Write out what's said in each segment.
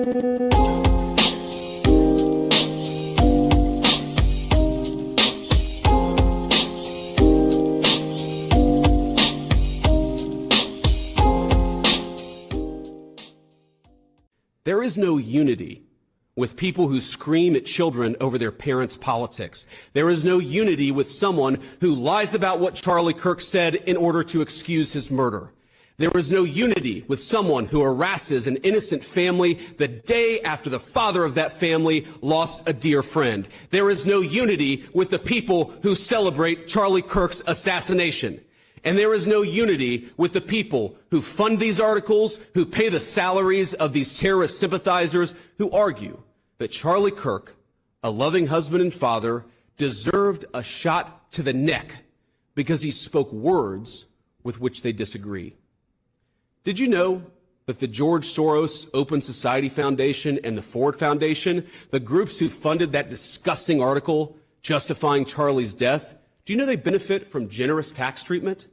There is no unity with people who scream at children over their parents' politics. There is no unity with someone who lies about what Charlie Kirk said in order to excuse his murder. There is no unity with someone who harasses an innocent family the day after the father of that family lost a dear friend. There is no unity with the people who celebrate Charlie Kirk's assassination. And there is no unity with the people who fund these articles, who pay the salaries of these terrorist sympathizers, who argue that Charlie Kirk, a loving husband and father, deserved a shot to the neck because he spoke words with which they disagree. Did you know that the George Soros Open Society Foundation and the Ford Foundation, the groups who funded that disgusting article justifying Charlie's death, do you know they benefit from generous tax treatment?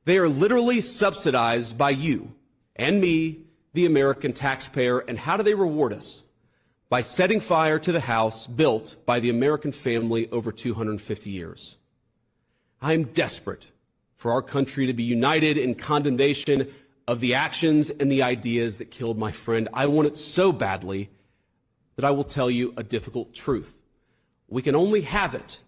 They are literally subsidized by you and me, the American taxpayer. And how do they reward us? By setting fire to the house built by the American family over 250 years. I am desperate for our country to be united in condemnation of the actions and the ideas that killed my friend. I want it so badly that I will tell you a difficult truth. We can only have it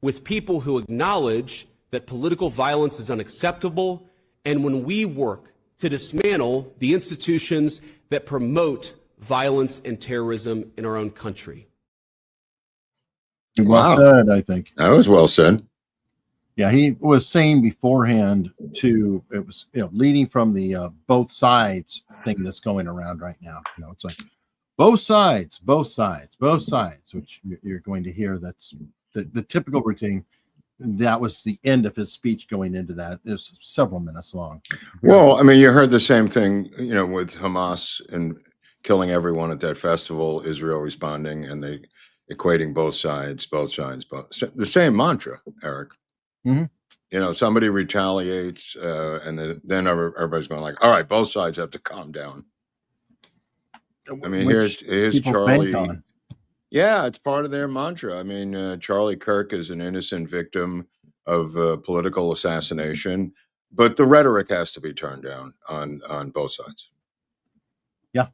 with people who acknowledge that political violence is unacceptable, and when we work to dismantle the institutions that promote violence and terrorism in our own country. Well said, I think. That was well said. Yeah, he was saying beforehand it was, leading from the both sides thing that's going around right now. It's like both sides, which you're going to hear. That's the typical routine. That was the end of his speech going into that. It was several minutes long. Well, I mean, you heard the same thing, with Hamas and killing everyone at that festival, Israel responding, and they equating both sides. The same mantra, Eric. Mm-hmm. Somebody retaliates, and then everybody's going like, all right, both sides have to calm down. I mean, here's Charlie. Yeah, it's part of their mantra. I mean, Charlie Kirk is an innocent victim of political assassination, but the rhetoric has to be turned down on both sides. Yeah,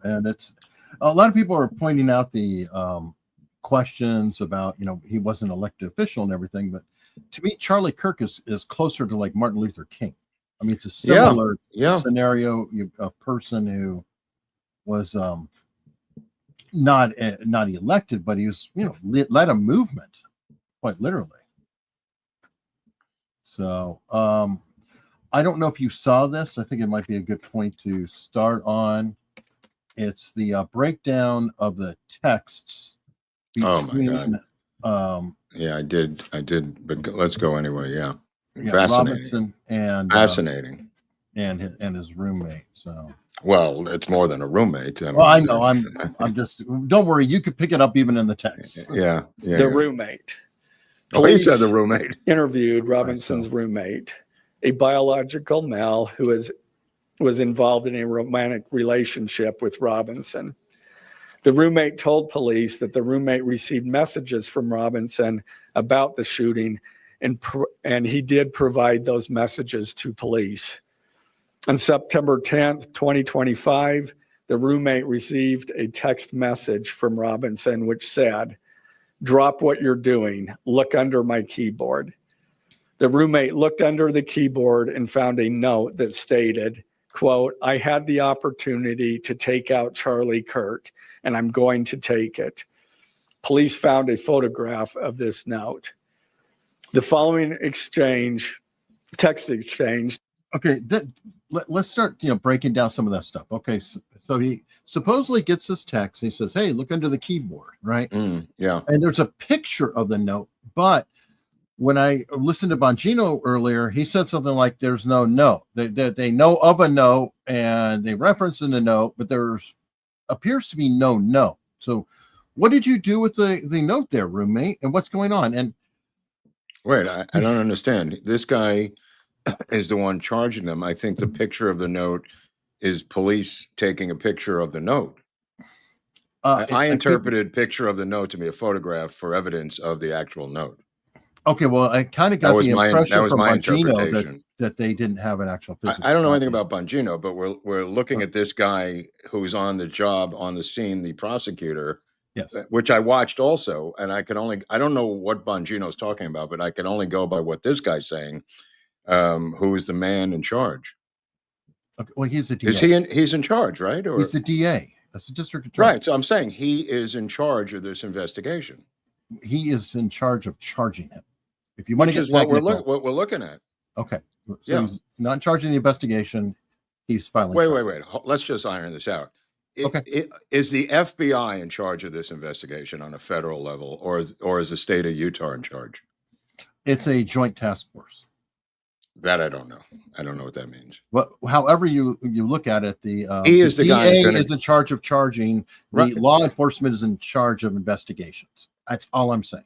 and it's a lot of people are pointing out the questions about he wasn't an elected official and everything, but to me, Charlie Kirk is closer to like Martin Luther King. I mean, it's a similar scenario. A person who was not elected, but he was led a movement quite literally. So I don't know if you saw this. I think it might be a good point to start on. It's the breakdown of the texts between, oh my God. Yeah, I did, but let's go anyway. Yeah, fascinating. Robinson and fascinating, and his roommate. So well, it's more than a roommate. I know. I'm just. Don't worry. You could pick it up even in the text. Yeah. The roommate. Oh, he said the roommate interviewed Robinson's roommate, a biological male who was involved in a romantic relationship with Robinson. The roommate told police that the roommate received messages from Robinson about the shooting, and he did provide those messages to police. On September 10th, 2025, the roommate received a text message from Robinson which said, "Drop what you're doing. Look under my keyboard." The roommate looked under the keyboard and found a note that stated, quote, "I had the opportunity to take out Charlie Kirk, and I'm going to take it." Police found a photograph of this note. The following text exchange. Okay, let's start, breaking down some of that stuff. Okay, so he supposedly gets this text. He says, "Hey, look under the keyboard," right? Yeah. And there's a picture of the note, but when I listened to Bongino earlier, he said something like, "There's no note. They know of a note, and they reference in the note, but there's appears to be no note." So, what did you do with the note there, roommate? And what's going on? And wait, I don't understand. This guy is the one charging them. I think the picture of the note is police taking a picture of the note. I interpreted picture of the note to be a photograph for evidence of the actual note. Okay, well, I kind of got the impression from my Bongino that they didn't have an actual physical. I don't know anything about Bongino, but we're looking at this guy who's on the job, on the scene, the prosecutor. Yes. Which I watched also, and I don't know what Bongino's talking about, but I can only go by what this guy's saying, who is the man in charge. Okay, well, he's the DA. He's in charge, right? Or he's the DA. That's the district attorney. Right. So I'm saying he is in charge of this investigation. He is in charge of charging him. If you want to get what we're looking at. Okay. So he's not in charge of the investigation. He's filing. Wait. Let's just iron this out. Okay. Is the FBI in charge of this investigation on a federal level, or is the state of Utah in charge? It's a joint task force. That I don't know. I don't know what that means. But however you look at it, the DA is in charge of charging. The law enforcement is in charge of investigations. That's all I'm saying.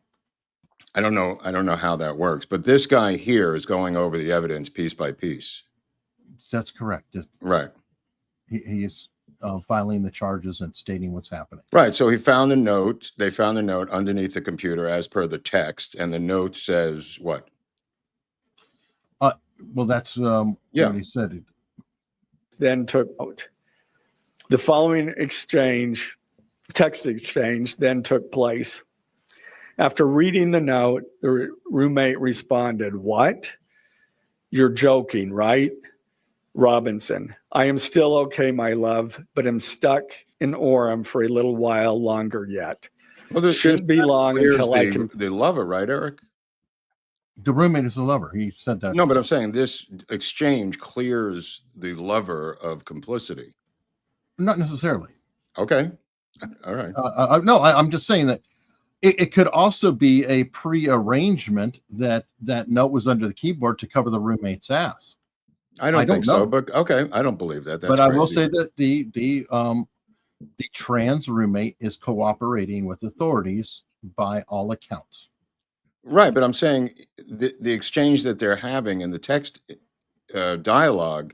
I don't know how that works, but this guy here is going over the evidence piece by piece. That's correct. Right. He is filing the charges and stating what's happening. Right. So he found a note. They found the note underneath the computer as per the text, and the note says what? Well, that's what he said. Then took out. The following text exchange, then took place. After reading the note, the roommate responded, "What? You're joking, right? Robinson, I am still okay, my love, but I'm stuck in Orem for a little while longer yet. Well, shouldn't be long until I can." The lover, right, Eric? The roommate is the lover. He said that. No, but I'm saying this exchange clears the lover of complicity. Not necessarily. Okay. All right. No, I'm just saying that it could also be a pre-arrangement that note was under the keyboard to cover the roommate's ass. I don't think so, but okay. I don't believe that. That's but I will say that the trans roommate is cooperating with authorities by all accounts. Right, but I'm saying the exchange that they're having in the text dialogue,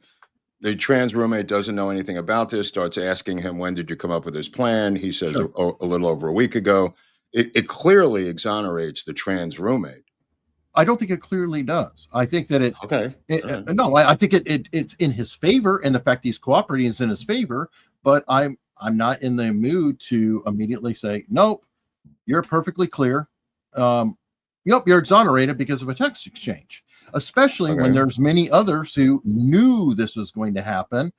the trans roommate doesn't know anything about this, starts asking him, when did you come up with this plan? He says a little over a week ago. It clearly exonerates the trans roommate. I don't think it clearly does. I think that No, I think it's in his favor, and the fact he's cooperating is in his favor, but I'm not in the mood to immediately say, nope, you're perfectly clear. Yep, you're exonerated because of a text exchange, especially when there's many others who knew this was going to happen.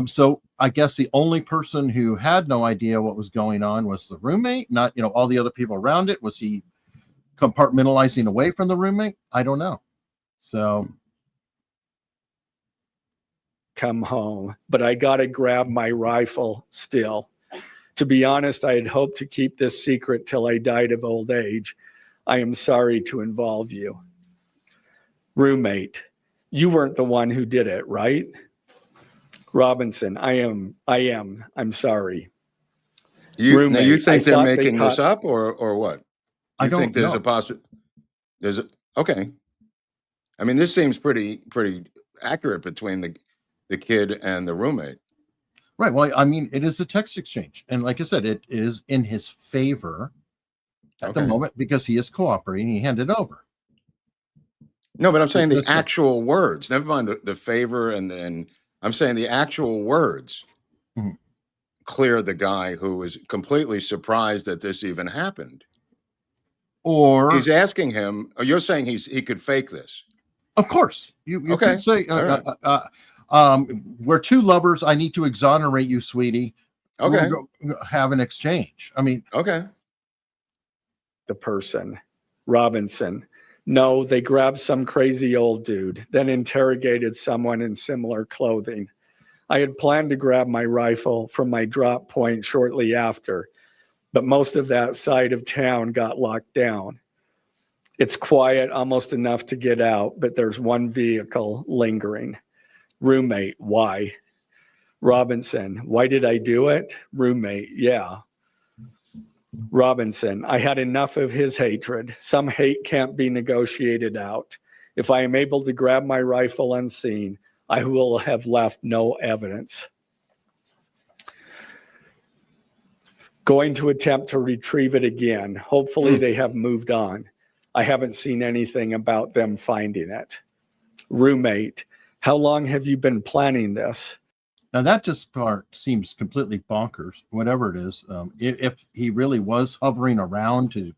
So I guess the only person who had no idea what was going on was the roommate, not, all the other people around it. Was he compartmentalizing away from the roommate? I don't know. So come home, but I got to grab my rifle still. To be honest, I had hoped to keep this secret till I died of old age. I am sorry to involve you. Roommate, you weren't the one who did it, right? Robinson, I am. I'm sorry. Roommate, you think they're making this up or what? I don't think there's know. Okay. I mean, this seems pretty accurate between the kid and the roommate. Right. Well, I mean, it is a text exchange. And like I said, it is in his favor at the moment because he is cooperating. He handed over. No, but I'm saying the actual words. Never mind the favor, and then I'm saying the actual words clear the guy who was completely surprised that this even happened. Or he's asking him. Or you're saying he could fake this? Of course, you could say we're two lovers. I need to exonerate you, sweetie. Okay, we'll have an exchange. I mean, okay. The person, Robinson. No, they grabbed some crazy old dude, then interrogated someone in similar clothing. I had planned to grab my rifle from my drop point shortly after, but most of that side of town got locked down. It's quiet, almost enough to get out, but there's one vehicle lingering. Roommate, why? Robinson, why did I do it? Roommate, yeah. Robinson, I had enough of his hatred. Some hate can't be negotiated out. If I am able to grab my rifle unseen, I will have left no evidence. Going to attempt to retrieve it again. Hopefully they have moved on. I haven't seen anything about them finding it. Roommate, how long have you been planning this? Now that just part seems completely bonkers, whatever it is. If he really was hovering around to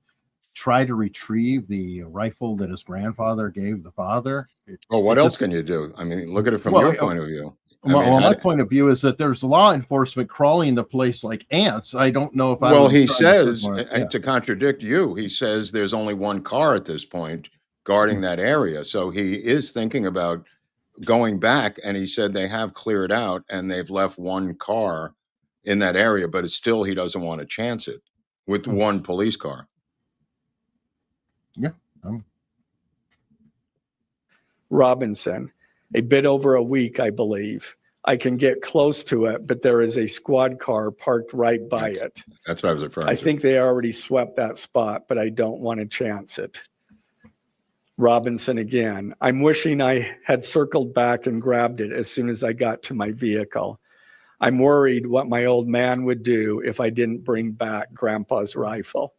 try to retrieve the rifle that his grandfather gave the father. Well, what else can you do? I mean, look at it from your point of view. My point of view is that there's law enforcement crawling the place like ants. I don't know if I. Well, he says, to contradict you, he says there's only one car at this point guarding that area. So he is thinking about going back, and he said they have cleared out and they've left one car in that area, but it's still, he doesn't want to chance it with one police car. Yeah. Robinson, a bit over a week, I believe. I can get close to it, but there is a squad car parked right by it. That's what I was referring to. I think they already swept that spot, but I don't want to chance it. Robinson again, I'm wishing I had circled back and grabbed it as soon as I got to my vehicle. I'm worried what my old man would do if I didn't bring back Grandpa's rifle.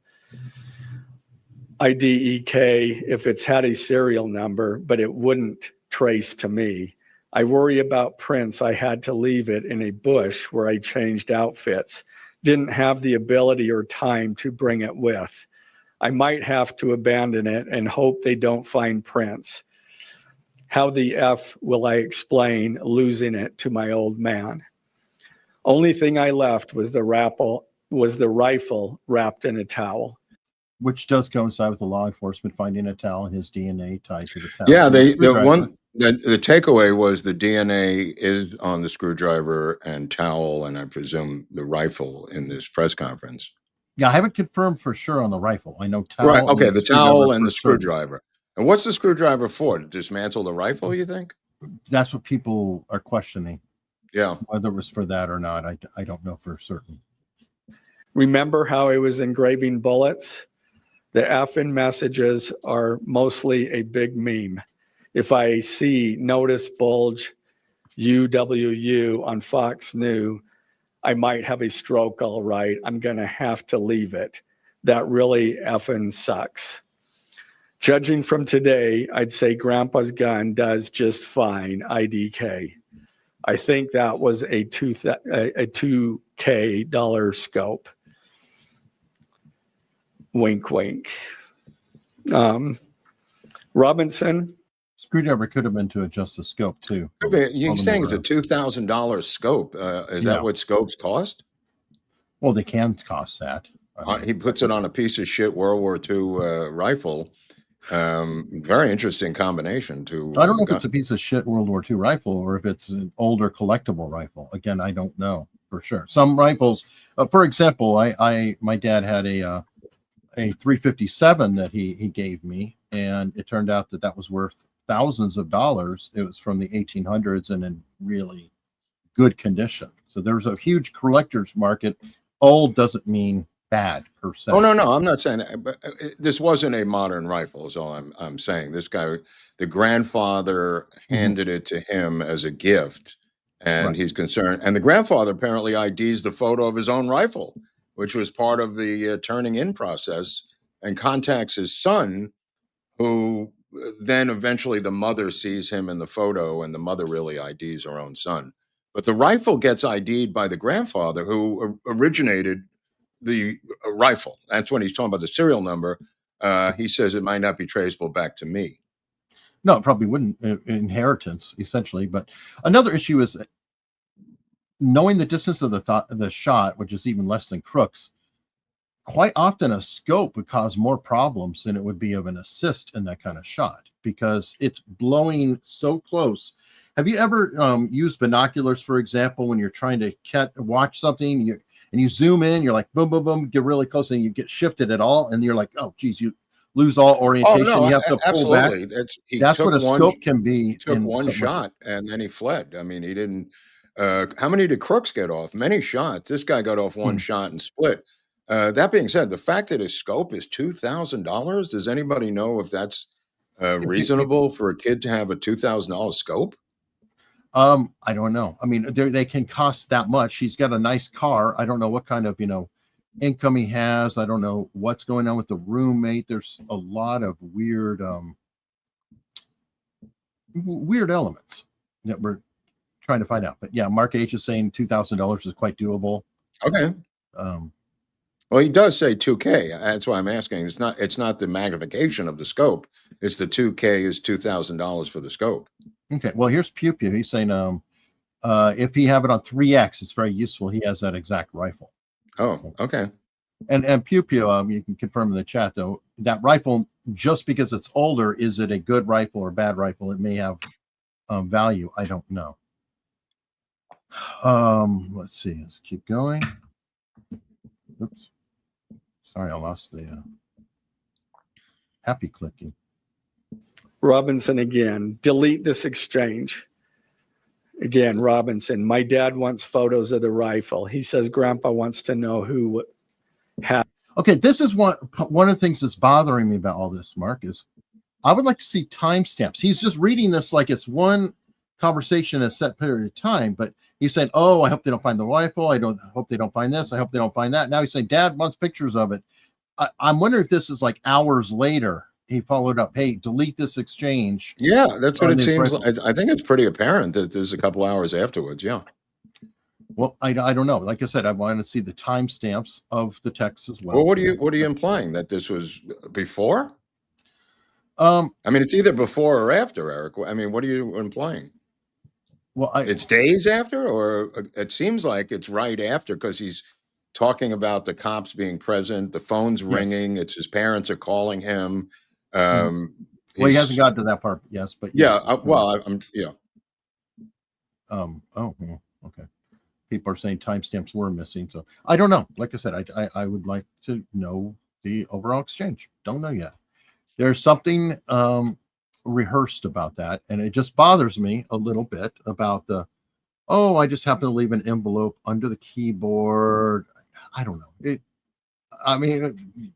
IDEK if it's had a serial number, but it wouldn't trace to me. I worry about prints. I had to leave it in a bush where I changed outfits. Didn't have the ability or time to bring it with. I might have to abandon it and hope they don't find prints. How the F will I explain losing it to my old man? Only thing I left was the rifle wrapped in a towel. Which does coincide with the law enforcement finding a towel and his DNA tied to the towel. Yeah, the takeaway was the DNA is on the screwdriver and towel, and I presume the rifle in this press conference. Yeah, I haven't confirmed for sure on the rifle. I know towel. Right. Okay, the towel and the screwdriver. And what's the screwdriver for? To dismantle the rifle, you think? That's what people are questioning. Yeah. Whether it was for that or not, I don't know for certain. Remember how I was engraving bullets? The F in messages are mostly a big meme. If I see notice bulge UWU on Fox News, I might have a stroke, all right. I'm going to have to leave it. That really effing sucks. Judging from today, I'd say Grandpa's gun does just fine, IDK. I think that was a $2K dollar scope. Wink, wink. Robinson. Screwdriver could have been to adjust the scope too. You're saying it's a $2,000 scope. Is that what scopes cost? Well, they can cost that. He puts it on a piece of shit World War II rifle. Very interesting combination. I don't know if it's a piece of shit World War II rifle or if it's an older collectible rifle. Again, I don't know for sure. Some rifles, for example, my dad had a 357 that he gave me, and it turned out that was worth thousands of dollars. It was from the 1800s and in really good condition. So there's a huge collector's market. Old doesn't mean bad per se. Oh, no, I'm not saying that, but this wasn't a modern rifle is all I'm saying. This guy, the grandfather handed it to him as a gift, and he's concerned. And the grandfather apparently IDs the photo of his own rifle, which was part of the turning in process, and contacts his son, who then eventually the mother sees him in the photo, and the mother really IDs her own son. But the rifle gets ID'd by the grandfather who originated the rifle. That's when he's talking about the serial number. He says it might not be traceable back to me. No, it probably wouldn't. Inheritance, essentially. But another issue is knowing the distance of the shot, which is even less than Crook's. Quite often a scope would cause more problems than it would be of an assist in that kind of shot because it's blowing so close. Have you ever used binoculars, for example, when you're trying to watch something and you zoom in, you're like, boom, boom, boom, get really close and you get shifted at all. And you're like, oh, geez, you lose all orientation. Oh, no, you have to pull absolutely. back. That's what a scope can be. He took one shot and then he fled. I mean, he didn't. How many did Crooks get off? Many shots. This guy got off one shot and split. That being said, the fact that his scope is $2,000, does anybody know if that's reasonable for a kid to have a $2,000 scope? I don't know. I mean, they can cost that much. He's got a nice car. I don't know what kind of, income he has. I don't know what's going on with the roommate. There's a lot of weird elements that we're trying to find out. But yeah, Mark H is saying $2,000 is quite doable. Okay. Well, he does say 2K. That's why I'm asking. It's not the magnification of the scope. It's the 2K is $2,000 for the scope. Okay. Well, here's Pew Pew. He's saying if he have it on 3X, it's very useful. He has that exact rifle. Oh, okay. And Pew Pew, you can confirm in the chat though, that rifle, just because it's older, is it a good rifle or bad rifle? It may have value. I don't know. Let's see. Let's keep going. Oops. Sorry, I lost the happy clicking. Robinson again. Delete this exchange. Again, Robinson. My dad wants photos of the rifle. He says Grandpa wants to know who had. Okay, this is one of the things that's bothering me about all this, Mark, is I would like to see timestamps. He's just reading this like it's one conversation in a set period of time, but he's saying, oh, I hope they don't find the rifle. I hope they don't find this. I hope they don't find that. Now he's saying Dad wants pictures of it. I'm wondering if this is like hours later. He followed up, hey, delete this exchange. Yeah, that's what it seems like. I think it's pretty apparent that there's a couple hours afterwards. Yeah. Well, I don't know. Like I said, I want to see the timestamps of the text as well. Well, what are you implying, that this was before? I mean, it's either before or after, Eric. I mean, what are you implying? Well, it's days after, or it seems like it's right after, because he's talking about the cops being present, the phone's ringing, it's his parents are calling him. Well, he hasn't gotten to that part, yes, but yeah. Yes. Yeah. Okay. People are saying timestamps were missing, so I don't know. Like I said, I would like to know the overall exchange. Don't know yet. There's something rehearsed about that, and it just bothers me a little bit about I just happen to leave an envelope under the keyboard. I don't know.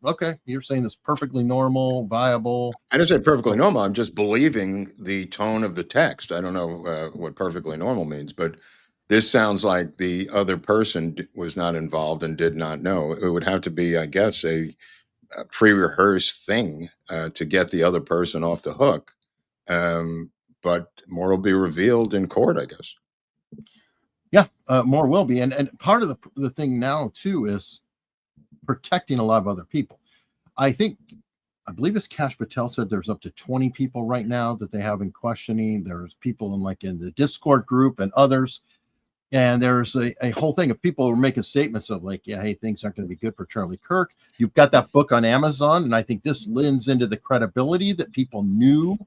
Okay, you're saying it's perfectly normal, viable. I didn't say perfectly normal. I'm just believing the tone of the text. I don't know what perfectly normal means, but this sounds like the other person was not involved and did not know. It would have to be, I guess, a pre-rehearsed thing to get the other person off the hook. But more will be revealed in court, I guess. Yeah, more will be. And part of the thing now, too, is protecting a lot of other people. I believe it's Kash Patel said there's up to 20 people right now that they have in questioning. There's people in the Discord group and others. And there's a whole thing of people who are making statements of like, yeah, hey, things aren't going to be good for Charlie Kirk. You've got that book on Amazon. And I think this lends into the credibility that people knew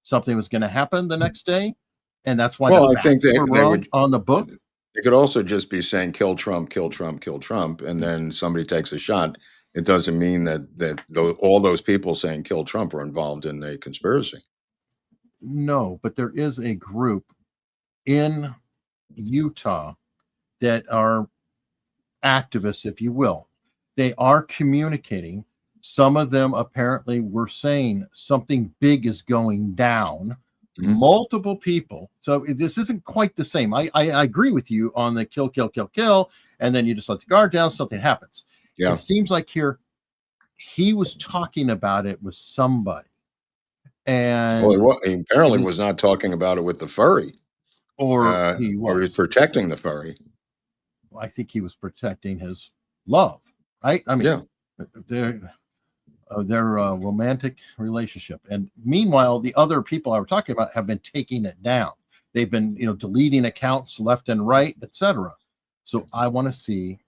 something was going to happen the next day. And that's why I think they would on the book. It could also just be saying kill Trump, kill Trump, kill Trump, and then somebody takes a shot. It doesn't mean that all those people saying kill Trump are involved in a conspiracy. No, but there is a group in Utah that are activists, if you will. They are communicating. Some of them apparently were saying something big is going down. Multiple people. So this isn't quite the same. I agree with you on the kill, and then you just let the guard down, something happens. Yeah. It seems like here he was talking about it with somebody. And he apparently was not talking about it with the furry. Or he was protecting the furry. I think he was protecting his love, right? I mean, their romantic relationship. And meanwhile, the other people I were talking about have been taking it down. They've been, deleting accounts left and right, etc. So I want to see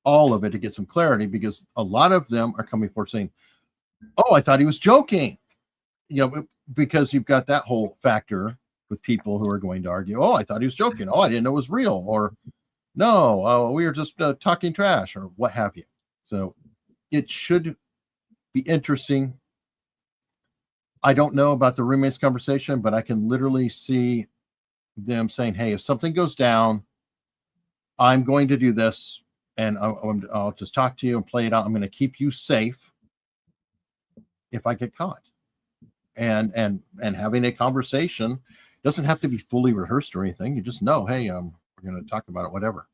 all of it to get some clarity, because a lot of them are coming forward saying, oh, I thought he was joking. Because you've got that whole factor with people who are going to argue, oh, I thought he was joking. Oh, I didn't know it was real. Or no, we were just talking trash, or what have you. So it should be interesting. I don't know about the roommates conversation, but I can literally see them saying, hey, if something goes down, I'm going to do this, and I'll just talk to you and play it out. I'm going to keep you safe if I get caught. And having a conversation doesn't have to be fully rehearsed or anything. You just know, hey, we're going to talk about it, whatever.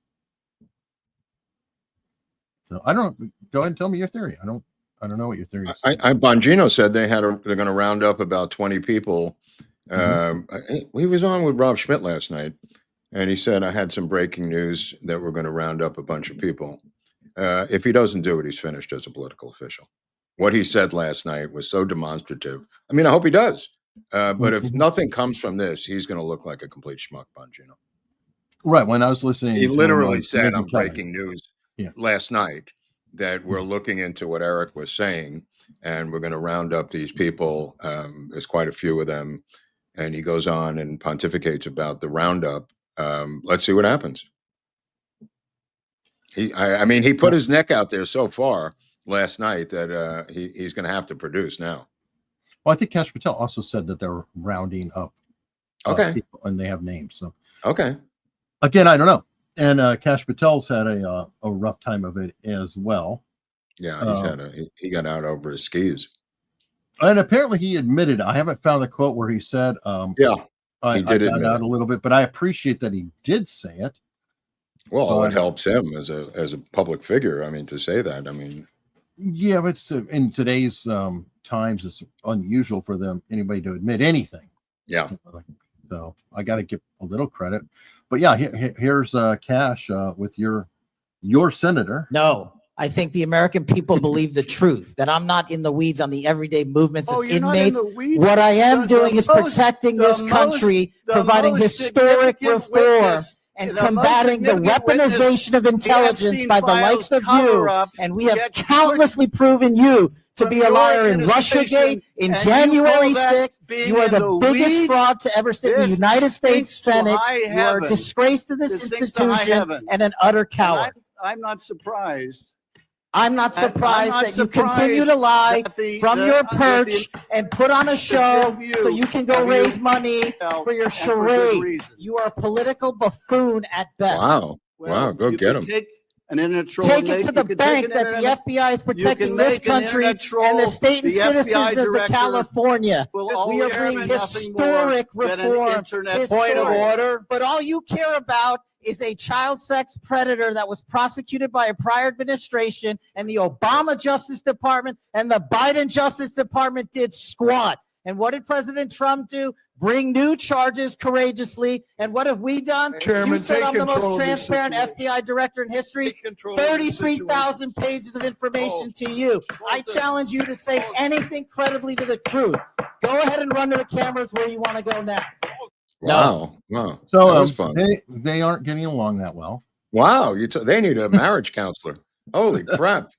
So I don't know. Go ahead and tell me your theory. I don't know what your theory is. Bongino said they're going to round up about 20 people. He was on with Rob Schmidt last night, and he said, I had some breaking news that we're going to round up a bunch of people. If he doesn't do it, he's finished as a political official. What he said last night was so demonstrative. I mean, I hope he does. But if nothing comes from this, he's going to look like a complete schmuck, Bongino. Right. When I was listening, he literally said on breaking news last night that we're looking into what Eric was saying, and we're going to round up these people. There's quite a few of them. And he goes on and pontificates about the roundup. Let's see what happens. I mean, he put his neck out there so far last night that he's going to have to produce now. Well, I think Kash Patel also said that they're rounding up people, and they have names. So again, I don't know. And Kash Patel's had a rough time of it as well. Yeah, he got out over his skis. And apparently he admitted, I haven't found the quote where he said, I got out a little bit, but I appreciate that he did say it. Well, it helps him as a public figure. I mean, to say that, I mean. Yeah, but it's, in today's times, it's unusual for anybody to admit anything. Yeah. So I got to give a little credit. But yeah, here's Kash with your senator. No. I think the American people believe the truth, that I'm not in the weeds on the everyday movements of inmates. What I am doing is protecting this country, providing historic reform, and combating the weaponization of intelligence by the likes of you. And we have countlessly proven you to be a liar in Russiagate, in January 6th. You are the biggest fraud to ever sit in the United States Senate. You are a disgrace to this institution and an utter coward. I'm not surprised. I'm not surprised that you continue to lie from your perch and put on a show so you can go raise money for your charade. You are a political buffoon at best. Wow, go get him. Take it to the bank that the FBI is protecting this country and the state and citizens of California. We are bringing historic reform. Point of order. But all you care about is a child sex predator that was prosecuted by a prior administration, and the Obama Justice Department and the Biden Justice Department did squat. And what did President Trump do? Bring new charges courageously. And what have we done? Chairman, you said I'm the most transparent FBI director in history. 33,000 pages of information to you. I challenge you to say anything credibly to the truth. Go ahead and run to the cameras where you want to go now. Wow. So that was fun. They aren't getting along that well. Wow. They need a marriage counselor. Holy crap.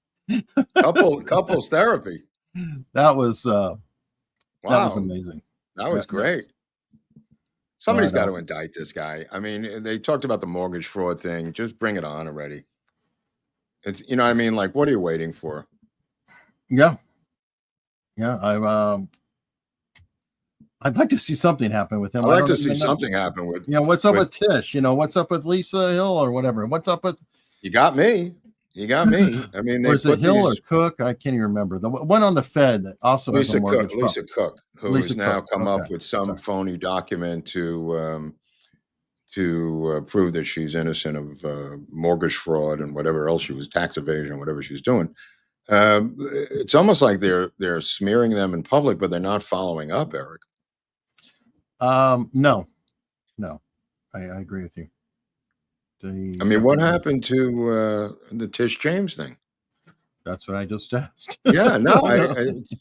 Couples therapy. That was that was amazing. That was great. Somebody's got to indict this guy. I mean, they talked about the mortgage fraud thing. Just bring it on already. It's, you know what I mean? Like, what are you waiting for? Yeah. I'd like to see something happen with him. I'd like to see something happen with. What's up with Tish? What's up with Lisa Hill or whatever? What's up with? You got me. I mean, was it Hill or Cook? I can't even remember. The one on the Fed that also Lisa Cook, who has now come up with some phony document to prove that she's innocent of mortgage fraud and whatever else she was, tax evasion, whatever she's doing. It's almost like they're smearing them in public, but they're not following up, Eric. No, I agree with you. I mean, what happened to the Tish James thing? That's what I just asked. Yeah,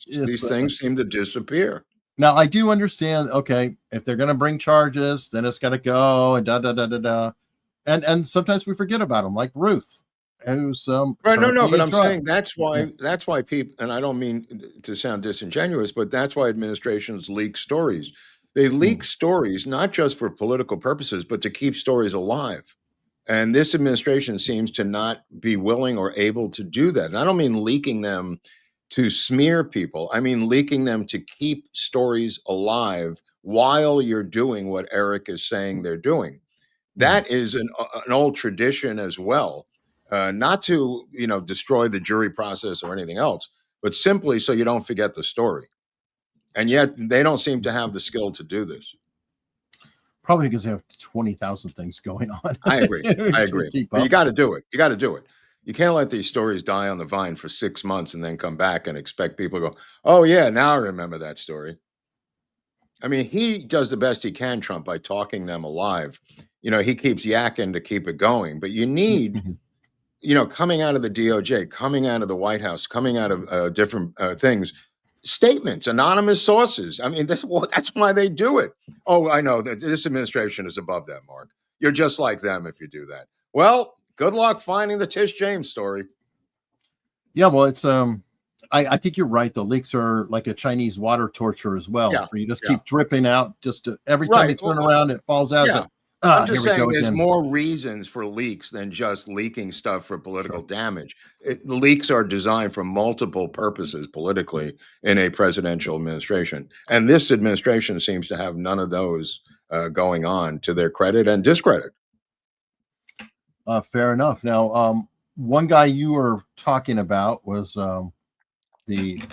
these things seem to disappear. Now, I do understand, okay, if they're going to bring charges, then it's got to go and da. And sometimes we forget about them, like Ruth, who's right. No, but I'm saying that's why people, and I don't mean to sound disingenuous, but that's why administrations leak stories. They leak stories not just for political purposes, but to keep stories alive. And this administration seems to not be willing or able to do that. And I don't mean leaking them to smear people. I mean leaking them to keep stories alive while you're doing what Eric is saying they're doing. That is an old tradition as well. Not to, destroy the jury process or anything else, but simply so you don't forget the story. And yet they don't seem to have the skill to do this. Probably because they have 20,000 things going on. I agree. But you got to do it. You can't let these stories die on the vine for 6 months and then come back and expect people to go, oh, yeah, now I remember that story. I mean, he does the best he can, Trump, by talking them alive. He keeps yakking to keep it going. But you need, coming out of the DOJ, coming out of the White House, coming out of different things, statements, anonymous sources. I mean, that's why they do it. Oh, I know that this administration is above that, Mark. You're just like them if you do that. Well, good luck finding the Tish James story. Yeah, well, it's I think you're right. The leaks are like a Chinese water torture as well, where you just keep dripping out. Just every time you turn around, it falls out. Yeah. I'm just saying there's more reasons for leaks than just leaking stuff for political damage. Leaks are designed for multiple purposes politically in a presidential administration. And this administration seems to have none of those going on, to their credit and discredit. Fair enough. Now, one guy you were talking about was we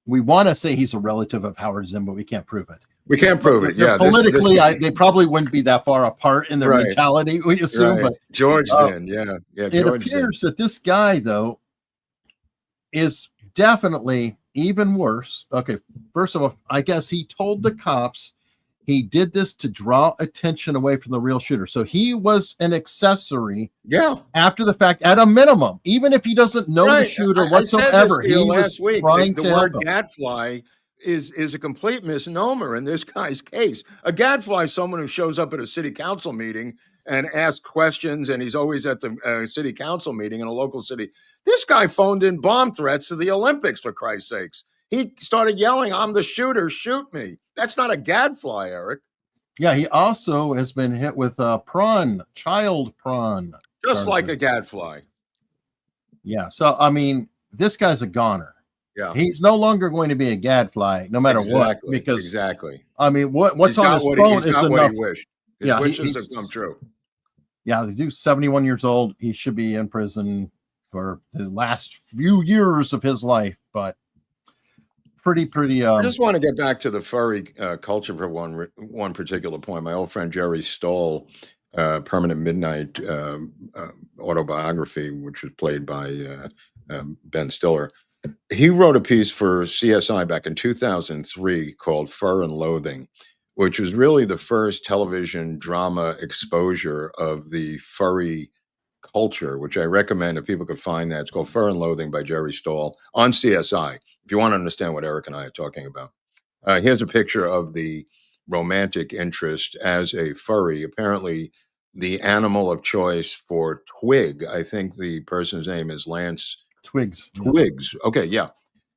want to say he's a relative of Howard Zinn, but we can't prove it. We can't prove it. Yeah, politically, they probably wouldn't be that far apart in their mentality, we assume. Right. But George Zinn, George it appears that this guy, though, is definitely even worse. Okay, first of all, I guess he told the cops he did this to draw attention away from the real shooter. So he was an accessory. Yeah. After the fact, at a minimum, even if he doesn't know the shooter whatsoever. I said this to you last week. The word gadfly is a complete misnomer in this guy's case. A gadfly is someone who shows up at a city council meeting and asks questions, and he's always at the city council meeting in a local city. This guy phoned in bomb threats to the Olympics, for Christ's sakes. He started yelling, I'm the shooter, shoot me. That's not a gadfly, Eric. Yeah, he also has been hit with child prawn. Just like a gadfly. Yeah, so, I mean, this guy's a goner. Yeah, he's no longer going to be a gadfly, no matter what. Because I mean, what's on his phone is enough. His wishes have come true. Yeah, the dude's 71 years old. He should be in prison for the last few years of his life, but pretty. I just want to get back to the furry culture for one particular point. My old friend Jerry Stoll, Permanent Midnight autobiography, which was played by Ben Stiller. He wrote a piece for CSI back in 2003 called Fur and Loathing, which was really the first television drama exposure of the furry culture, which I recommend if people could find that. It's called Fur and Loathing by Jerry Stoll on CSI, if you want to understand what Eric and I are talking about. Here's a picture of the romantic interest as a furry. Apparently, the animal of choice for Twig, I think the person's name is Lance Twigs. Okay, yeah,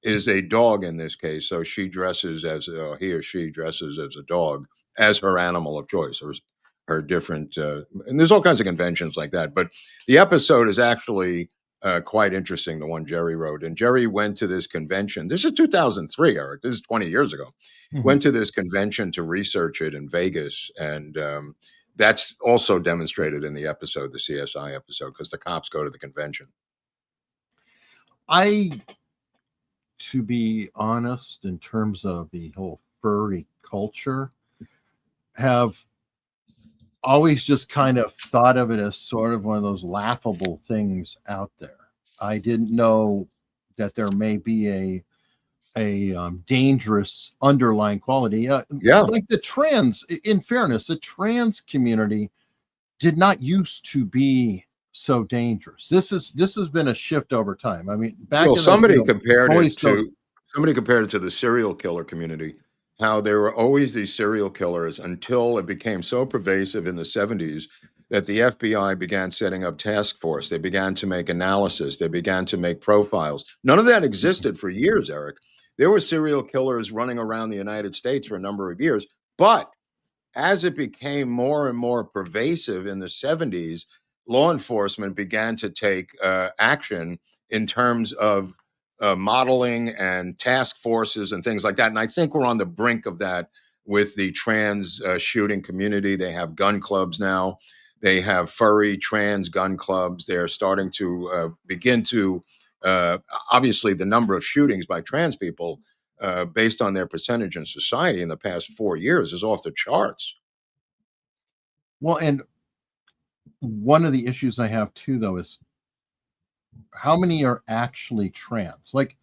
is a dog in this case. So she dresses as he or she dresses as a dog as her animal of choice, or her different. And there's all kinds of conventions like that. But the episode is actually quite interesting. The one Jerry wrote, and Jerry went to this convention. This is 2003, Eric. This is 20 years ago. Mm-hmm. Went to this convention to research it in Vegas, and that's also demonstrated in the episode, the CSI episode, because the cops go to the convention. To be honest, in terms of the whole furry culture, have always just kind of thought of it as sort of one of those laughable things out there. I didn't know that there may be a dangerous underlying quality. Like the trans, in fairness, the trans community did not used to be so dangerous. This has been a shift over time. I mean, somebody compared it to the serial killer community, how there were always these serial killers until it became so pervasive in the 70s that the FBI began setting up task force. They began to make analysis. They began to make profiles. None of that existed for years, Eric. There were serial killers running around the United States for a number of years, but as it became more and more pervasive in the 70s, law enforcement began to take action in terms of modeling and task forces and things like that. And I think we're on the brink of that with the trans shooting community. They have gun clubs now. They have furry trans gun clubs. They're starting to begin to, obviously, the number of shootings by trans people based on their percentage in society in the past 4 years is off the charts. Well, and one of the issues I have too, though, is how many are actually trans? Like,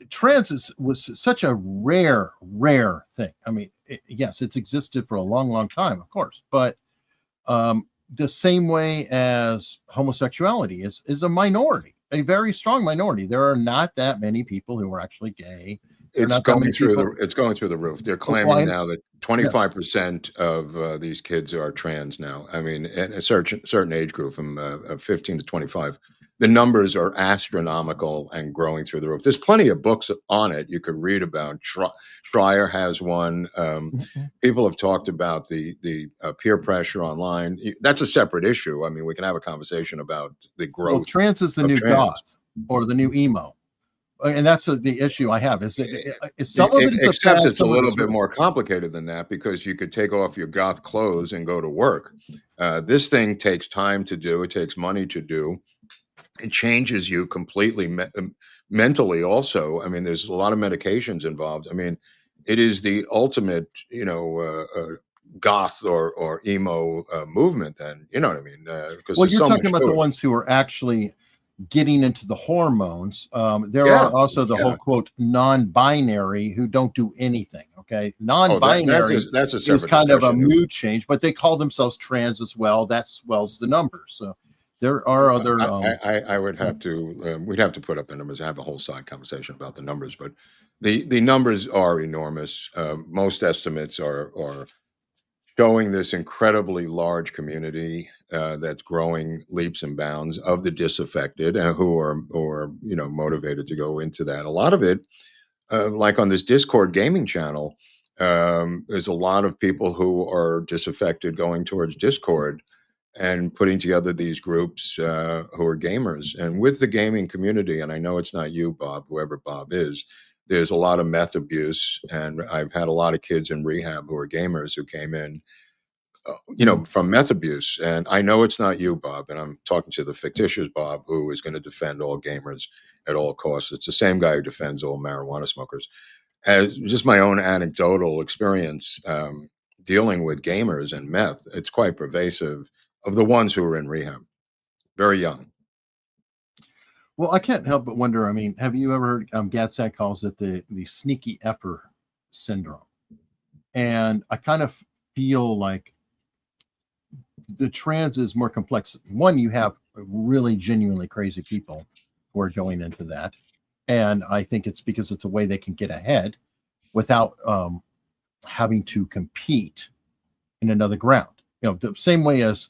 trans was such a rare thing. I mean, yes, it's existed for a long time, of course, but the same way as homosexuality is a minority, a very strong minority. There are not that many people who are actually gay. It's going through the roof. They're claiming now that 25% of these kids are trans now. I mean, in a certain age group from 15 to 25. The numbers are astronomical and growing through the roof. There's plenty of books on it you could read about. Schreier has one. People have talked about the peer pressure online. That's a separate issue. I mean, we can have a conversation about the growth. Well, trans is the new goth or the new emo. And that's the issue I have. Is some of it is except it's a little bit more complicated than that, because you could take off your goth clothes and go to work. This thing takes time to do. It takes money to do. It changes you completely mentally also. I mean, there's a lot of medications involved. I mean, it is the ultimate, goth or emo movement then, you know what I mean? Well, you're talking about the ones who are actually getting into the hormones. There are also the whole quote non-binary who don't do anything. Okay, non-binary that's a is kind of a mood change, but they call themselves trans as well. That swells the numbers. So there are other. I would have to. We'd have to put up the numbers. I have a whole side conversation about the numbers, but the numbers are enormous. Most estimates are showing this incredibly large community that's growing leaps and bounds of the disaffected who are motivated to go into that. A lot of it, like on this Discord gaming channel, there's a lot of people who are disaffected going towards Discord and putting together these groups who are gamers. And with the gaming community, and I know it's not you, Bob, whoever Bob is, there's a lot of meth abuse. And I've had a lot of kids in rehab who are gamers who came in, from meth abuse. And I know it's not you, Bob, and I'm talking to the fictitious Bob who is going to defend all gamers at all costs. It's the same guy who defends all marijuana smokers. As just my own anecdotal experience dealing with gamers and meth, it's quite pervasive of the ones who are in rehab, very young. Well, I can't help but wonder, I mean, have you ever heard, Gadsat calls it the sneaky effer syndrome. And I kind of feel like the trans is more complex. One, you have really genuinely crazy people who are going into that. And I think it's because it's a way they can get ahead without having to compete in another ground. The same way as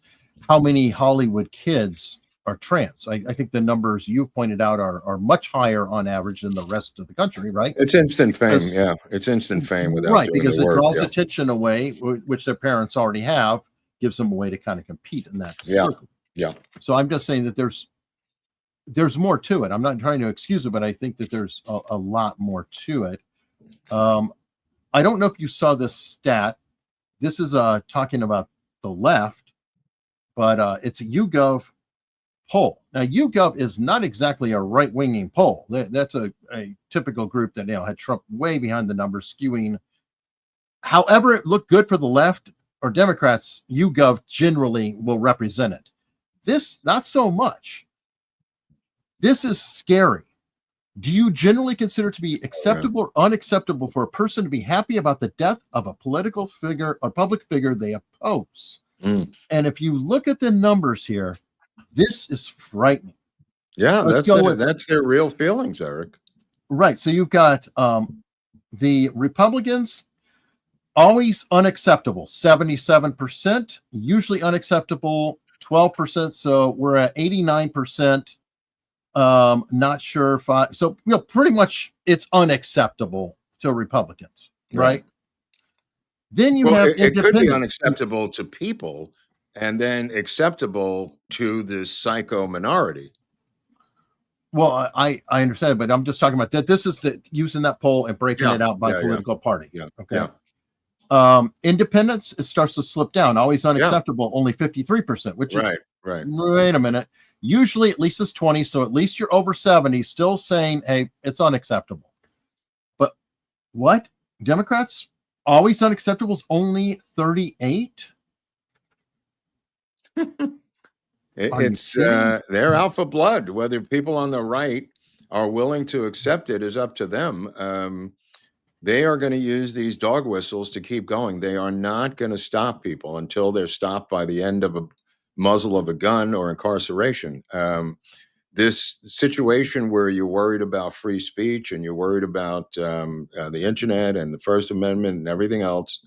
how many Hollywood kids are trans. I think the numbers you've pointed out are much higher on average than the rest of the country, right? It's instant fame. Yeah, it's instant fame without doing because the work. It draws attention away, which their parents already have, gives them a way to kind of compete in that circle. Yeah. So I'm just saying that there's more to it. I'm not trying to excuse it, but I think that there's a lot more to it. I don't know if you saw this stat. This is talking about the left, but it's a YouGov poll. Now, YouGov is not exactly a right-winging poll. That's a typical group that had Trump way behind the numbers, skewing. However, it looked good for the left or Democrats, YouGov generally will represent it. This, not so much. This is scary. Do you generally consider it to be acceptable or unacceptable for a person to be happy about the death of a political figure or public figure they oppose? And if you look at the numbers here, this is frightening. Yeah, that's their real feelings, Eric. Right. So you've got the Republicans, always unacceptable, 77%, usually unacceptable, 12%. So we're at 89%. Not sure if so pretty much it's unacceptable to Republicans, right? Then you have it could be unacceptable to people and then acceptable to this psycho minority. Well, I understand, but I'm just talking about that. This is using that poll and breaking it out by political party. Yeah. Okay. Yeah. Independents, it starts to slip down. Always unacceptable, only 53%, which is right. Wait a minute. Usually at least it's 20, so at least you're over 70, still saying, hey, it's unacceptable. But what? Democrats? Always unacceptable is only 38? They're out for blood. Whether people on the right are willing to accept it is up to them. They are going to use these dog whistles to keep going. They are not going to stop people until they're stopped by the end of a muzzle of a gun or incarceration. This situation where you're worried about free speech and you're worried about the internet and the First Amendment and everything else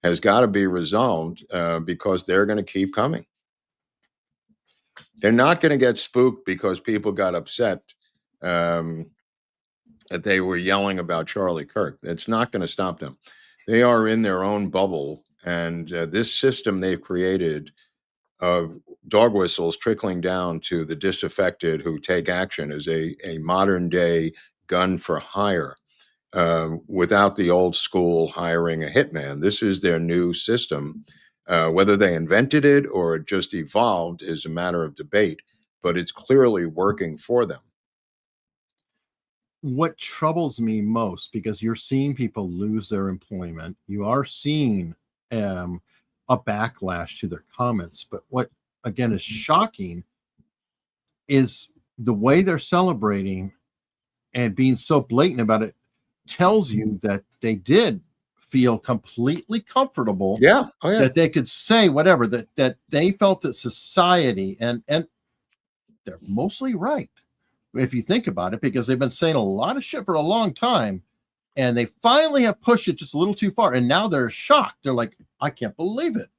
has got to be resolved because they're going to keep coming. They're not going to get spooked because people got upset that they were yelling about Charlie Kirk. It's not going to stop them. They are in their own bubble. And this system they've created of dog whistles trickling down to the disaffected who take action is a modern day gun for hire without the old school hiring a hitman. This is their new system. Whether they invented it or it just evolved is a matter of debate, but it's clearly working for them. What troubles me most, because you're seeing people lose their employment, you are seeing a backlash to their comments, but what again is shocking is the way they're celebrating and being so blatant about it tells you that they did feel completely comfortable that they could say whatever, that they felt that society and they're mostly right if you think about it, because they've been saying a lot of shit for a long time and they finally have pushed it just a little too far and now they're shocked. They're like, I can't believe it.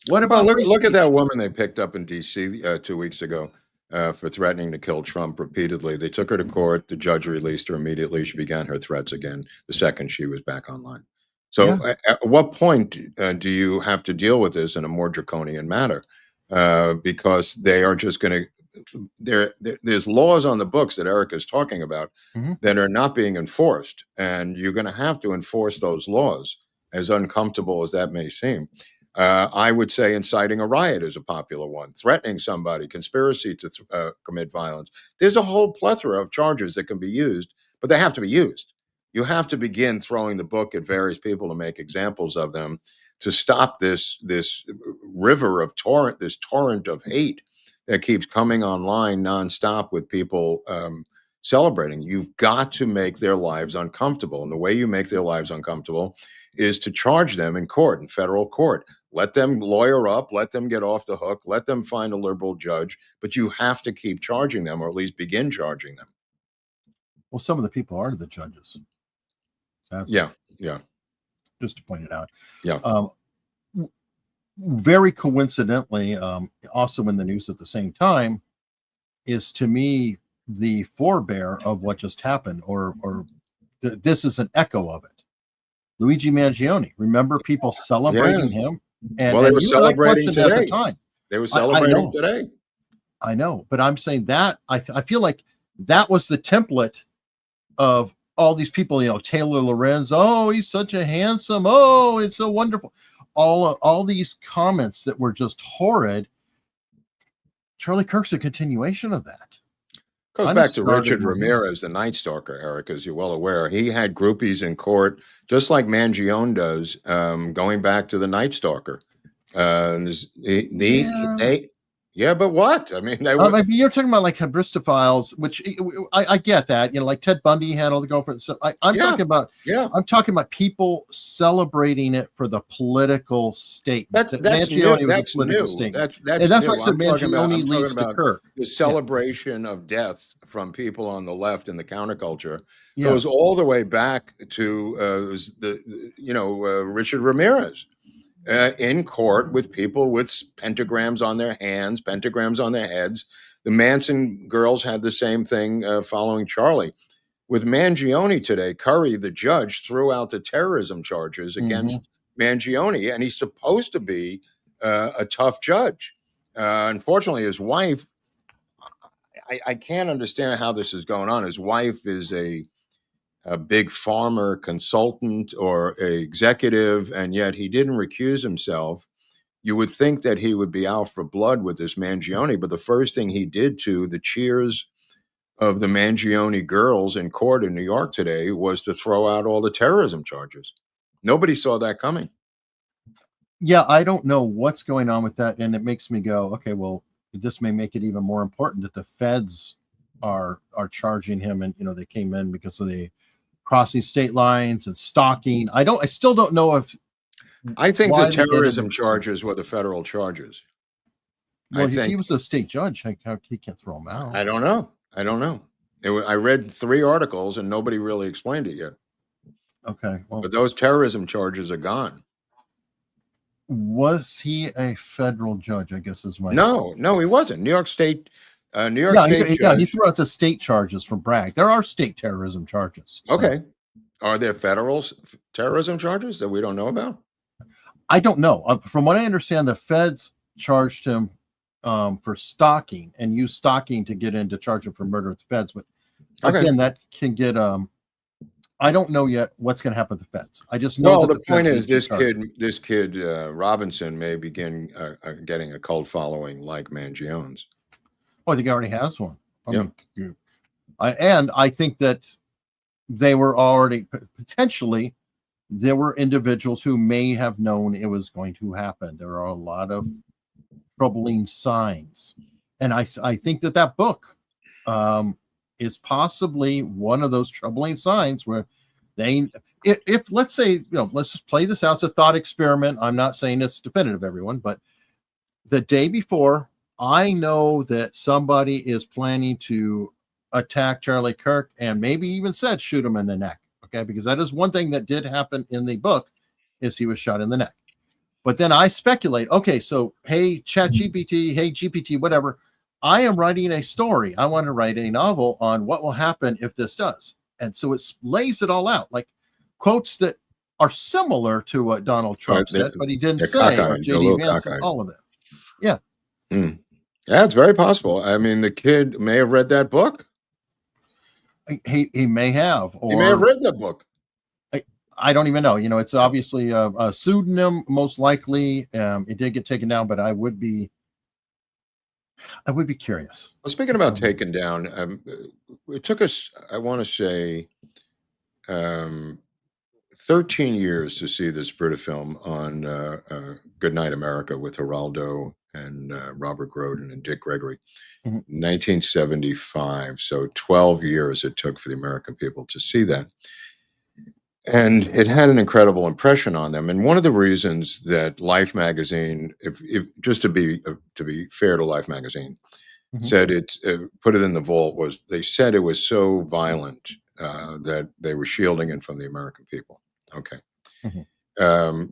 What about look at that woman they picked up in DC 2 weeks ago for threatening to kill Trump repeatedly. They took her to court. The judge released her immediately. She began her threats again the second she was back online. So at what point do you have to deal with this in a more draconian manner? Because they are just going to there's laws on the books that Eric is talking about that are not being enforced, and you're going to have to enforce those laws, as uncomfortable as that may seem. I would say inciting a riot is a popular one, threatening somebody, conspiracy to commit violence. There's a whole plethora of charges that can be used, but they have to be used. You have to begin throwing the book at various people to make examples of them to stop this river of torrent of hate that keeps coming online nonstop with people celebrating. You've got to make their lives uncomfortable. And the way you make their lives uncomfortable is to charge them in court, in federal court. Let them lawyer up, let them get off the hook, let them find a liberal judge, but you have to keep charging them, or at least begin charging them. Well, some of the people are the judges. Yeah. Just to point it out. Yeah. Very coincidentally, also in the news at the same time, is to me the forebear of what just happened, or this is an echo of it. Luigi Mangione. Remember people celebrating him? And, they were celebrating today. At the time. They were celebrating today. I know, but I'm saying that I feel like that was the template of all these people. Taylor Lorenz. Oh, he's such a handsome. Oh, it's so wonderful. All these comments that were just horrid. Charlie Kirk's a continuation of that. Goes back to Richard Ramirez, the Night Stalker, Eric, as you're well aware. He had groupies in court, just like Mangione does, going back to the Night Stalker. But what? I mean, you're talking about like Hibristophiles, which I get that. Like Ted Bundy had all the girlfriends. So I'm talking about people celebrating it for the political statement. That's new. That's new. That's what I said. Mangione leads to Kirk. The celebration of death from people on the left in the counterculture goes all the way back to Richard Ramirez. In court with people with pentagrams on their hands, pentagrams on their heads. The Manson girls had the same thing following Charlie. With Mangione today, Curry, the judge, threw out the terrorism charges against Mangione, and he's supposed to be a tough judge. Unfortunately, his wife, I can't understand how this is going on. His wife is a big farmer consultant or a executive, and yet he didn't recuse himself. You would think that he would be out for blood with this Mangione, but the first thing he did to the cheers of the Mangione girls in court in New York today was to throw out all the terrorism charges. Nobody saw that coming. Yeah, I don't know what's going on with that, and it makes me go, okay, well, this may make it even more important that the feds are charging him, and they came in because of the crossing state lines and stalking. I still don't know if. I think the terrorism charges were the federal charges. Well, if he was a state judge, how he can't throw him out. I don't know. I read 3 articles and nobody really explained it yet. Okay, well, but those terrorism charges are gone. Was he a federal judge? I guess is my. No, he wasn't. New York State. He threw out the state charges for Bragg. There are state terrorism charges. So. Okay, are there federal terrorism charges that we don't know about? I don't know. From what I understand, the feds charged him for stalking and used stalking to get in to charge him for murder with the feds. But again, that can get. I don't know yet what's going to happen with the feds. I just know. Well, the point is, this kid Robinson may begin getting a cult following like Mangione's. Oh, I think he already has one. I think that they were already potentially. There were individuals who may have known it was going to happen. There are a lot of troubling signs, and I think that book is possibly one of those troubling signs where if let's say, let's just play this out as a thought experiment. I'm not saying it's definitive, everyone, but the day before, I know that somebody is planning to attack Charlie Kirk and maybe even said shoot him in the neck. Okay, because that is one thing that did happen in the book, is he was shot in the neck. But then I speculate, okay, so hey, ChatGPT, hey, GPT, whatever, I am writing a story. I want to write a novel on what will happen if this does. And so it lays it all out, like quotes that are similar to what Donald Trump said, but he didn't say, or J.D. Vance, all of it. Yeah. Yeah, it's very possible. I mean, the kid may have read that book. He may have. Or he may have written the book. I don't even know. It's obviously a pseudonym, most likely. It did get taken down, but I would be curious. Well, speaking about taken down, it took us, I want to say, 13 years to see this Brita film on Good Night America with Geraldo and Robert Grodin and Dick Gregory. 1975. So 12 years it took for the American people to see that. And it had an incredible impression on them. And one of the reasons that Life magazine, if just to be fair to Life magazine, said it, put it in the vault, was they said it was so violent that they were shielding it from the American people. Okay.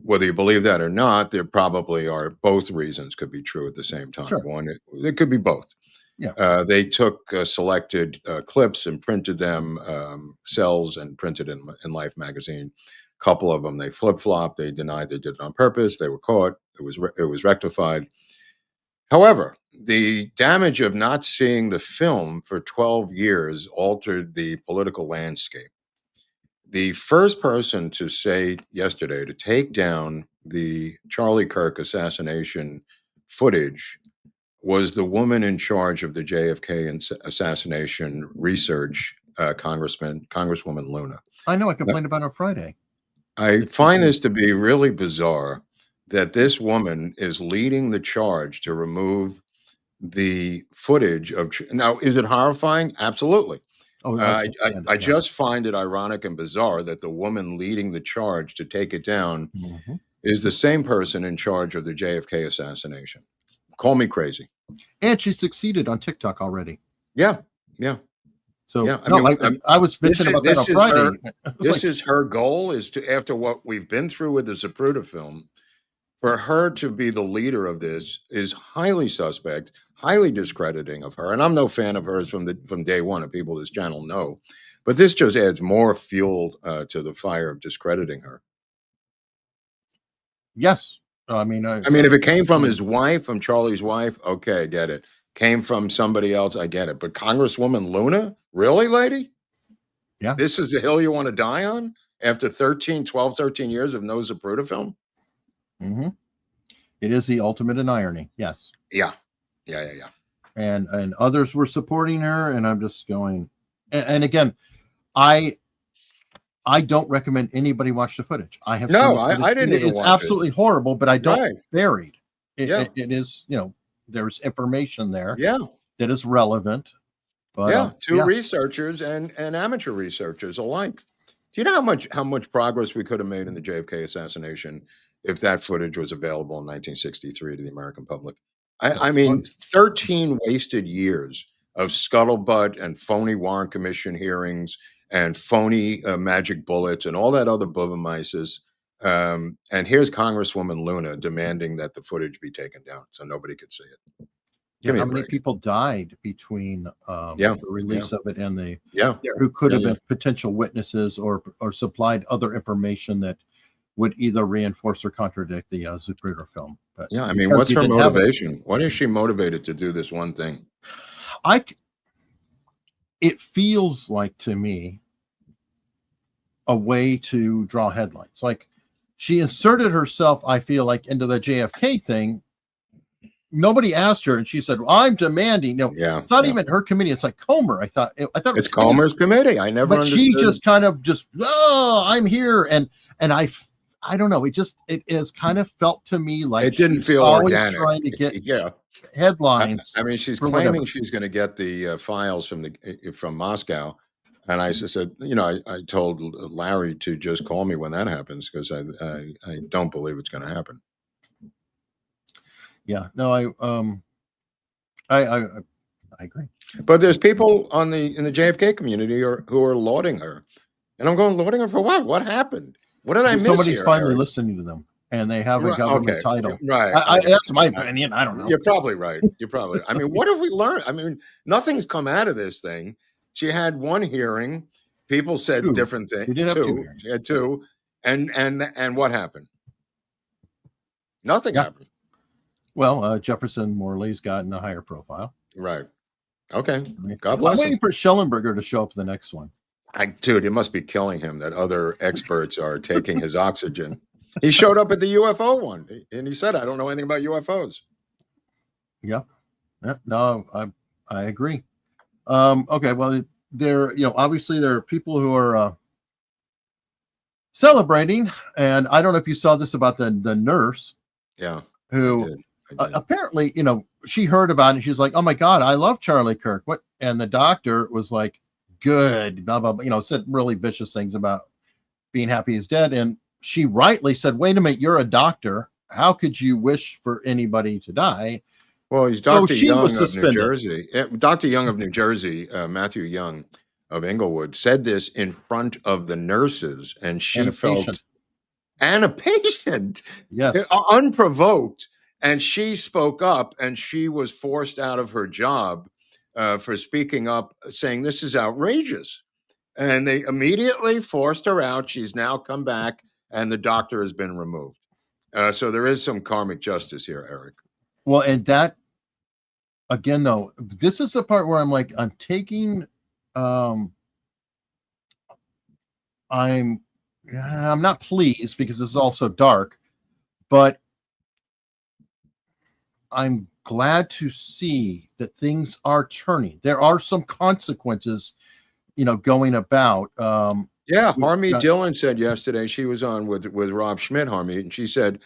Whether you believe that or not, there probably are both reasons could be true at the same time. Sure. One, it could be both. Yeah. They took selected clips and printed them, cells, and printed in Life magazine. A couple of them they flip-flopped. They denied they did it on purpose. They were caught. It was rectified. However, the damage of not seeing the film for 12 years altered the political landscape. The first person to say yesterday to take down the Charlie Kirk assassination footage was the woman in charge of the JFK assassination research, Congresswoman Luna. I know. I complained about it on Friday. I find this to be really bizarre that this woman is leading the charge to remove the footage of. Now, is it horrifying? Absolutely. Oh, I just find it ironic and bizarre that the woman leading the charge to take it down is the same person in charge of the JFK assassination. Call me crazy. And she succeeded on TikTok already. Yeah. So yeah, I was mentioning about that on Friday. This is her goal, is to, after what we've been through with the Zapruder film, for her to be the leader of this is highly suspect, highly discrediting of her. And I'm no fan of hers from day one, and people this channel know. But this just adds more fuel to the fire of discrediting her. Yes. I mean, if it came from his wife, from Charlie's wife, okay, I get it. Came from somebody else, I get it. But Congresswoman Luna, really, lady? Yeah. This is the hill you want to die on after 13 years of no Zapruder film? It is the ultimate in irony. Yes. Yeah. And others were supporting her, and I'm just going. And again, I don't recommend anybody watch the footage. I didn't. It's absolutely horrible, but I don't buried. It is, there's information there Yeah. that is relevant. But, two researchers and amateur researchers alike. Do you know how much progress we could have made in the JFK assassination if that footage was available in 1963 to the American public? I mean, 13 wasted years of scuttlebutt and phony Warren Commission hearings and phony magic bullets and all that other bubamaises. And here's Congresswoman Luna demanding that the footage be taken down so nobody could see it. How many people died between the release of it and the who could have been potential witnesses or supplied other information that would either reinforce or contradict the Zapruder film? But I mean, what's her motivation? Why is she motivated to do this one thing? It feels like to me a way to draw headlines. Like she inserted herself, I feel like, into the JFK thing. Nobody asked her, and she said, well, "I'm demanding." No, it's not even her committee. It's like Comer. I thought it's Comer's committee. I never. But she just kind of I'm here, and I don't know. It has kind of felt to me like it didn't feel always organic. Trying to get headlines. I mean, she's claiming she's going to get the files from Moscow, and I said, I told Larry to just call me when that happens because I don't believe it's going to happen. Yeah, no, I agree. But there's people in the JFK community who are lauding her, and I'm going, lauding her for what? What happened? What did I miss? Somebody's finally listening to them, and they have a government title. Right. That's my opinion. I don't know. You're probably right. I mean, what have we learned? I mean, nothing's come out of this thing. She had one hearing. People said different things. She did have two. She had two, and what happened? Nothing happened. Well, Jefferson Morley's gotten a higher profile. Right. Okay. God bless I'm waiting for Schellenberger to show up the next one. Dude, it must be killing him that other experts are taking his oxygen. He showed up at the UFO one, and he said, "I don't know anything about UFOs." Yeah. No, I agree. Okay. Well, obviously there are people who are celebrating, and I don't know if you saw this about the nurse. Yeah. Who apparently, she heard about it. And she's like, "Oh my God, I love Charlie Kirk." What? And the doctor was like, "Good," blah, blah, blah, said really vicious things about being happy he's dead. And she rightly said, "Wait a minute, you're a doctor. How could you wish for anybody to die?" Well, he's Dr. Young of New Jersey. Dr. Young of New Jersey, Matthew Young of Inglewood, said this in front of the nurses, and she felt. And a patient, yes, unprovoked, and she spoke up, and she was forced out of her job for speaking up, saying this is outrageous, and they immediately forced her out. She's now come back, and the doctor has been removed. So there is some karmic justice here, Eric. Well, and that again, though, this is the part where I'm like, I'm taking, I'm not pleased because this is also dark, but I'm glad to see that things are turning. There are some consequences, going about. Harmie Dillon said yesterday, she was on with Rob Schmidt, Harmie, and she said,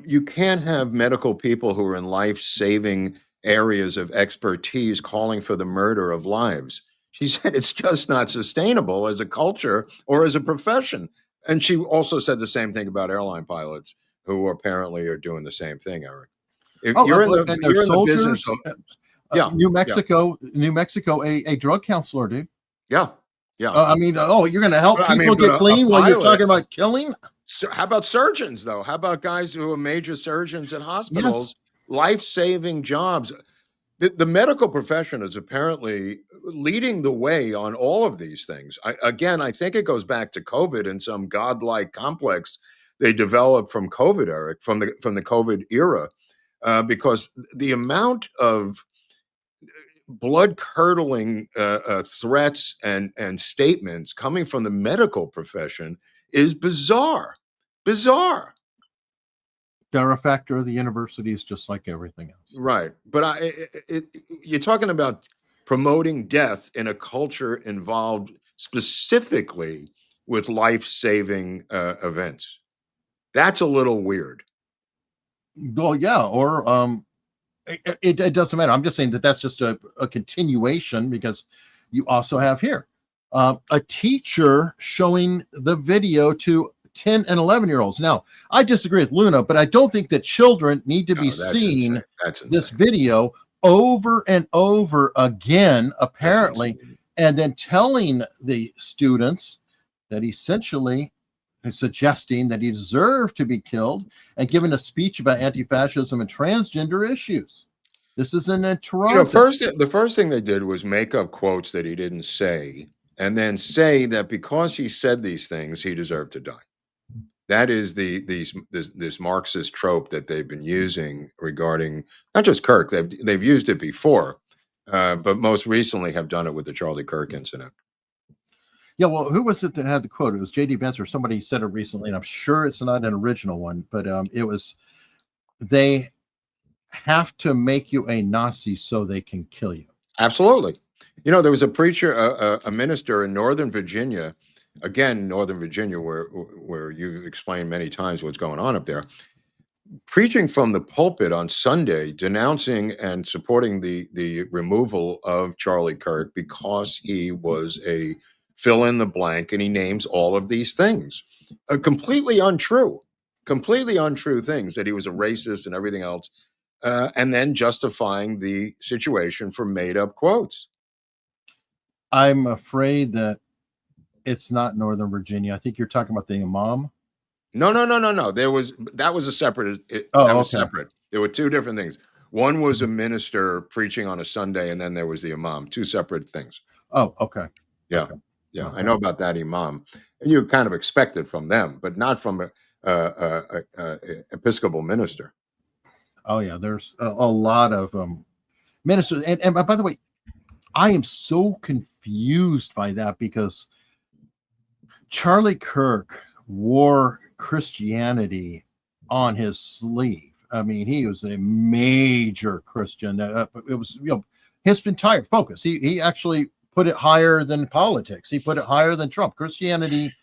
you can't have medical people who are in life-saving areas of expertise calling for the murder of lives. She said it's just not sustainable as a culture or as a profession. And she also said the same thing about airline pilots who apparently are doing the same thing, Eric. If you're in the business of, New Mexico, a drug counselor, dude. Yeah. You're going to help people get clean while you're talking about killing? So how about surgeons, though? How about guys who are major surgeons at hospitals, life-saving jobs? The medical profession is apparently leading the way on all of these things. I think it goes back to COVID and some godlike complex they developed from COVID, Eric, from the COVID era, because the amount of blood-curdling threats and statements coming from the medical profession is bizarre. Bizarre. They're a factor of the universities, just like everything else. Right. But you're talking about promoting death in a culture involved specifically with life-saving events. That's a little weird. Well, yeah. Or it doesn't matter. I'm just saying that that's just a continuation, because you also have here a teacher showing the video to 10 and 11-year-olds. Now, I disagree with Luna, but I don't think that children need to be seeing this video over and over again, apparently, and then telling the students that essentially suggesting that he deserved to be killed, and giving a speech about anti-fascism and transgender issues. This is in Toronto. The first thing they did was make up quotes that he didn't say, and then say that because he said these things, he deserved to die. That is this Marxist trope that they've been using regarding not just Kirk. They've used it before, but most recently have done it with the Charlie Kirk incident. Yeah, well, who was it that had the quote? It was J.D. Vance, or somebody said it recently, and I'm sure it's not an original one, but it was, they have to make you a Nazi so they can kill you. Absolutely. You know, there was a preacher, a minister in Northern Virginia, again, Northern Virginia, where you explained many times what's going on up there, preaching from the pulpit on Sunday, denouncing and supporting the removal of Charlie Kirk because he was a fill in the blank, and he names all of these things. Completely untrue things, that he was a racist and everything else, and then justifying the situation for made up quotes. I'm afraid that it's not Northern Virginia. I think you're talking about the imam. No. That was a separate. Separate. There were two different things. One was a minister preaching on a Sunday, and then there was the imam. Two separate things. Oh, okay. Yeah. Okay. Yeah, I know about that imam, and you kind of expect it from them, but not from a Episcopal minister. Oh yeah, there's a lot of ministers, and by the way, I am so confused by that, because Charlie Kirk wore Christianity on his sleeve. I mean, he was a major Christian. It was, his entire focus. He actually put it higher than politics. He put it higher than Trump. Christianity,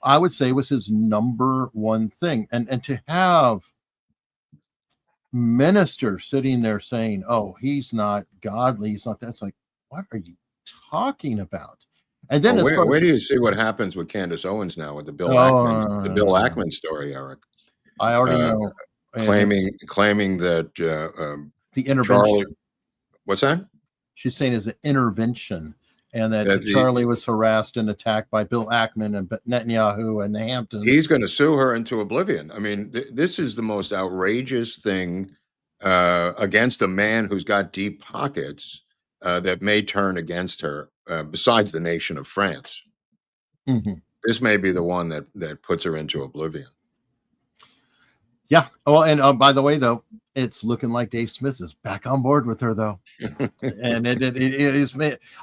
I would say, was his number one thing. And to have ministers sitting there saying, "Oh, he's not godly, he's not that," it's like, what are you talking about? And then where do you see what happens with Candace Owens now with the Bill Ackman story, Eric? I already know. Claiming that the intervention. What's that? She's saying is an intervention, and that Charlie was harassed and attacked by Bill Ackman and Netanyahu and the Hamptons. He's going to sue her into oblivion. I mean, this is the most outrageous thing against a man who's got deep pockets that may turn against her, besides the nation of France. Mm-hmm. This may be the one that puts her into oblivion. Yeah. Well, and by the way, though, it's looking like Dave Smith is back on board with her, though. And it is.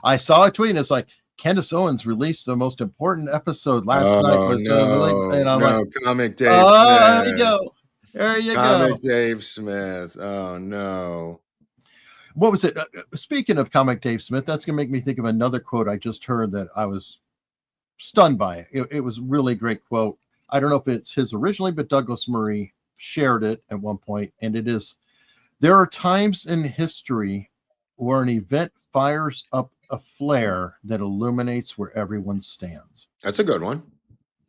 I saw a tweet, and it's like, Candace Owens released the most important episode last night. And I'm like, Comic Dave Smith. There you go. There you go. Comic Dave Smith. Oh, no. What was it? Speaking of Comic Dave Smith, that's going to make me think of another quote I just heard that I was stunned by. It was a really great quote. I don't know if it's his originally, but Douglas Murray shared it at one point, and it is, there are times in history where an event fires up a flare that illuminates where everyone stands. That's a good one.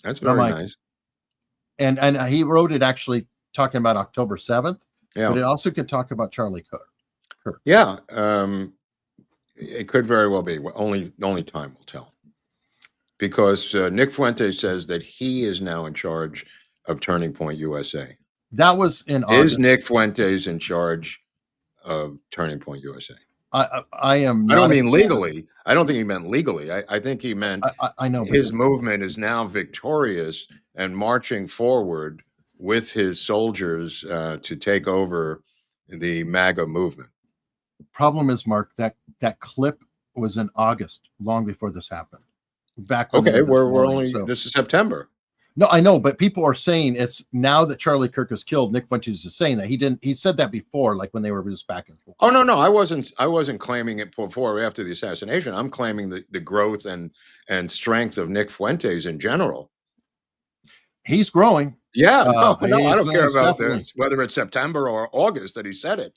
That's very nice. And he wrote it actually talking about October 7th, but it also could talk about Charlie Kirk. Yeah, it could very well be. Only time will tell. Because Nick Fuentes says that he is now in charge of Turning Point USA. That was in August. Is Nick Fuentes in charge of Turning Point USA? I am. I don't mean legally. I don't think he meant legally. I think he meant I know his movement is now victorious and marching forward with his soldiers to take over the MAGA movement. Problem is, Mark, that clip was in August, long before this happened. We're only this is September. No, I know, but people are saying it's now that Charlie Kirk is killed. Nick Fuentes is saying that he said that before, like when they were just back and forth. Oh no, I wasn't claiming it before or after the assassination. I'm claiming the growth and strength of Nick Fuentes in general. He's growing. Yeah, I don't care about this, whether it's September or August that he said it.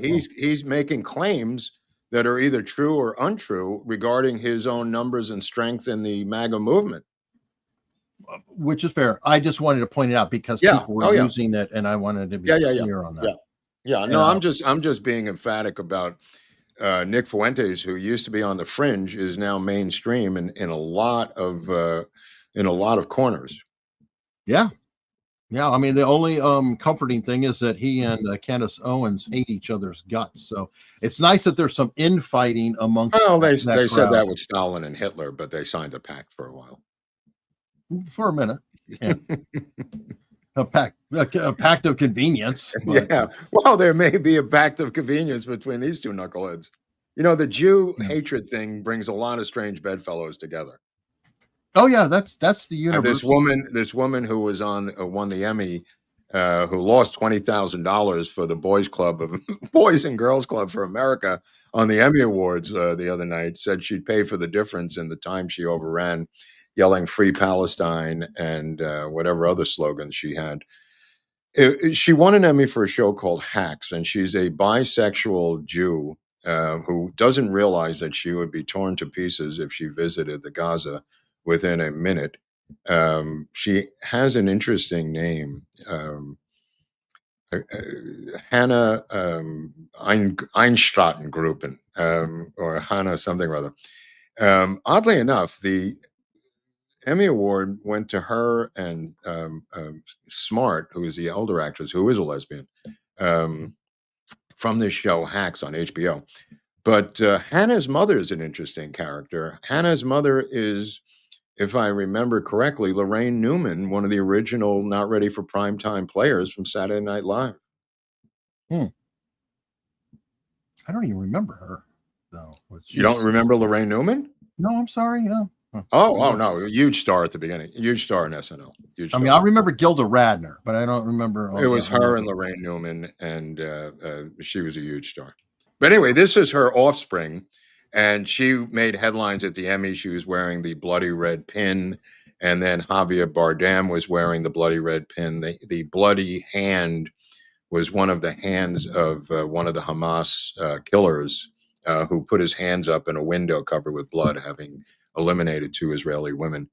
He's making claims that are either true or untrue regarding his own numbers and strength in the MAGA movement. Which is fair. I just wanted to point it out because people were using it, and I wanted to be clear on that. No, I'm just being emphatic about Nick Fuentes, who used to be on the fringe, is now mainstream in a lot of corners. Yeah. I mean, the only comforting thing is that he and Candace Owens hate each other's guts. So it's nice that there's some infighting amongst. Well, they said that with Stalin and Hitler, but they signed a pact for a while. For a minute, yeah. a pact of convenience. But... Yeah, well, there may be a pact of convenience between these two knuckleheads. You know, the Jew hatred thing brings a lot of strange bedfellows together. Oh yeah, that's the universe. This woman who was won the Emmy, who lost $20,000 for the Boys and Girls Club for America on the Emmy Awards the other night, said she'd pay for the difference in the time she overran, yelling "Free Palestine" and whatever other slogans she had. She won an Emmy for a show called Hacks, and she's a bisexual Jew who doesn't realize that she would be torn to pieces if she visited the Gaza within a minute. She has an interesting name, Hannah Einstraten-Gruppen, or Hannah something or other. Oddly enough, the Emmy Award went to her and Smart, who is the elder actress, who is a lesbian, from this show Hacks on HBO. But Hannah's mother is an interesting character. Hannah's mother is, if I remember correctly, Lorraine Newman, one of the original Not Ready for Primetime players from Saturday Night Live. I don't even remember her, though. You don't remember Lorraine Newman? No, I'm sorry. No. Oh no, a huge star at the beginning, huge star in SNL. I mean, I remember Gilda Radner, but I don't remember. It was her and Lorraine Newman, and she was a huge star. But anyway, this is her offspring, and she made headlines at the Emmy. She was wearing the bloody red pin, and then Javier Bardem was wearing the bloody red pin. The bloody hand was one of the hands of one of the Hamas killers who put his hands up in a window covered with blood, having eliminated 2 Israeli women.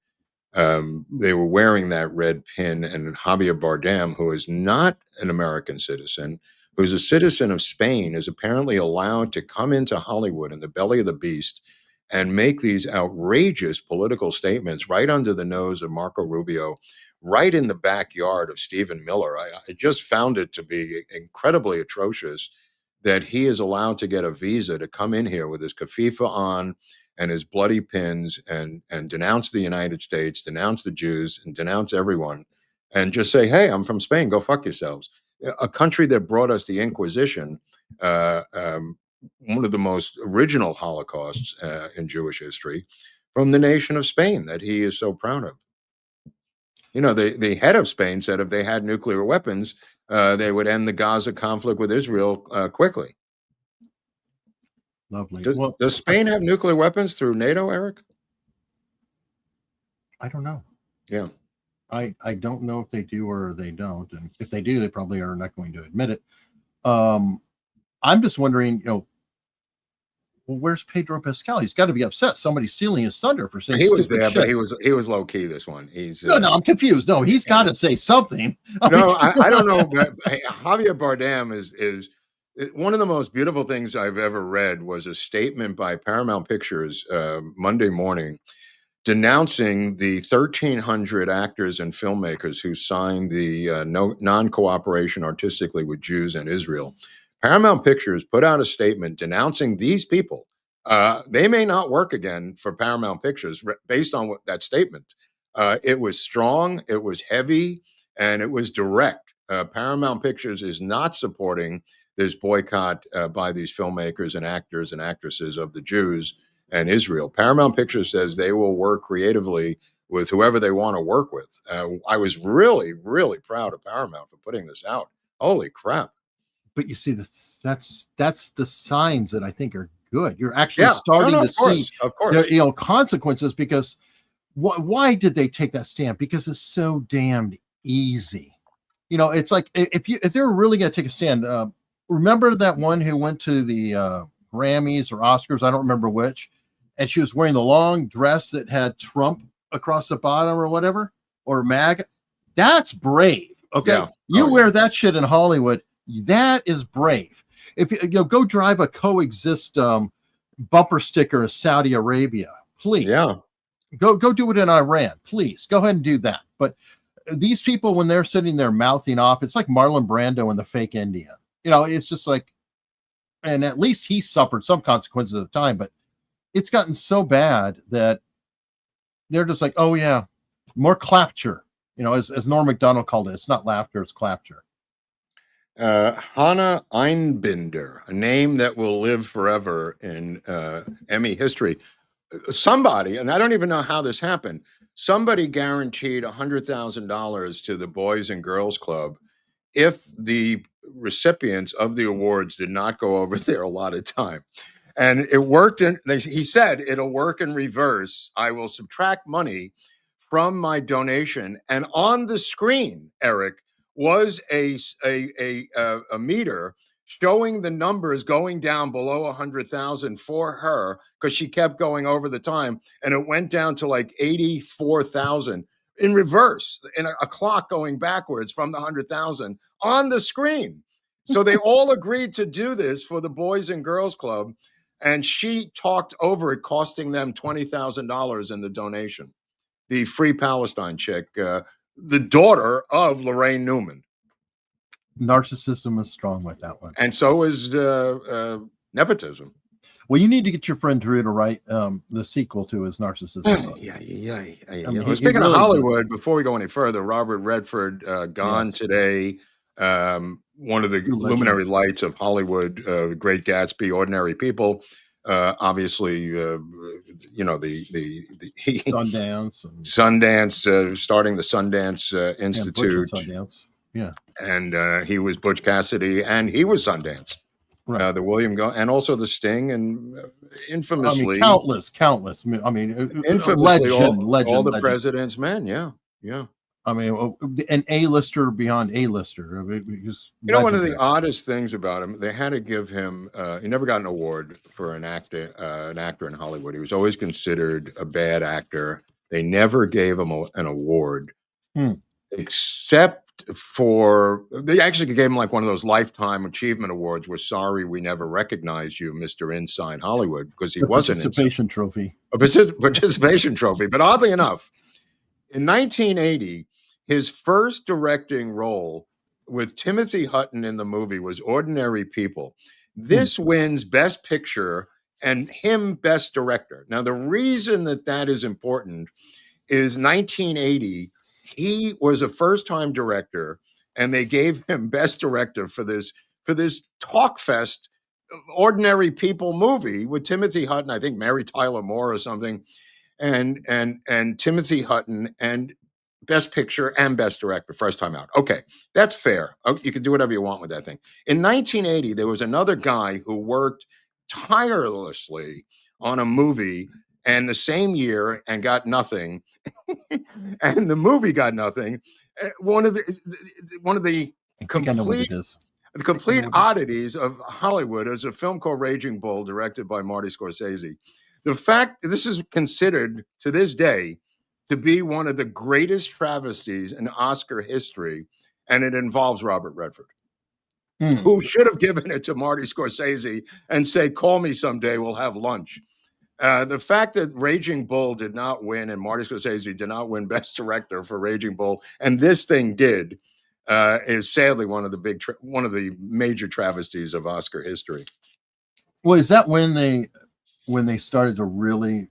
They were wearing that red pin, and Javier Bardem, who is not an American citizen, who's a citizen of Spain, is apparently allowed to come into Hollywood in the belly of the beast and make these outrageous political statements right under the nose of Marco Rubio, right in the backyard of Stephen Miller. I just found it to be incredibly atrocious that he is allowed to get a visa to come in here with his kaffifa on and his bloody pins and denounce the United States, denounce the Jews, and denounce everyone, and just say, hey, I'm from Spain, go fuck yourselves. A country that brought us the Inquisition, one of the most original Holocausts in Jewish history, from the nation of Spain that he is so proud of. You know, the head of Spain said if they had nuclear weapons, they would end the Gaza conflict with Israel quickly. Lovely. Does Spain have nuclear weapons through NATO, Eric? I don't know. Yeah. I don't know if they do or they don't. And if they do, they probably are not going to admit it. I'm just wondering, well, where's Pedro Pascal? He's got to be upset. Somebody's stealing his thunder for saying he was there, shit. but he was low key. This one, he's no, I'm confused. No, he's got to say something. I don't know. Javier Bardem is one of the most beautiful things I've ever read was a statement by Paramount Pictures Monday morning denouncing the 1,300 actors and filmmakers who signed the non-cooperation artistically with Jews and Israel. Paramount Pictures put out a statement denouncing these people. They may not work again for Paramount Pictures based on that statement. It was strong, it was heavy, and it was direct. Paramount Pictures is not supporting this boycott by these filmmakers and actors and actresses of the Jews and Israel. Paramount Pictures says they will work creatively with whoever they want to work with. I was really, really proud of Paramount for putting this out. Holy crap. But you see, that's the signs that I think are good. You're actually starting to see, of course, consequences, because why did they take that stand? Because it's so damned easy. It's like if they were really going to take a stand, remember that one who went to the Grammys or Oscars? I don't remember which. And she was wearing the long dress that had Trump across the bottom or whatever, or MAGA. That's brave. Okay. Yeah. You wear that shit in Hollywood. That is brave. If you know, go drive a coexist bumper sticker of Saudi Arabia, please. Yeah. Go do it in Iran, please. Go ahead and do that. But these people, when they're sitting there mouthing off, it's like Marlon Brando and the fake Indian. You know, it's just like, and at least he suffered some consequences at the time, but it's gotten so bad that they're just like, oh yeah, more clapture. You know, as Norm Macdonald called it, it's not laughter, it's clapture. Hannah Einbinder, a name that will live forever in Emmy history. Somebody, and I don't even know how this happened, somebody guaranteed $100,000 to the Boys and Girls Club if the recipients of the awards did not go over their allotted time. And it worked. He said, it'll work in reverse. I will subtract money from my donation. And on the screen, Eric, was a meter showing the numbers going down below 100,000 for her because she kept going over the time, and it went down to like 84,000 in reverse, in a clock going backwards from the 100,000 on the screen. So they all agreed to do this for the Boys and Girls Club, and she talked over it, costing them $20,000 in the donation. The Free Palestine chick, the daughter of Lorraine Newman. Narcissism is strong with that one. And so is nepotism. Well, you need to get your friend Drew to write the sequel to his Narcissism. I mean, speaking of Hollywood, before we go any further, Robert Redford gone today. One of the luminary lights of Hollywood, Great Gatsby, Ordinary People. Obviously, you know, the Sundance, starting the Sundance Institute. Sundance. Yeah. And he was Butch Cassidy, and he was Sundance. Right. The William and also the Sting, and infamously, countless. I mean, infamously, legend, all the president's men. Yeah. I mean, an A-lister beyond A-lister. You know, one of the oddest things about him, they had to give him. He never got an award for an actor in Hollywood. He was always considered a bad actor. They never gave him an award, except for they actually gave him like one of those lifetime achievement awards. We're sorry we never recognized you, Mr. Inside Hollywood, because he wasn't a participation trophy. But oddly enough, in 1980, his first directing role with Timothy Hutton in the movie was Ordinary People. This wins Best Picture and him Best Director. Now, the reason that is important is 1980. He was a first-time director, and they gave him Best Director for this talk fest, Ordinary People movie with Timothy Hutton, I think Mary Tyler Moore or something, and Timothy Hutton, and Best Picture and Best Director, first time out. Okay, that's fair. You can do whatever you want with that thing. In 1980, there was another guy who worked tirelessly on a movie, and the same year, and got nothing, and the movie got nothing. One of the complete oddities of Hollywood is a film called Raging Bull, directed by Marty Scorsese. The fact this is considered to this day to be one of the greatest travesties in Oscar history, and it involves Robert Redford, who should have given it to Marty Scorsese and say, "Call me someday, we'll have lunch." The fact that Raging Bull did not win, and Marty Scorsese did not win Best Director for Raging Bull, and this thing did, is sadly one of the major travesties of Oscar history. Well, is that when they started to really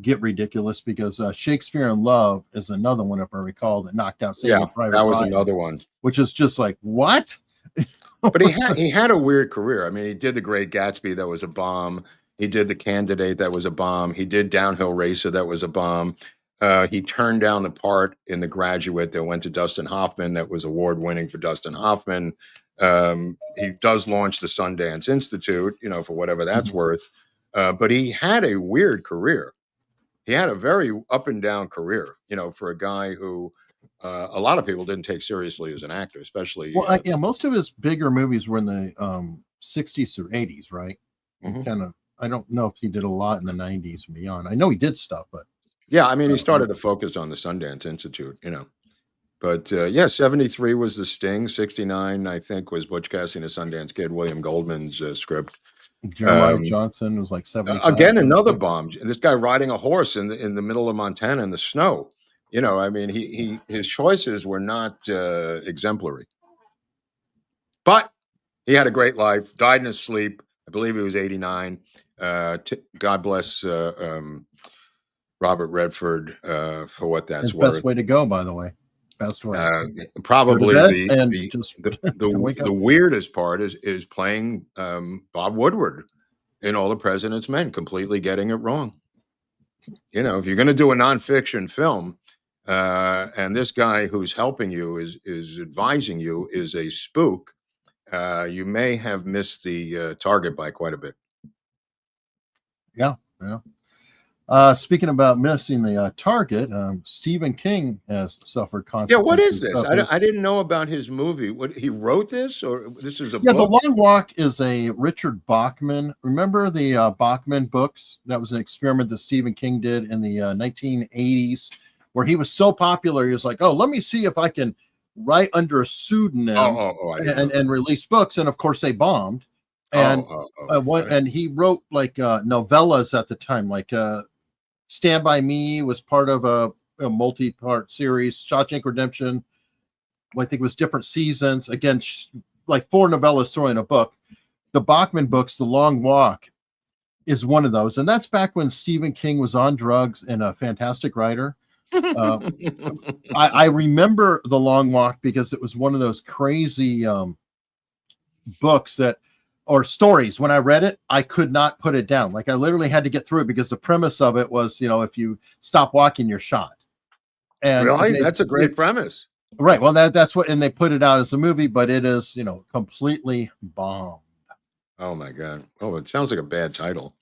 get ridiculous? Because Shakespeare in Love is another one, if I recall, that knocked out Saving Private Ryan, was another one, which is just like, what? But he had a weird career. I mean, he did The Great Gatsby, that was a bomb. He did The Candidate, that was a bomb. He did Downhill Racer, that was a bomb. He turned down the part in The Graduate that went to Dustin Hoffman, that was award-winning for Dustin Hoffman. He does launch the Sundance Institute, you know, for whatever that's worth. But he had a weird career. He had a very up and down career, you know, for a guy who a lot of people didn't take seriously as an actor, especially. Well, yeah, most of his bigger movies were in the 60s or 80s, right? Mm-hmm. Kind of. I don't know if he did a lot in the 90s and beyond. I know he did stuff, but yeah, I mean, he started to focus on the Sundance Institute, But 73 was The Sting. 69, I think, was Butch Cassidy and the Sundance Kid, William Goldman's script. Jeremiah Johnson was like 75. Again, another bomb. This guy riding a horse in the middle of Montana in the snow. I mean, his choices were not exemplary. But he had a great life. Died in his sleep. I believe he was 89. God bless Robert Redford for what that's worth. Best way to go, by the way. Best way. Probably the weirdest part is playing Bob Woodward in All the President's Men, completely getting it wrong. If you're going to do a nonfiction film, and this guy who's helping you is advising you is a spook, you may have missed the target by quite a bit. Yeah. Speaking about missing the target, Stephen King has suffered consequences. Yeah, what is this? I didn't know about his movie. What, he wrote this, or this is a book? The Long Walk is a Richard Bachman. Remember the Bachman books? That was an experiment that Stephen King did in the 1980s, where he was so popular, he was like, "Oh, let me see if I can write under a pseudonym and release books." And of course, they bombed. And and he wrote like novellas at the time, like Stand By Me was part of a multi-part series. Shawshank Redemption, I think, was different seasons. Again, like 4 novellas thrown in a book. The Bachman books, The Long Walk, is one of those, and that's back when Stephen King was on drugs and a fantastic writer. I remember The Long Walk because it was one of those crazy books or stories. When I read it, I could not put it down. Like, I literally had to get through it because the premise of it was, if you stop walking, you're shot. And really? That's a great premise. Right. Well, that's what, and they put it out as a movie, but it is, completely bombed. Oh my God. Oh, it sounds like a bad title.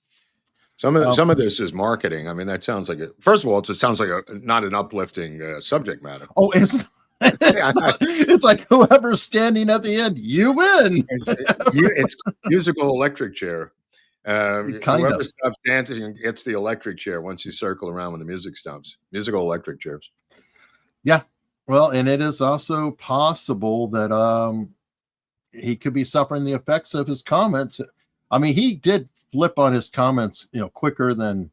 Some of this is marketing. I mean, that sounds like first of all, it sounds like not an uplifting subject matter. Oh, it's like whoever's standing at the end, you win. It's musical electric chair. Whoever stops dancing gets the electric chair once you circle around when the music stops. Musical electric chairs. Yeah. Well, and it is also possible that he could be suffering the effects of his comments. I mean, he did flip on his comments, quicker than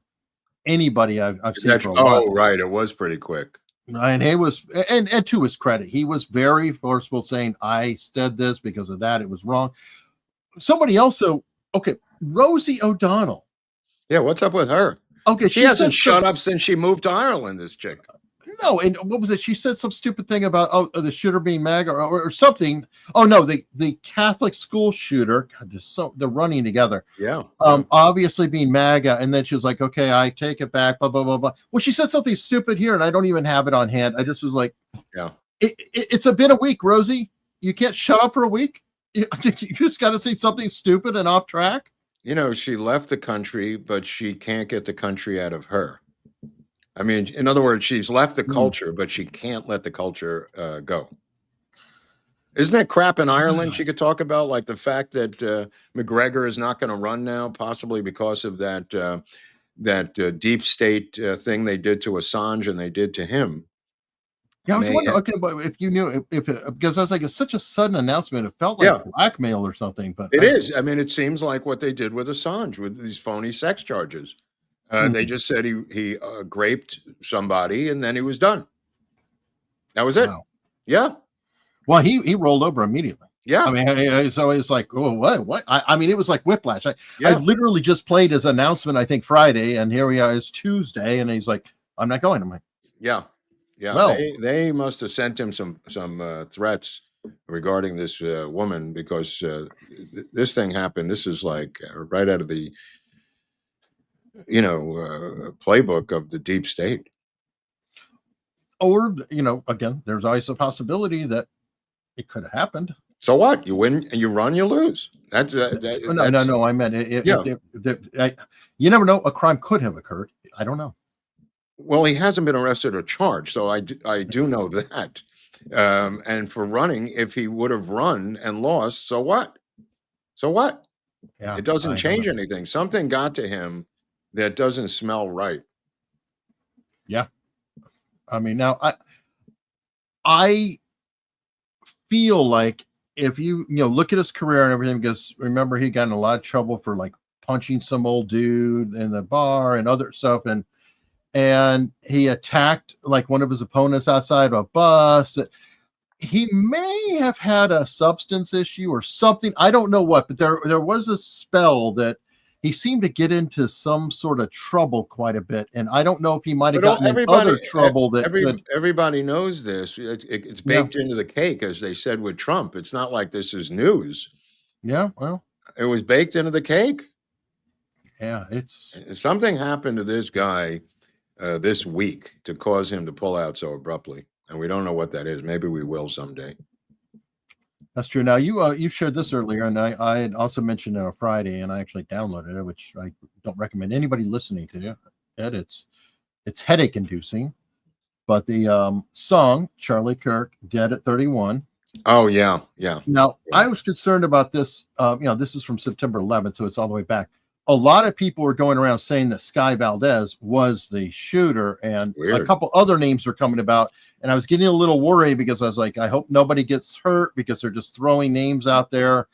anybody I've seen. Right. It was pretty quick. And he was, and to his credit, he was very forceful, saying, "I said this because of that. It was wrong." Somebody else, Rosie O'Donnell. Yeah, what's up with her? Okay, she hasn't shut up since she moved to Ireland. This chick. No, and what was it? She said some stupid thing about the shooter being MAGA or something. Oh no, the Catholic school shooter. God, they're running together. Yeah. Obviously being MAGA, and then she was like, "Okay, I take it back." Blah blah blah blah. Well, she said something stupid here, and I don't even have it on hand. I just was like, "Yeah, it's been a week, Rosie. You can't shut up for a week. You just got to say something stupid and off track." She left the country, but she can't get the country out of her. I mean, in other words, she's left the culture, but she can't let the culture go. Isn't that crap in Ireland she could talk about? Like the fact that McGregor is not going to run now, possibly because of that deep state thing they did to Assange and they did to him. Yeah, I was wondering, but if you knew, because I was like, it's such a sudden announcement. It felt like blackmail or something. But it is. I mean, it seems like what they did with Assange with these phony sex charges. They just said he raped somebody, and then he was done. That was it. Wow. Yeah. Well, he rolled over immediately. Yeah. I mean, so it's like, oh, what? I mean, it was like whiplash. I literally just played his announcement, I think Friday, and here we are. It's Tuesday, and he's like, "I'm not going." I'm like, yeah. Well, they must have sent him some threats regarding this woman because this thing happened. This is like right out of the playbook of the deep state. Or, again, there's always a possibility that it could have happened. So what? You win and you run, you lose. No. I meant you never know. A crime could have occurred. I don't know. Well, he hasn't been arrested or charged, so I do know that. And for running, if he would have run and lost, so what? So what? Yeah, it doesn't change anything. Something got to him that doesn't smell right. Yeah. I mean, now I feel like if you look at his career and everything, because remember he got in a lot of trouble for like punching some old dude in the bar and other stuff, and he attacked like one of his opponents outside of a bus. He may have had a substance issue or something. I don't know what, but there was a spell that he seemed to get into some sort of trouble quite a bit, and I don't know if he might have gotten in other trouble everybody knows this. It's baked into the cake, as they said with Trump. It's not like this is news. Yeah, well, it was baked into the cake. Yeah, something happened to this guy this week to cause him to pull out so abruptly, and we don't know what that is. Maybe we will someday. That's true. Now you shared this earlier, and I had also mentioned it on Friday, and I actually downloaded it, which I don't recommend anybody listening to it. It's headache inducing, but the song Charlie Kirk, "Dead at 31." Oh yeah. Now I was concerned about this. This is from September 11th, so it's all the way back. A lot of people were going around saying that Sky Valdez was the shooter, and a couple other names are coming about. And I was getting a little worried because I was like, I hope nobody gets hurt, because they're just throwing names out there.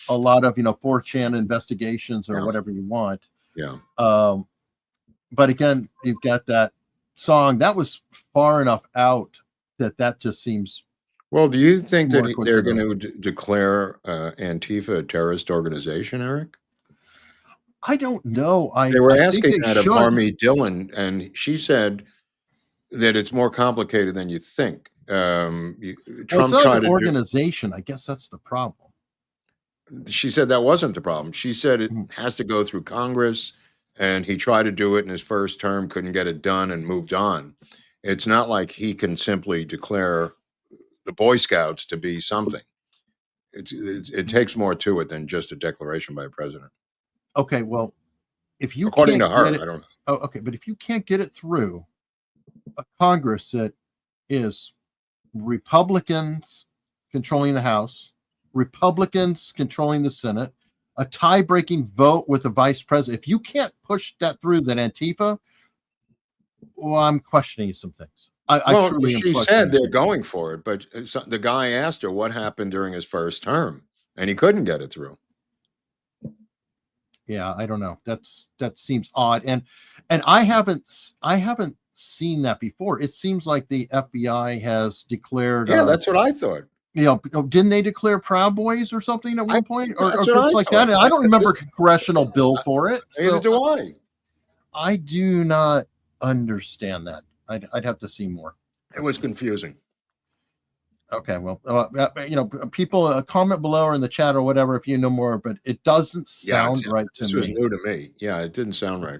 A lot of 4chan investigations or whatever you want. Yeah. But again, you've got that song that was far enough out that just seems. Well, do you think that they're going to declare Antifa a terrorist organization, Eric? I don't know. They were asking that of Harmy Dillon, and she said that it's more complicated than you think. Trump it's not an organization. I guess that's the problem. She said that wasn't the problem. She said it has to go through Congress, and he tried to do it in his first term, couldn't get it done, and moved on. It's not like he can simply declare the Boy Scouts to be something. It takes more to it than just a declaration by a president. Okay, well, if you according to her, I don't know. Oh, okay, but if you can't get it through a Congress that is Republicans controlling the House, Republicans controlling the Senate, a tie-breaking vote with the vice president, if you can't push that through, then Antifa, well, I'm questioning some things. I truly am. She said they're going for it, but the guy asked her what happened during his first term, and he couldn't get it through. Yeah, I don't know. That seems odd, and I haven't seen that before. It seems like the FBI has declared. Yeah, that's what I thought. Didn't they declare Proud Boys or something at one point, or things like that? I don't remember a congressional bill for it. Neither do I. I do not understand that. I'd have to see more. It was confusing. Okay, well, people comment below or in the chat or whatever if you know more, but it doesn't sound right to me. This was new to me. Yeah, it didn't sound right.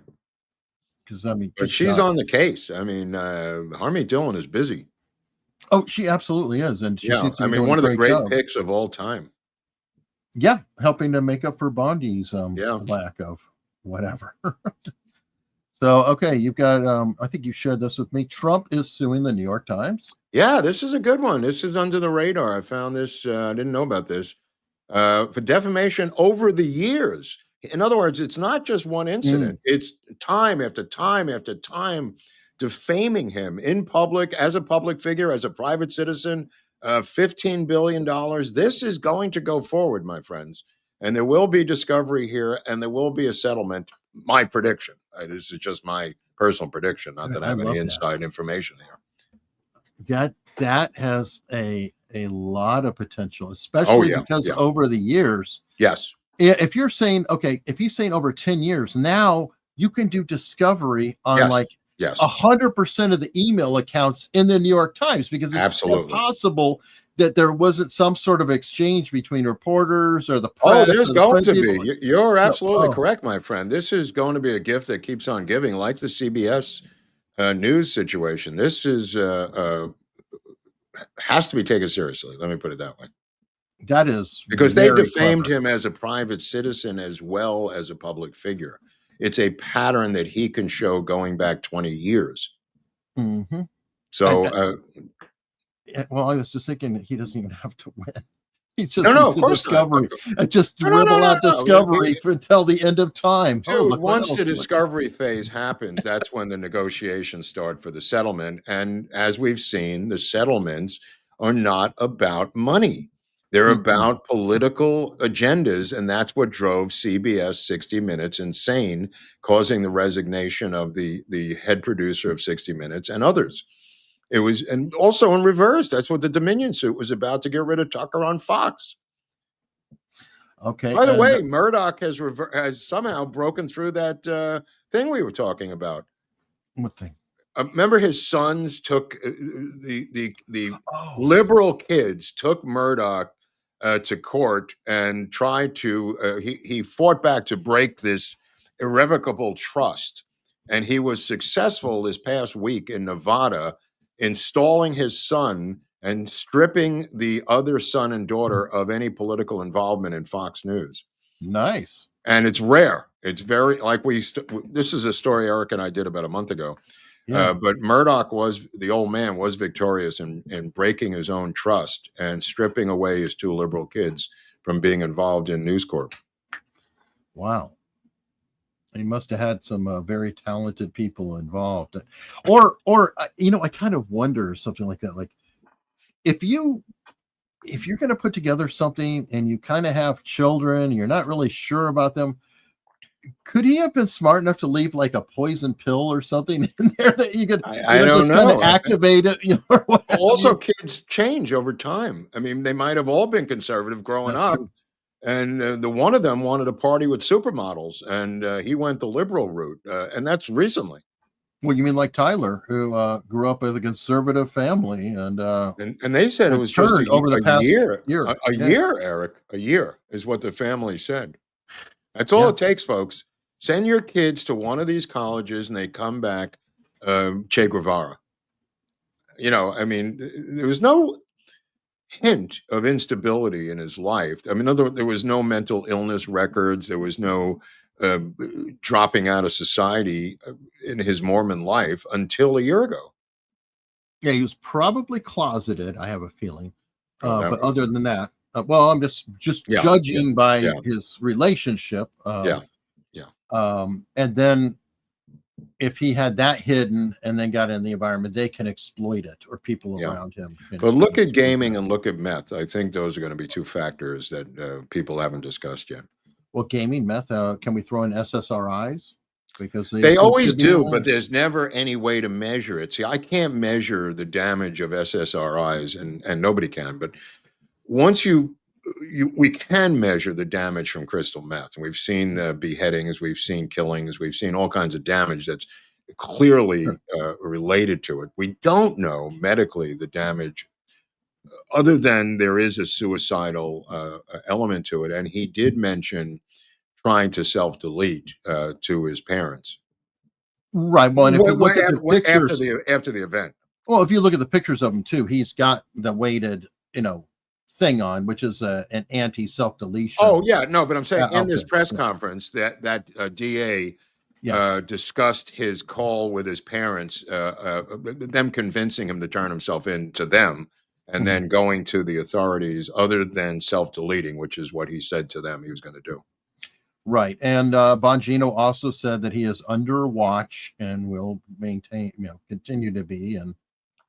Because but she's on the case. I mean, Harmy Dillon is busy. Oh, she absolutely is, and she seems to be doing one of the great job. picks of all time. Yeah, helping to make up for Bondi's lack of whatever. So, okay, you've got, I think you shared this with me. Trump is suing the New York Times. Yeah, this is a good one. This is under the radar. I found this. I didn't know about this. For defamation over the years. In other words, it's not just one incident. It's time after time after time defaming him in public, as a public figure, as a private citizen. $15 billion. This is going to go forward, my friends. And there will be discovery here, and there will be a settlement. My prediction. This is just my personal prediction, not that I have any inside information here. That has a lot of potential, especially because over the years. Yes. If you're saying, if he's saying over 10 years, now you can do discovery on 100% of the email accounts in the New York Times, because it's possible that there wasn't some sort of exchange between reporters or the press. Oh, there's going to be. You're absolutely correct, my friend. This is going to be a gift that keeps on giving, like the CBS news situation. This is has to be taken seriously. Let me put it that way. That is because they defamed him as a private citizen as well as a public figure. It's a pattern that he can show going back 20 years. Mm-hmm. So, well, I was just thinking he doesn't even have to win. He's just of a course Discovery. not. Just dribble out Discovery until the end of time. Dude, once the Discovery phase happens, that's when the negotiations start for the settlement. And as we've seen, the settlements are not about money. They're about political agendas, and that's what drove CBS 60 Minutes insane, causing the resignation of the head producer of 60 Minutes and others. It was, and also in reverse, that's what the Dominion suit was about, to get rid of Tucker on Fox. Okay. By the way, Murdoch has somehow broken through that thing we were talking about. What thing? Remember, his sons took the liberal kids took Murdoch to court and tried to. He fought back to break this irrevocable trust, and he was successful this past week in Nevada, installing his son and stripping the other son and daughter of any political involvement in Fox News. Nice. And it's rare. It's very, like this is a story Eric and I did about a month ago. Yeah. But Murdoch the old man was victorious in breaking his own trust and stripping away his two liberal kids from being involved in News Corp. Wow. He must have had some very talented people involved. Or I kind of wonder something like that. Like, if you're going to put together something and you kind of have children, you're not really sure about them, could he have been smart enough to leave like a poison pill or something in there that you could I don't know, kind of activate it? Also, kids change over time. I mean, they might have all been conservative growing up. True. And the one of them wanted to party with supermodels, and he went the liberal route, and that's recently. Well, you mean like Tyler, who grew up with a conservative family, and they said it was just over the past year. A year, Eric. A year is what the family said. That's all it takes, folks. Send your kids to one of these colleges, and they come back Che Guevara. I mean, there was no hint of instability in his life. I mean, there was no mental illness records. There was no dropping out of society in his Mormon life until a year ago. Yeah, he was probably closeted, I have a feeling. But other than that, well, I'm just judging by his relationship. And then if he had that hidden and then got in the environment, they can exploit it, or people around him. But look at gaming and look at meth. I think those are going to be two factors that people haven't discussed yet. Well, gaming, meth, can we throw in SSRIs? Because they always do, but there's never any way to measure it. See, I can't measure the damage of SSRIs, and nobody can. But once we can measure the damage from crystal meth. And we've seen beheadings, we've seen killings, we've seen all kinds of damage that's clearly related to it. We don't know medically the damage, other than there is a suicidal element to it. And he did mention trying to self-delete to his parents. Right. Well, and if you look at the pictures after the event. Well, if you look at the pictures of him too, he's got the weighted, thing on, which is an anti-self-deletion. Oh yeah, no, but I'm saying in this press conference that DA discussed his call with his parents, them convincing him to turn himself in to them, and then going to the authorities, other than self-deleting, which is what he said to them he was going to do. Right, and Bongino also said that he is under watch and will maintain, continue to be, and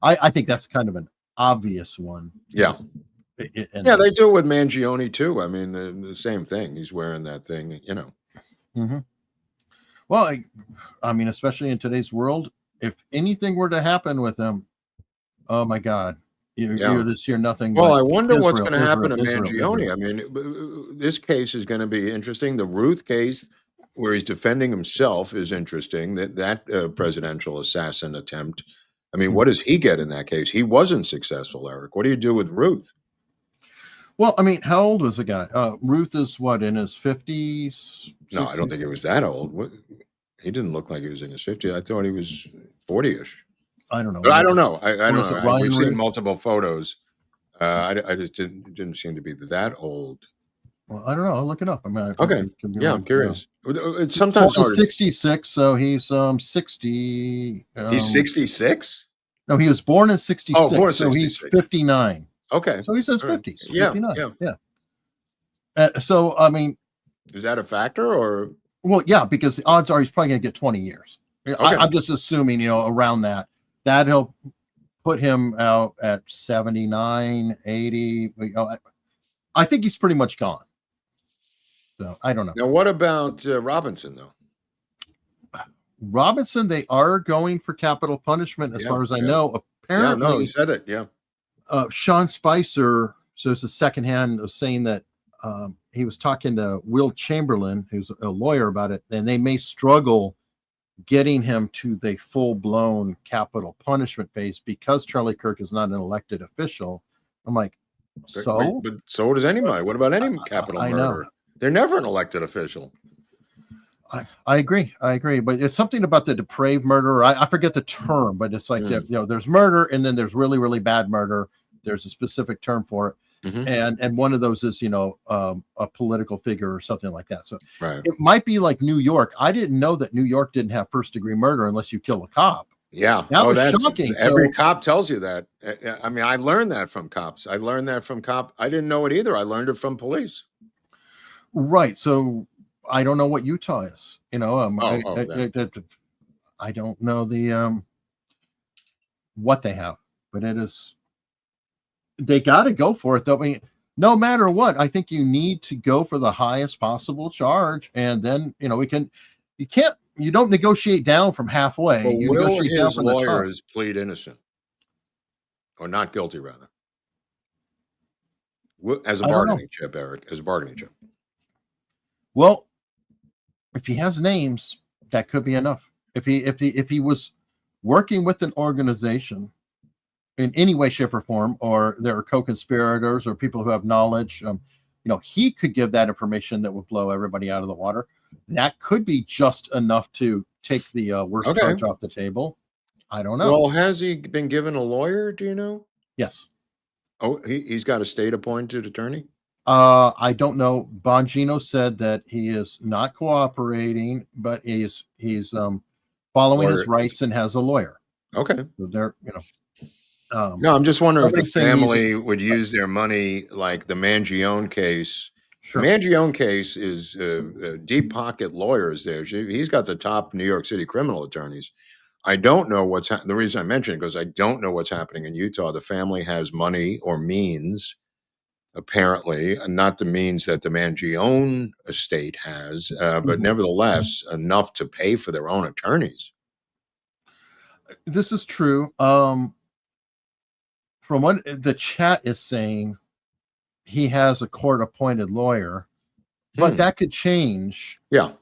I think that's kind of an obvious one. Yeah. They do it with Mangione too. I mean, the same thing. He's wearing that thing, Mm-hmm. Well, I mean, especially in today's world, if anything were to happen with him, oh my God, you just hear nothing. Well, I wonder what's going to happen to Mangione. I mean, this case is going to be interesting. The Ruth case, where he's defending himself, is interesting. That presidential assassin attempt. I mean, what does he get in that case? He wasn't successful, Eric. What do you do with Ruth? Well, I mean, how old was the guy? Ruth is what, in his 50s? No, I don't think he was that old. He didn't look like he was in his 50s. I thought he was 40-ish. I don't know. But I don't know. I don't know. We've seen multiple photos. I just didn't seem to be that old. Well, I don't know. I'll look it up. I mean, I'm curious. It's sometimes he's 66, so he's 60. He's 66. No, he was born in 66. Oh, born so 66. he's 59. Okay, so he's in his All right. 50s. Yeah, 59. yeah. So I mean, is that a factor or? Well, yeah, because the odds are he's probably going to get 20 years. Okay. I'm just assuming, around that he'll put him out at 79, 80. I think he's pretty much gone. So I don't know. Now, what about Robinson, though? Robinson, they are going for capital punishment, as far as I know. Apparently, no, he said it. Yeah. Sean Spicer, so it's a secondhand of saying that he was talking to Will Chamberlain, who's a lawyer, about it, and they may struggle getting him to the full-blown capital punishment phase because Charlie Kirk is not an elected official. I'm like, so? But so does anybody. What about any capital murderer? Know. They're never an elected official. I agree. But it's something about the depraved murder. I forget the term, but it's like, there's murder and then there's really, really bad murder. There's a specific term for it. Mm-hmm. And one of those is, a political figure or something like that. So It might be like New York. I didn't know that New York didn't have first-degree murder unless you kill a cop. Yeah. That was shocking. Every cop tells you that. I mean, I learned that from cops. I didn't know it either. I learned it from police. Right. So I don't know what Utah is. I don't know the what they have, but they got to go for it though. I mean, no matter what, I think you need to go for the highest possible charge, and then you don't negotiate down from halfway. Well, you will negotiate his lawyers plead innocent or not guilty, rather? As a bargaining chip, Eric, as a bargaining chip. Well, if he has names, that could be enough. If he was working with an organization in any way, shape, or form, or there are co-conspirators or people who have knowledge, he could give that information that would blow everybody out of the water. That could be just enough to take the worst charge off the table. I don't know. Well, has he been given a lawyer? Do you know? Yes. Oh, he's got a state-appointed attorney? I don't know. Bongino said that he is not cooperating, but he's following his rights and has a lawyer. Okay. So they're, no, I'm just wondering if the family would use their money like the Mangione case. Sure. Mangione case is deep pocket lawyers there. He's got the top New York City criminal attorneys. I don't know the reason I mentioned it, because I don't know what's happening in Utah. The family has money or means, apparently, not the means that the Mangione estate has, but nevertheless enough to pay for their own attorneys. This is true. From what the chat is saying, he has a court-appointed lawyer, but that could change. Yeah.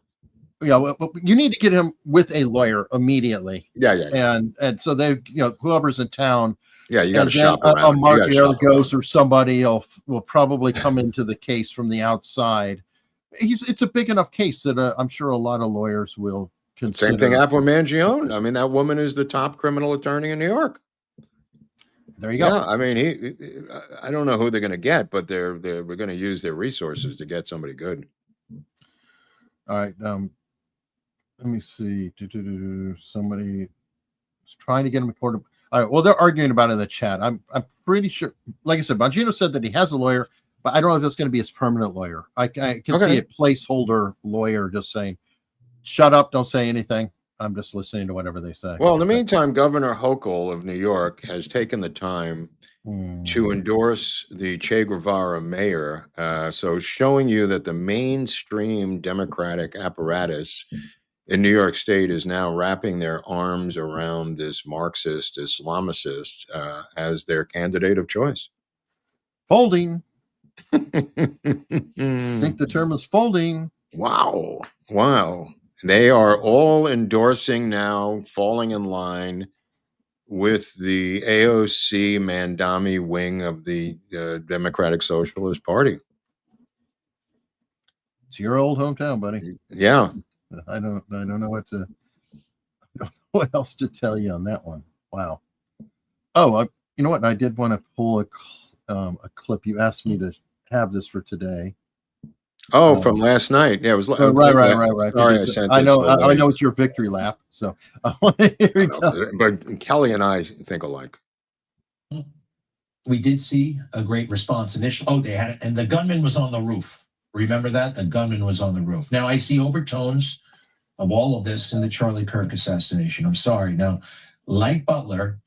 Well, you need to get him with a lawyer immediately. Yeah. And so they, whoever's in town. Yeah, you got to shop around. A Mark Aragos or somebody will probably come into the case from the outside. It's a big enough case that I'm sure a lot of lawyers will consider. Same thing happened with Mangione. I mean, that woman is the top criminal attorney in New York. There you go. Yeah, I mean, I don't know who they're going to get, but we're going to use their resources to get somebody good. All right. Let me see. Somebody is trying to get him a court. All right. Well, they're arguing about it in the chat. I'm pretty sure. Like I said, Bongino said that he has a lawyer, but I don't know if it's going to be his permanent lawyer. I can see a placeholder lawyer just saying, "Shut up! Don't say anything. I'm just listening to whatever they say." Well, in the meantime, Governor Hochul of New York has taken the time to endorse the Che Guevara mayor. So showing you that the mainstream Democratic apparatus in New York State is now wrapping their arms around this Marxist Islamicist as their candidate of choice. Folding. I think the term is folding. Wow. They are all endorsing now, falling in line with the AOC Mandami wing of the Democratic Socialist Party. It's your old hometown, buddy. Yeah. I don't know what else to tell you on that one. Wow. Oh, you know what? I did want to pull a clip. You asked me to have this for today. Oh, from last night. Yeah, it was right. Sorry, I sent it. I know it's your victory lap. So here we go. But Kelly and I think alike. We did see a great response initially. Oh, they had it, and the gunman was on the roof. Remember that? The gunman was on the roof. Now, I see overtones of all of this in the Charlie Kirk assassination. I'm sorry. Now, like Butler,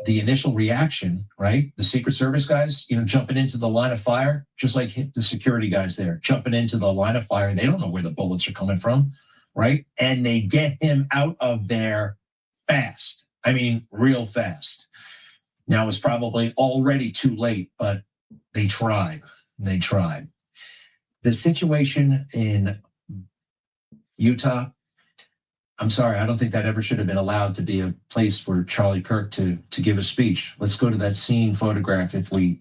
the initial reaction, right? The Secret Service guys, jumping into the line of fire, just like the security guys there, jumping into the line of fire. They don't know where the bullets are coming from, right? And they get him out of there fast. I mean, real fast. Now, it's probably already too late, but they tried. They tried. The situation in Utah, I'm sorry, I don't think that ever should have been allowed to be a place for Charlie Kirk to give a speech. Let's go to that scene photograph if we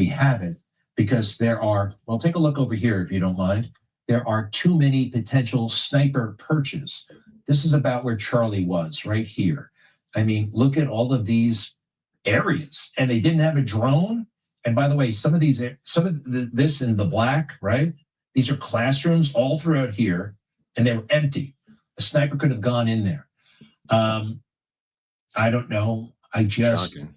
have it, because there are, well, take a look over here if you don't mind. There are too many potential sniper perches. This is about where Charlie was, right here. I mean, look at all of these areas, and they didn't have a drone. And by the way, some of this in the black, right? These are classrooms all throughout here, and they were empty. A sniper could have gone in there. I don't know. Shocking.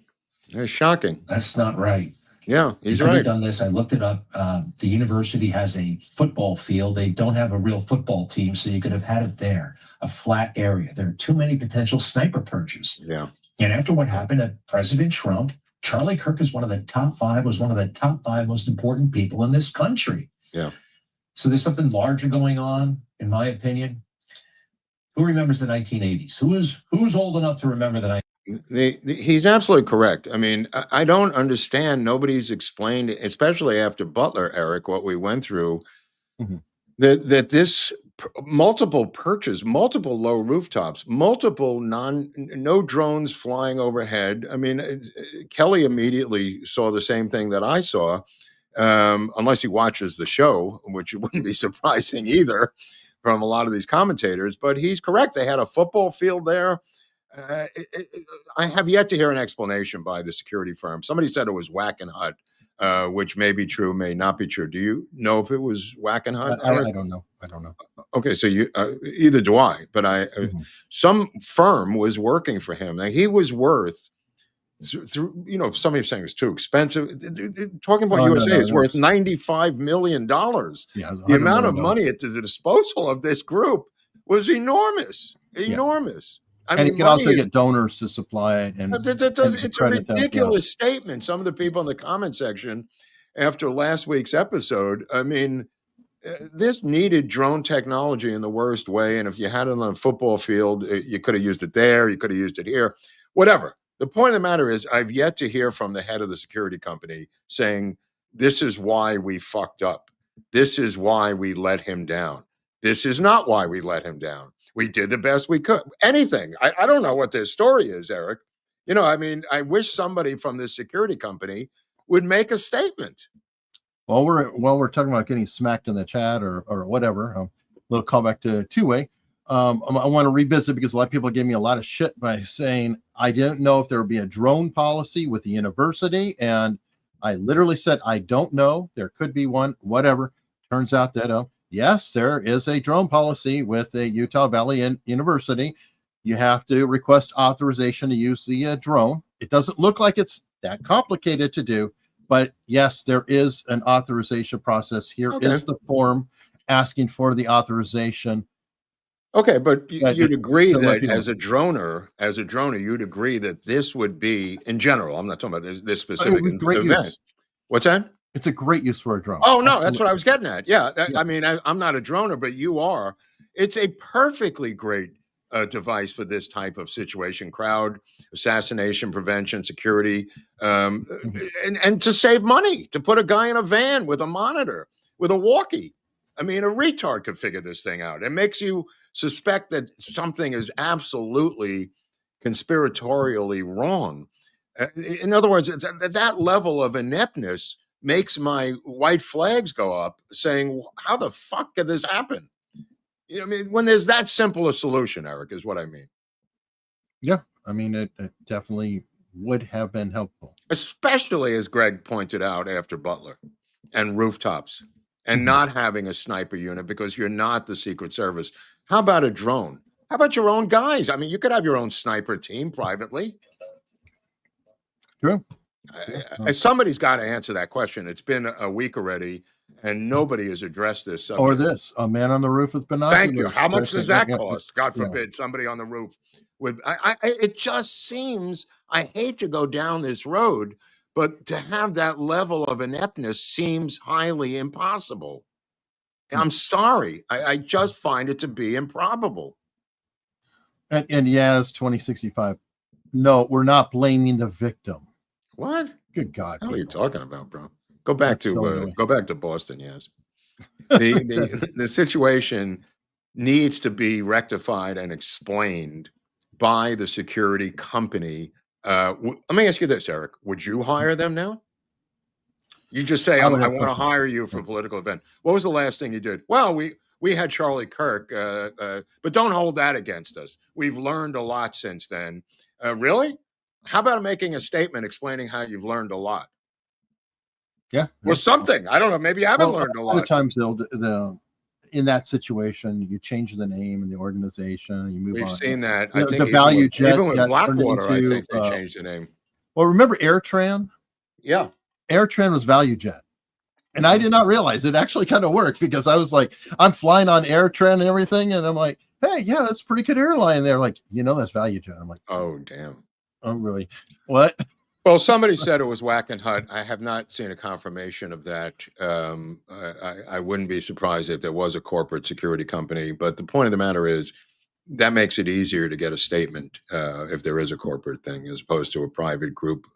It's shocking. That's not right. Yeah, he's right. Could have done this. I looked it up. The university has a football field. They don't have a real football team, so you could have had it there, a flat area. There are too many potential sniper perches. Yeah. And after what happened to President Trump, Charlie Kirk is one of the top five most important people in this country. Yeah. So there's something larger going on, in my opinion. Who remembers the 1980s? Who's old enough to remember the 1980s? He's absolutely correct. I mean, I don't understand. Nobody's explained, especially after Butler, Eric, what we went through, that this multiple perches, multiple low rooftops, multiple no drones flying overhead. I mean, Kelly immediately saw the same thing that I saw, unless he watches the show, which wouldn't be surprising either from a lot of these commentators. But he's correct. They had a football field there. I have yet to hear an explanation by the security firm. Somebody said it was Whack and Hut, which may be true, may not be true. Do you know if it was Whack and Hut? I don't know. Okay, so you either do I, but some firm was working for him. Now, he was worth through somebody saying it's too expensive. Talking about USA is worth $95 million. Yeah, the amount of money at the disposal of this group was enormous. I mean, you can also get donors to supply it. And it's a ridiculous statement. Some of the people in the comment section after last week's episode, I mean, this needed drone technology in the worst way. And if you had it on a football field, you could have used it there. You could have used it here, whatever. The point of the matter is I've yet to hear from the head of the security company saying, this is why we fucked up. This is why we let him down. This is not why we let him down. We did the best we could. Anything. I don't know what their story is, Eric. I mean, I wish somebody from this security company would make a statement. Well, we're talking about getting smacked in the chat or whatever. A little callback to two-way. I want to revisit because a lot of people gave me a lot of shit by saying I didn't know if there would be a drone policy with the university, and I literally said I don't know. There could be one. Whatever. Turns out that yes, there is a drone policy with a Utah Valley University. You have to request authorization to use the drone. It doesn't look like it's that complicated to do, but yes, there is an authorization process. Here is the form asking for the authorization. Okay, but you'd agree that as a droner, you'd agree that this would be, in general, I'm not talking about this specific event. Use. What's that? It's a great use for a drone. Oh, no, that's what I was getting at. Yeah, I mean, I'm not a droner, but you are. It's a perfectly great device for this type of situation, crowd, assassination, prevention, security, and to save money, to put a guy in a van with a monitor, with a walkie. I mean, a retard could figure this thing out. It makes you suspect that something is absolutely conspiratorially wrong. In other words, that level of ineptness makes my white flags go up saying, how the fuck could this happen? I mean, when there's that simple a solution, Eric, is what I mean. Yeah, I mean, it definitely would have been helpful. Especially, as Greg pointed out, after Butler and rooftops and not having a sniper unit because you're not the Secret Service. How about a drone? How about your own guys? I mean, you could have your own sniper team privately. True. Somebody's got to answer that question. It's been a week already, and nobody has addressed this subject. Or this, a man on the roof with binoculars. Thank you. How much does that cost? God forbid somebody on the roof with. It just seems. I hate to go down this road, but to have that level of ineptness seems highly impossible. I'm sorry. I just find it to be improbable. And yes, 2065. No, we're not blaming the victim. What? Good God. What are you talking about, bro? Go back to Boston, yes. The situation needs to be rectified and explained by the security company. Let me ask you this, Eric. Would you hire them now? You just say, I want to hire you for a political event. What was the last thing you did? Well, we had Charlie Kirk, but don't hold that against us. We've learned a lot since then. Really? How about making a statement explaining how you've learned a lot? Yeah. Or something. I don't know. Maybe I haven't learned a lot. A lot of times in that situation, you change the name and the organization. You move on. We've seen that. I think the value jet. Even with Blackwater, I think they changed the name. Well, remember AirTran? Yeah. AirTran was value jet. And I did not realize it actually kind of worked because I was like, I'm flying on AirTran and everything. And I'm like, hey, yeah, that's a pretty good airline. They're like, that's value jet. I'm like, oh, damn. Oh, really? What? Well, somebody said it was Wackenhut. I have not seen a confirmation of that. I wouldn't be surprised if there was a corporate security company. But the point of the matter is that makes it easier to get a statement if there is a corporate thing as opposed to a private group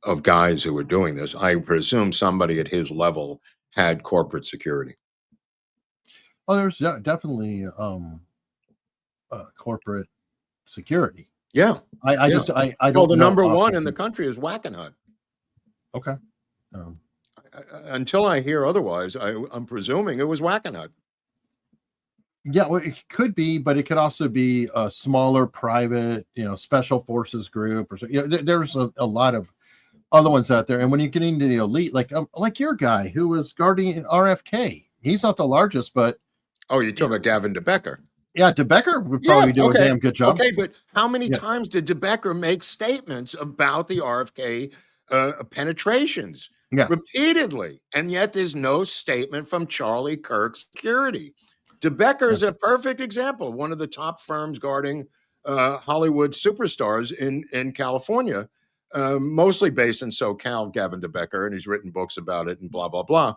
of guys who were doing this. I presume somebody at his level had corporate security. Oh, there's definitely corporate security. Yeah. I don't Well, the number one in the country is Wackenhut. Okay. Until I hear otherwise, I'm presuming it was Wackenhut. Yeah, well, it could be, but it could also be a smaller private, special forces group or so. There's a lot of other ones out there. And when you get into the elite, like your guy who was guarding RFK, he's not the largest, but oh, you're talking about Gavin DeBecker. Yeah, DeBecker would probably do a damn good job. Okay, but how many times did DeBecker make statements about the RFK penetrations? Yeah. Repeatedly. And yet there's no statement from Charlie Kirk security. DeBecker is a perfect example. One of the top firms guarding Hollywood superstars in California, mostly based in SoCal, Gavin DeBecker, and he's written books about it and blah, blah, blah.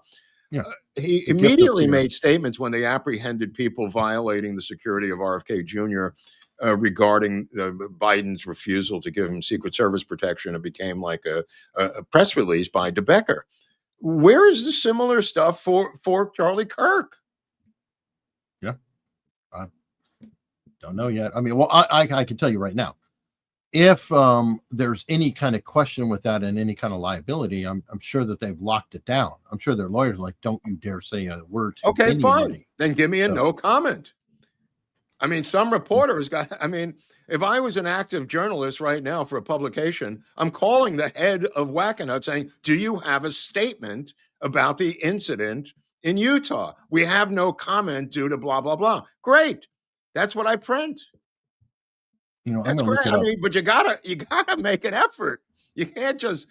Yeah. He immediately made statements when they apprehended people violating the security of RFK Jr. Regarding Biden's refusal to give him Secret Service protection. It became like a press release by DeBecker. Where is the similar stuff for Charlie Kirk? Yeah. I don't know yet. I mean, well, I can tell you right now. If there's any kind of question with that and any kind of liability, I'm sure that they've locked it down. I'm sure their lawyers are like, don't you dare say a word to anybody. Fine. Then give me a no comment. I mean, some reporters if I was an active journalist right now for a publication, I'm calling the head of Wackenhut saying, do you have a statement about the incident in Utah? We have no comment due to blah, blah, blah. Great. That's what I print. That's great. I mean, but you gotta make an effort. You can't just,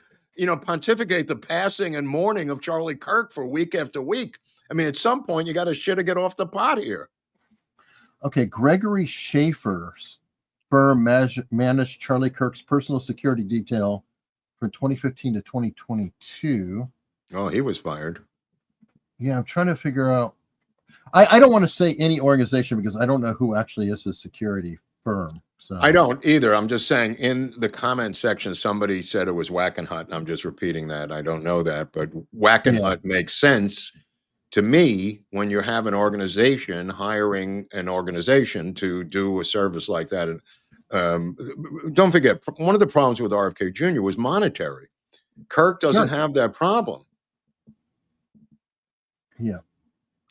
pontificate the passing and mourning of Charlie Kirk for week after week. I mean, at some point, you got to shit or get off the pot here. Okay, Gregory Schaefer's firm managed Charlie Kirk's personal security detail from 2015 to 2022. Oh, he was fired. Yeah, I'm trying to figure out. I don't want to say any organization because I don't know who actually is his security firm. So I don't either. I'm just saying in the comment section, somebody said it was Wackenhut, and I'm just repeating that. I don't know that, but Wackenhut makes sense to me when you have an organization hiring an organization to do a service like that. And don't forget, one of the problems with RFK Jr. was monetary. Kirk doesn't have that problem. Yeah.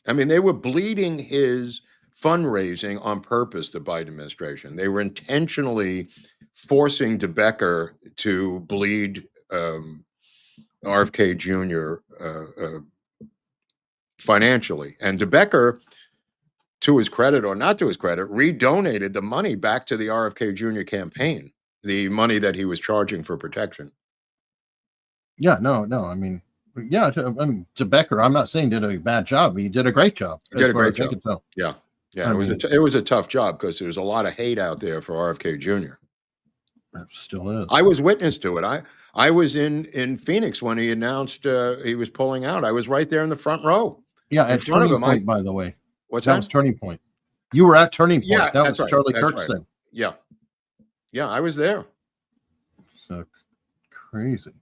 I mean, they were bleeding his fundraising on purpose, the Biden administration. They were intentionally forcing DeBecker to bleed RFK Jr. financially. And DeBecker, to his credit or not to his credit, redonated the money back to the RFK Jr. campaign, the money that he was charging for protection. Yeah, no. I mean, yeah, DeBecker, I'm not saying did a bad job. He did a great job. He did a great job. Yeah. It was a tough job because there was a lot of hate out there for RFK Jr. It still is. I was witness to it. I was in Phoenix when he announced he was pulling out. I was right there in the front row. Yeah, at Turning Point, by the way. What's that? Was Turning Point. You were at Turning Point. Yeah, that was right. Charlie Kirk's thing. Yeah, I was there. So crazy.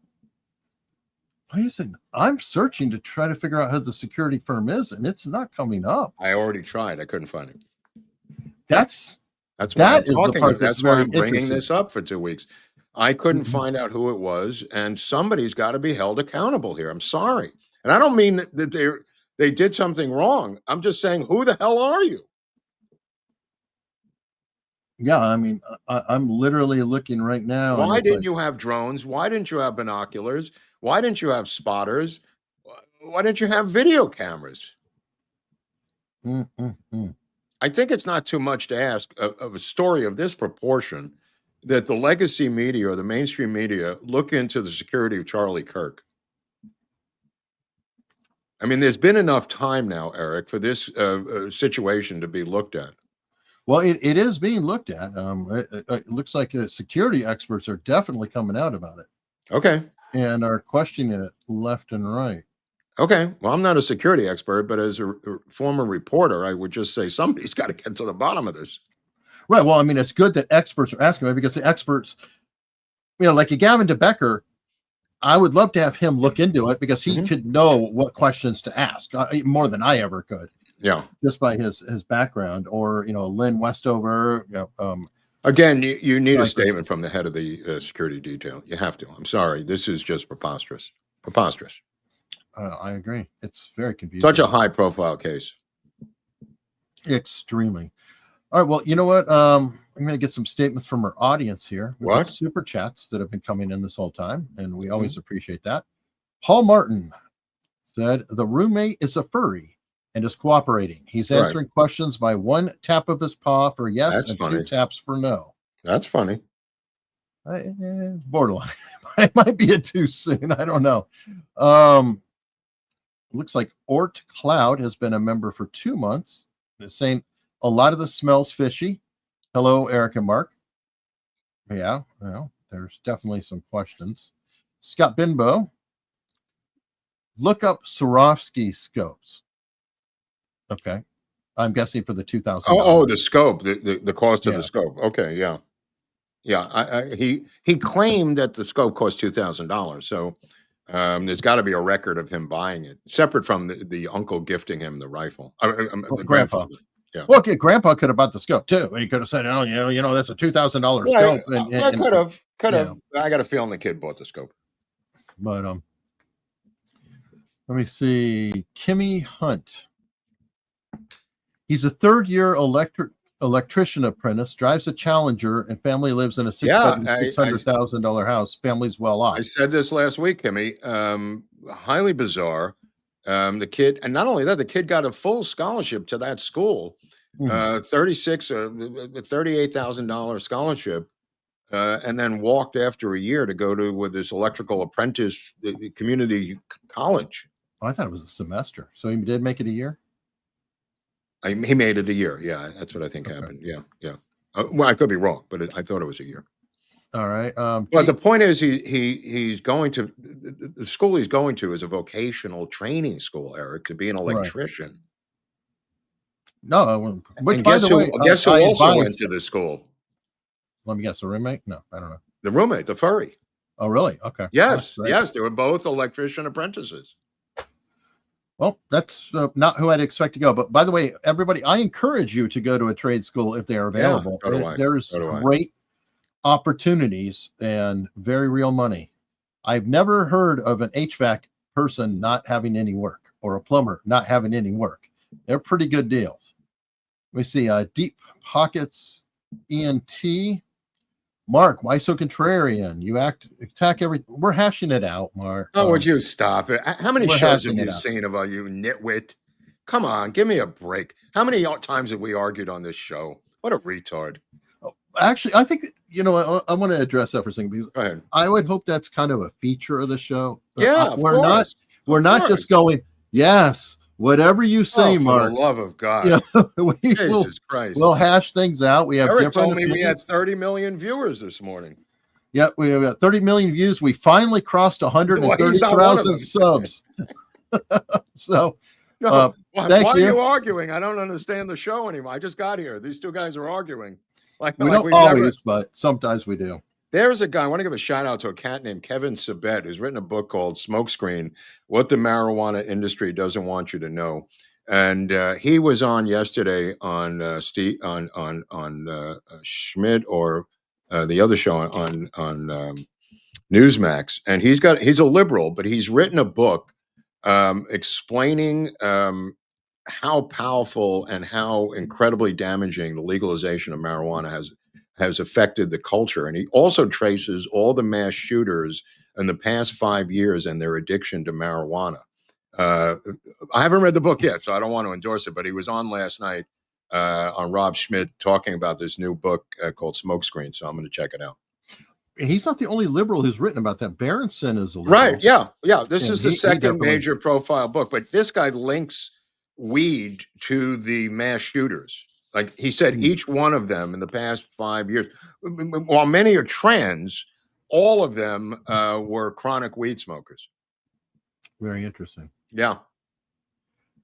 Listen, I'm searching to try to figure out who the security firm is, and it's not coming up. I already tried. I couldn't find it. That's why I'm bringing this up for 2 weeks. I couldn't find out who it was, and somebody's got to be held accountable here. I'm sorry, and I don't mean that they did something wrong. I'm just saying, who the hell are you? Yeah, I mean, I'm literally looking right now. Why didn't you have drones? Why didn't you have binoculars? Why didn't you have spotters? Why didn't you have video cameras? I think it's not too much to ask of a story of this proportion that the legacy media or the mainstream media look into the security of Charlie Kirk. I mean, there's been enough time now, Eric, for this situation to be looked at. Well, it is being looked at. It looks like security experts are definitely coming out about it. Okay. And are questioning it left and right. Okay. Well, I'm not a security expert, but as a former reporter, I would just say somebody's got to get to the bottom of this. Right. Well, I mean, it's good that experts are asking it because the experts, like a Gavin DeBecker, I would love to have him look into it because he could know what questions to ask more than I ever could. Yeah. Just by his background, or, Lynn Westover. Again, you need a statement from the head of the security detail. You have to. I'm sorry. This is just preposterous. Preposterous. I agree. It's very confusing. Such a high profile case. Extremely. All right. Well, you know what? I'm going to get some statements from our audience here. We've got super chats that have been coming in this whole time, and we always appreciate that. Paul Martin said the roommate is a furry and is cooperating. He's answering questions by one tap of his paw for yes and two taps for no. That's funny. Borderline. It might be too soon. I don't know. Looks like Ort Cloud has been a member for 2 months. It's saying a lot of this smells fishy. Hello, Eric and Mark. Yeah, well, there's definitely some questions. Scott Binbo. Look up Swarovski scopes. Okay. I'm guessing for the $2,000. Oh, the scope, the cost of the scope. Okay, yeah. Yeah, he claimed that the scope cost $2,000. So there's got to be a record of him buying it, separate from the uncle gifting him the rifle. The grandpa. Yeah. Well, okay, grandpa could have bought the scope too. He could have said, "Oh, that's a $2,000 scope." And could have. I got a feeling the kid bought the scope. But let me see. Kimmy Hunt. He's a third-year electrician apprentice, drives a Challenger, and family lives in a $600,000 house. Family's well off. I said this last week, Kimmy. Highly bizarre. The kid, and not only that, the kid got a full scholarship to that school, $38,000 scholarship, and then walked after a year to go to with this electrical apprentice community college. Oh, I thought it was a semester, so he did make it a year. He made it a year. Yeah, that's what I think happened. Yeah. Well, I could be wrong, but I thought it was a year. All right. But the point is, he's going to the school he's going to is a vocational training school, Eric, to be an electrician. Right. No, which guess who also went to the school? Let me guess. A roommate? No, I don't know. The roommate, the furry. Oh, really? Okay. Yes, they were both electrician apprentices. Well, that's not who I'd expect to go. But by the way, everybody, I encourage you to go to a trade school if they are available. Yeah, there's great opportunities and very real money. I've never heard of an HVAC person not having any work or a plumber not having any work. They're pretty good deals. We see Deep Pockets ENT. Mark, why so contrarian? You attack everything. We're hashing it out, Mark. Oh, would you stop it? How many shows have you seen about you nitwit? Come on, give me a break. How many times have we argued on this show? What a retard. Actually, I think, I want to address that for a second because Go ahead. I would hope that's kind of a feature of the show. Yeah, we're not just going, yes, whatever you say, Mark. For the love of God. Jesus Christ. We'll hash things out. We have Eric different told me opinions. we had 30 million viewers this morning. Yep, we have 30 million views. We finally crossed 130,000 subs. So, why are you. you arguing? I don't understand the show anymore. I just got here. These two guys are arguing. We don't always, but sometimes we do. There's a guy, I want to give a shout out to a cat named Kevin Sabet, who's written a book called Smokescreen, What the Marijuana Industry Doesn't Want You to Know. And he was on yesterday on Schmidt or the other show on Newsmax. And he's a liberal, but he's written a book explaining how powerful and how incredibly damaging the legalization of marijuana has affected the culture. And he also traces all the mass shooters in the past 5 years and their addiction to marijuana. I haven't read the book yet, so I don't want to endorse it, but he was on last night on Rob Schmidt talking about this new book called Smokescreen. So I'm going to check it out. He's not the only liberal who's written about that. Berenson is a liberal. Right. Yeah. This is the second major profile book, but this guy links weed to the mass shooters. Like he said, each one of them in the past 5 years, while many are trans, all of them were chronic weed smokers. Very interesting. Yeah.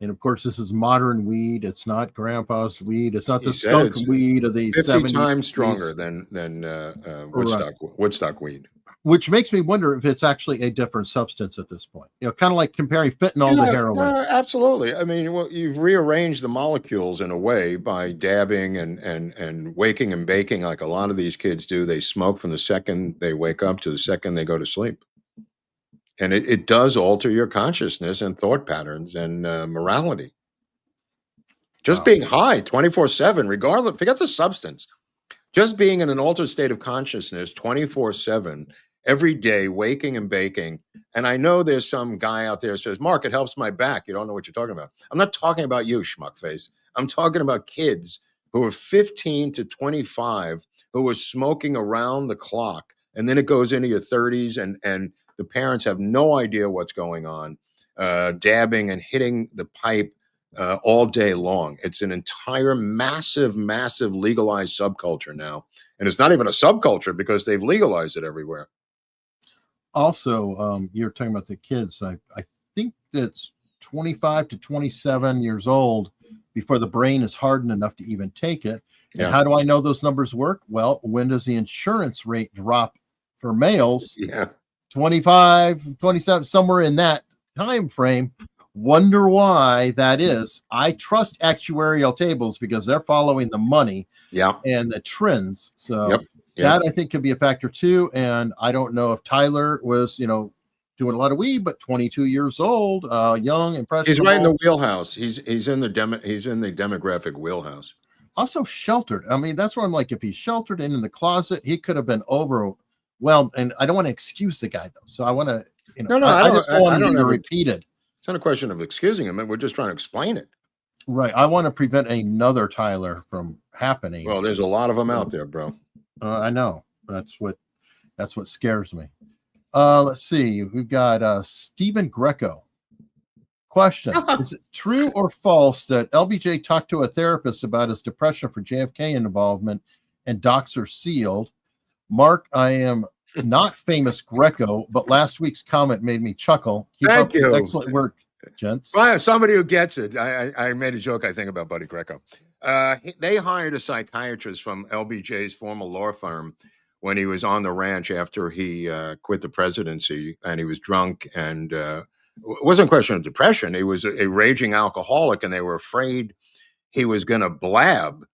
And of course, this is modern weed. It's not grandpa's weed. It's not the skunk weed of the 50 70s. times stronger than Woodstock weed. Which makes me wonder if it's actually a different substance at this point. Kind of like comparing fentanyl to heroin. Absolutely. I mean, you've rearranged the molecules in a way by dabbing and waking and baking like a lot of these kids do. They smoke from the second they wake up to the second they go to sleep. And it does alter your consciousness and thought patterns and morality. Just being high 24/7, regardless, forget the substance. Just being in an altered state of consciousness 24/7, every day, waking and baking. And I know there's some guy out there who says, Mark, it helps my back. You don't know what you're talking about. I'm not talking about you, schmuckface. I'm talking about kids who are 15 to 25 who are smoking around the clock. And then it goes into your 30s and the parents have no idea what's going on, dabbing and hitting the pipe all day long. It's an entire massive legalized subculture now. And it's not even a subculture because they've legalized it everywhere. Also, you're talking about the kids. I think it's 25 to 27 years old before the brain is hardened enough to even take it. And how do I know those numbers work? Well, when does the insurance rate drop for males? 25, 27, somewhere in that time frame. Wonder why that is. I trust actuarial tables because they're following the money and the trends. So that I think could be a factor too. And I don't know if Tyler was, doing a lot of weed, but 22 years old, young, impressive. He's right in the wheelhouse. He's in the demographic wheelhouse. Also sheltered. I mean, that's where I'm like, if he's sheltered and in the closet, he could have been overwhelmed. And I don't want to excuse the guy though. So I want to, I just don't want him to be repeated. It's not a question of excusing him. We're just trying to explain it. Right. I want to prevent another Tyler from happening. Well, there's a lot of them out there, bro. I know. That's what scares me. Let's see. We've got Stephen Greco. Question. Is it true or false that LBJ talked to a therapist about his depression for JFK involvement and docs are sealed? Mark, I am not famous Greco, but last week's comment made me chuckle. Thank you. Excellent work, gents. Well, somebody who gets it. I made a joke, I think, about Buddy Greco. They hired a psychiatrist from LBJ's former law firm when he was on the ranch after he quit the presidency, and he was drunk, and it wasn't a question of depression. He was a raging alcoholic, and they were afraid he was going to blab.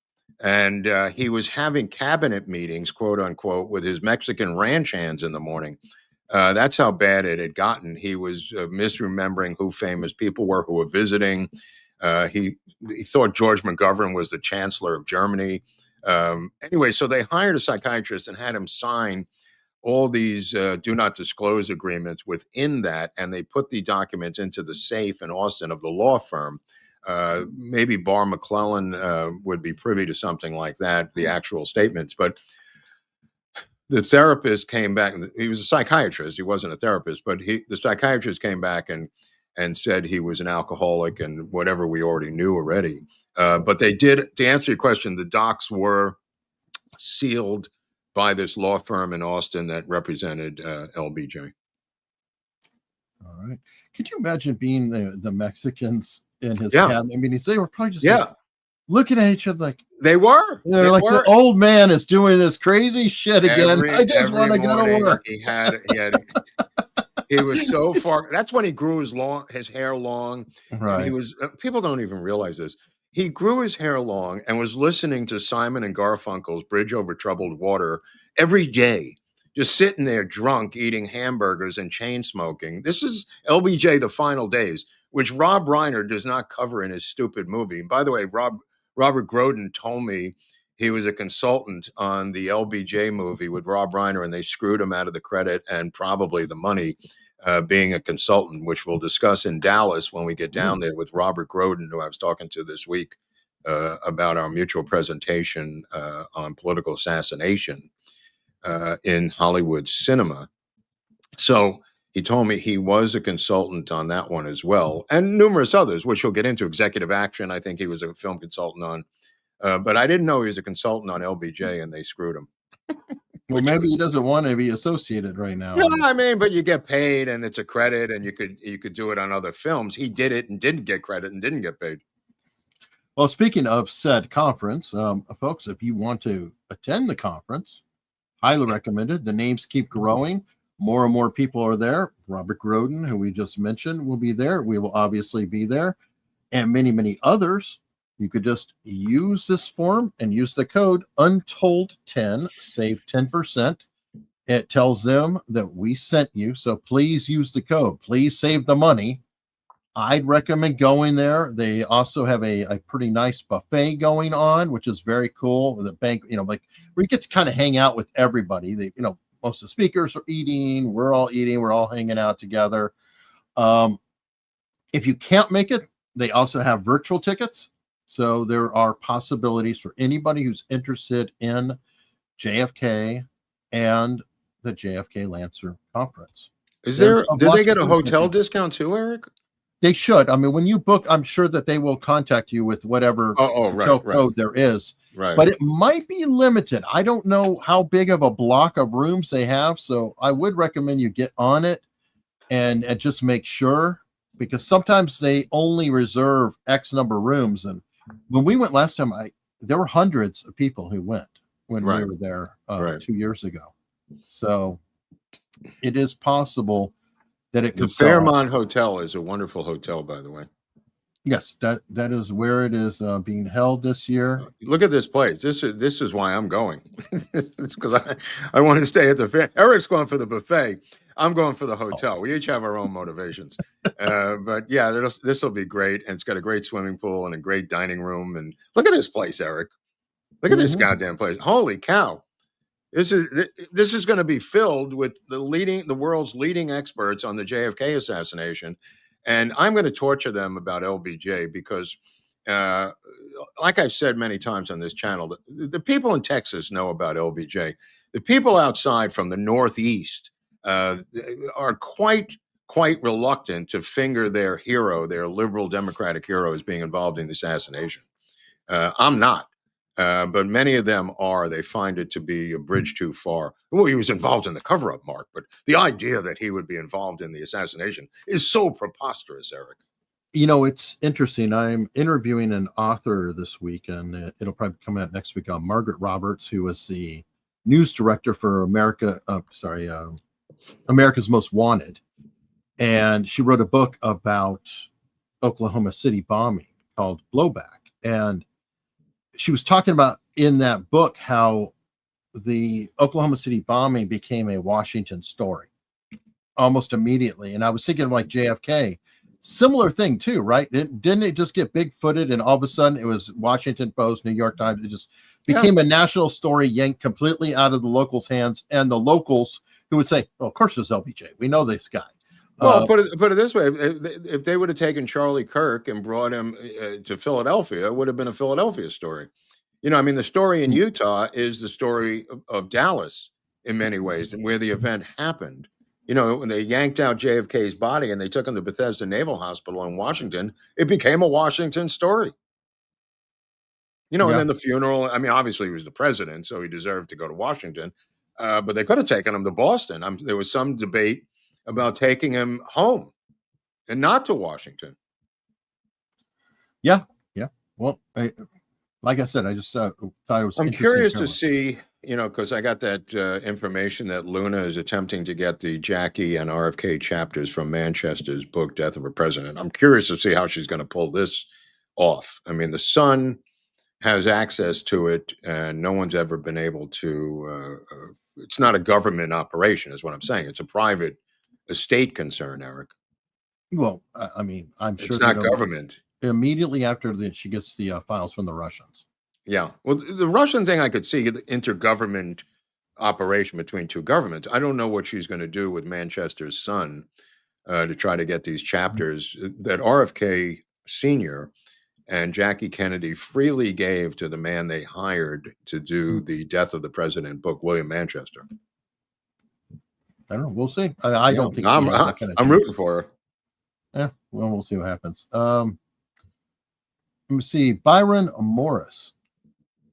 And he was having cabinet meetings, quote unquote, with his Mexican ranch hands in the morning. That's how bad it had gotten. He was misremembering who famous people were who were visiting. He thought George McGovern was the chancellor of Germany. Anyway, so they hired a psychiatrist and had him sign all these do not disclose agreements within that. And they put the documents into the safe in Austin of the law firm. Maybe Barr McClellan would be privy to something like that, the actual statements. But the therapist came back. He was a psychiatrist. He wasn't a therapist, but the psychiatrist came back and said he was an alcoholic and whatever we already knew already. But they did, to answer your question, the docs were sealed by this law firm in Austin that represented LBJ. All right. Could you imagine being the Mexicans in his cabinet? I mean, they were probably just like, looking at each other like they were. They're like, the old man is doing this crazy shit again. I just want to go to work. He was so far. That's when he grew his hair long. Right. He was. People don't even realize this. He grew his hair long and was listening to Simon and Garfunkel's "Bridge Over Troubled Water" every day, just sitting there drunk, eating hamburgers and chain smoking. This is LBJ: The Final Days, which Rob Reiner does not cover in his stupid movie. And by the way, Robert Groden told me he was a consultant on the LBJ movie with Rob Reiner, and they screwed him out of the credit and probably the money being a consultant, which we'll discuss in Dallas when we get down there with Robert Groden, who I was talking to this week about our mutual presentation on political assassination in Hollywood cinema. So he told me he was a consultant on that one as well, and numerous others, which we'll get into. Executive Action, I think he was a film consultant on. But I didn't know he was a consultant on LBJ, and they screwed him. Well, maybe he doesn't want to be associated right now. No, I mean, but you get paid, and it's a credit, and you could do it on other films. He did it and didn't get credit and didn't get paid. Well, speaking of said conference, folks, if you want to attend the conference, highly recommended. The names keep growing. More and more people are there. Robert Groden, who we just mentioned, will be there. We will obviously be there, and many, many others. You could just use this form and use the code Untold10, save 10%. It tells them that we sent you, so please use the code. Please save the money. I'd recommend going there. They also have a pretty nice buffet going on, which is very cool. The bank, like where you get to kind of hang out with everybody. Most of the speakers are eating. We're all hanging out together. If you can't make it, they also have virtual tickets. So there are possibilities for anybody who's interested in JFK and the JFK Lancer Conference. Did they get a hotel discount too, Eric? They should. I mean, when you book, I'm sure that they will contact you with whatever hotel code there is. Right. But it might be limited. I don't know how big of a block of rooms they have. So I would recommend you get on it and just make sure, because sometimes they only reserve X number of rooms. And when we went last time, there were hundreds of people who went when we were there 2 years ago. So it is possible that it could. The Fairmont Hotel is a wonderful hotel, by the way. Yes, that is where it is being held this year. Look at this place. This is why I'm going. It's because I want to stay at the fair. Eric's going for the buffet. I'm going for the hotel. We each have our own motivations. But yeah, this will be great. And it's got a great swimming pool and a great dining room. And look at this place, Eric. Look at this goddamn place. Holy cow. This is going to be filled with the world's leading experts on the JFK assassination. And I'm going to torture them about LBJ because, like I've said many times on this channel, the people in Texas know about LBJ. The people outside from the Northeast are quite reluctant to finger their hero, their liberal Democratic hero, as being involved in the assassination. I'm not. But many of them are. They find it to be a bridge too far. Well, he was involved in the cover-up, Mark, but the idea that he would be involved in the assassination is so preposterous, Eric. It's interesting. I'm interviewing an author this week, and it'll probably come out next week, on Margaret Roberts, who was the news director for America's Most Wanted. And she wrote a book about Oklahoma City bombing called Blowback. And she was talking about in that book how the Oklahoma City bombing became a Washington story almost immediately. And I was thinking like JFK, similar thing too, right? Didn't it just get big-footed and all of a sudden it was Washington Post, New York Times? It just became a national story, yanked completely out of the locals' hands, and the locals who would say, well, of course there's LBJ. We know this guy. Well, put it this way: if they would have taken Charlie Kirk and brought him to Philadelphia, it would have been a Philadelphia story. You know, I mean, the story in Utah is the story of Dallas in many ways, and where the event happened. You know, when they yanked out JFK's body and they took him to Bethesda Naval Hospital in Washington, it became a Washington story. You know, and then the funeral. I mean, obviously he was the president, so he deserved to go to Washington. But they could have taken him to Boston. There was some debate about taking him home and not to Washington. Yeah. Well, like I said, I just thought it was. I'm curious to see, you know, because I got that information that Luna is attempting to get the Jackie and RFK chapters from Manchester's book, Death of a President. I'm curious to see how she's going to pull this off. I mean, the Sun has access to it, and no one's ever been able to. It's not a government operation, is what I'm saying. It's a private estate concern, Eric. Well, I mean, I'm sure it's not government. Immediately after she gets the files from the Russians. Yeah. Well, the Russian thing I could see, the intergovernment operation between two governments. I don't know what she's going to do with Manchester's Sun to try to get these chapters that RFK Sr. and Jackie Kennedy freely gave to the man they hired to do the Death of the President book, William Manchester. I don't know. We'll see. I don't think I'm rooting for her. Yeah. Well, we'll see what happens. Let me see. Byron Morris.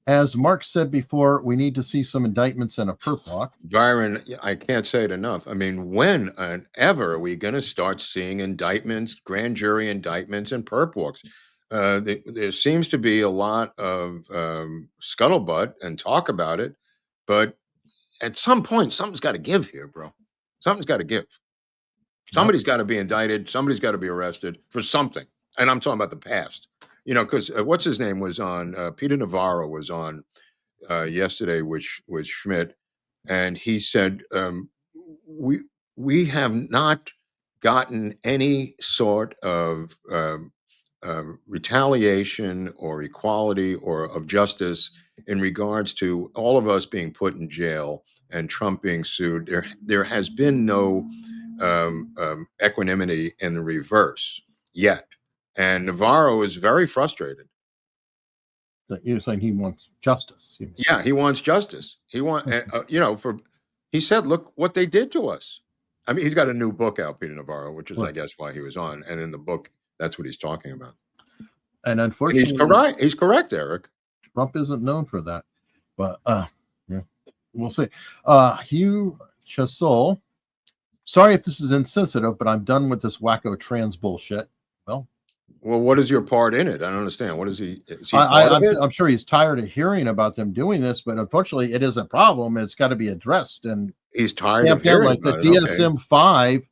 As Mark said before, we need to see some indictments and a perp walk. Byron, I can't say it enough. I mean, when and ever are we going to start seeing indictments, grand jury indictments, and perp walks? There seems to be a lot of scuttlebutt and talk about it, but at some point, something's got to give here, bro. Something's got to give. Somebody's got to be indicted. Somebody's got to be arrested for something. And I'm talking about the past. You know, because what's his name was on, Peter Navarro was on yesterday with Schmidt, and he said, we have not gotten any sort of retaliation or equality or of justice in regards to all of us being put in jail and Trump being sued. There has been no equanimity in the reverse yet. And Navarro is very frustrated. You're saying he wants justice. Yeah, he wants justice. He he said, look what they did to us. I mean, he's got a new book out, Peter Navarro, which is, I guess, why he was on. And in the book, that's what he's talking about. And unfortunately, he's correct, Eric. Trump isn't known for that. But yeah, we'll see. Hugh Chasol. Sorry if this is insensitive, but I'm done with this wacko trans bullshit. Well, what is your part in it? I don't understand. What is he? I'm sure he's tired of hearing about them doing this, but unfortunately, it is a problem. It's got to be addressed, and he's tired of hearing like the DSM-5.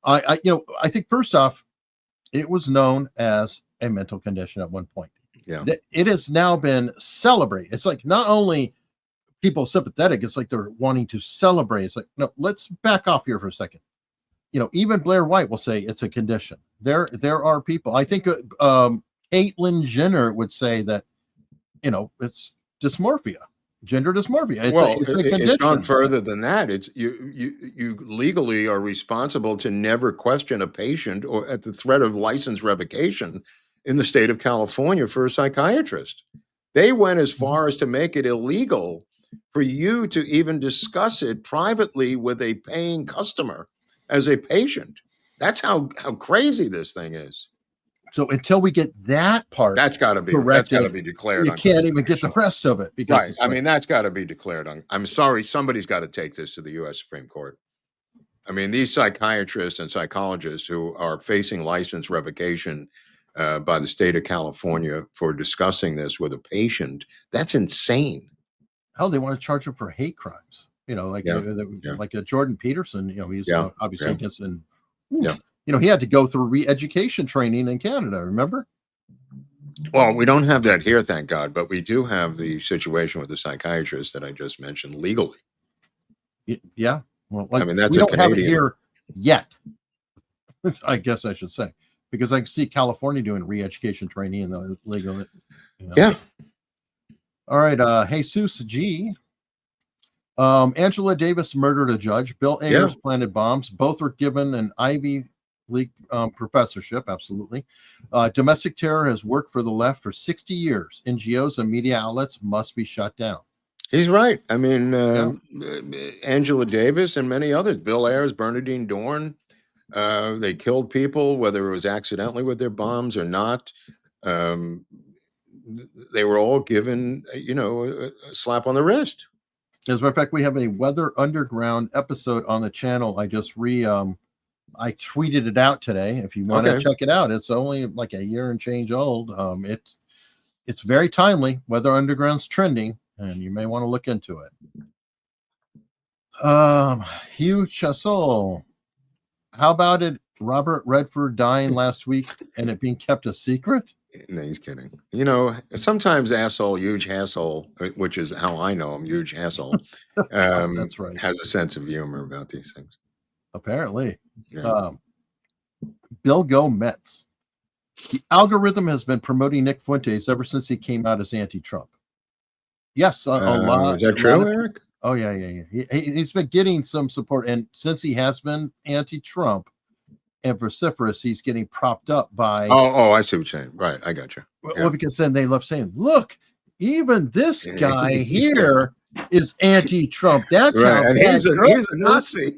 I think first off, it was known as a mental condition at one point. Yeah, it has now been celebrated. It's like not only people sympathetic, it's like they're wanting to celebrate. It's like, no, let's back off here for a second. You know, even Blair White will say it's a condition. There are people. I think Caitlyn Jenner would say that, you know, it's dysmorphia, gender dysmorphia. It's a condition. It's gone further than that. It's you legally are responsible to never question a patient or at the threat of license revocation in the state of California for a psychiatrist. They went as far as to make it illegal for you to even discuss it privately with a paying customer as a patient. That's how crazy this thing is. So until we get that part, that's got to be declared. You can't even get the rest of it because right. I mean, that's got to be declared. I'm sorry, somebody's got to take this to the U.S. Supreme Court. I mean, these psychiatrists and psychologists who are facing license revocation by the state of California for discussing this with a patient—that's insane. Hell, they want to charge them for hate crimes. You know, like like a Jordan Peterson. You know, he's obviously against and. Yeah, you know, he had to go through re-education training in Canada. Remember? Well, we don't have that here, thank God, but we do have the situation with the psychiatrist that I just mentioned legally. Yeah, well, I mean, that's we don't have it here yet. I guess I should say, because I can see California doing re-education training in the legal. You know. Yeah. All right, Jesus G. Angela Davis murdered a judge. Bill Ayers planted bombs. Both were given an Ivy League professorship, absolutely. Domestic terror has worked for the left for 60 years. NGOs and media outlets must be shut down. He's right. I mean, Angela Davis and many others, Bill Ayers, Bernardine Dorn, they killed people, whether it was accidentally with their bombs or not. They were all given, a slap on the wrist. As a matter of fact, we have a Weather Underground episode on the channel. I just I tweeted it out today. If you want to check it out, it's only like a year and change old. It's very timely. Weather Underground's trending, and you may want to look into it. Hugh Chassol, how about it? Robert Redford dying last week and it being kept a secret? No, he's kidding. Sometimes huge asshole, which is how I know him, huge asshole, that's right, has a sense of humor about these things. Apparently. Yeah. Bill Go Mets. The algorithm has been promoting Nick Fuentes ever since he came out as anti-Trump. Yes, a lot. Is that true, Eric? Oh, yeah. He's been getting some support. And since he has been anti-Trump and vociferous, he's getting propped up by... Oh, I see what you're saying. Right, I got you. Well, because then they love saying, look, even this guy here is anti-Trump. That's right. how and he's a Nazi.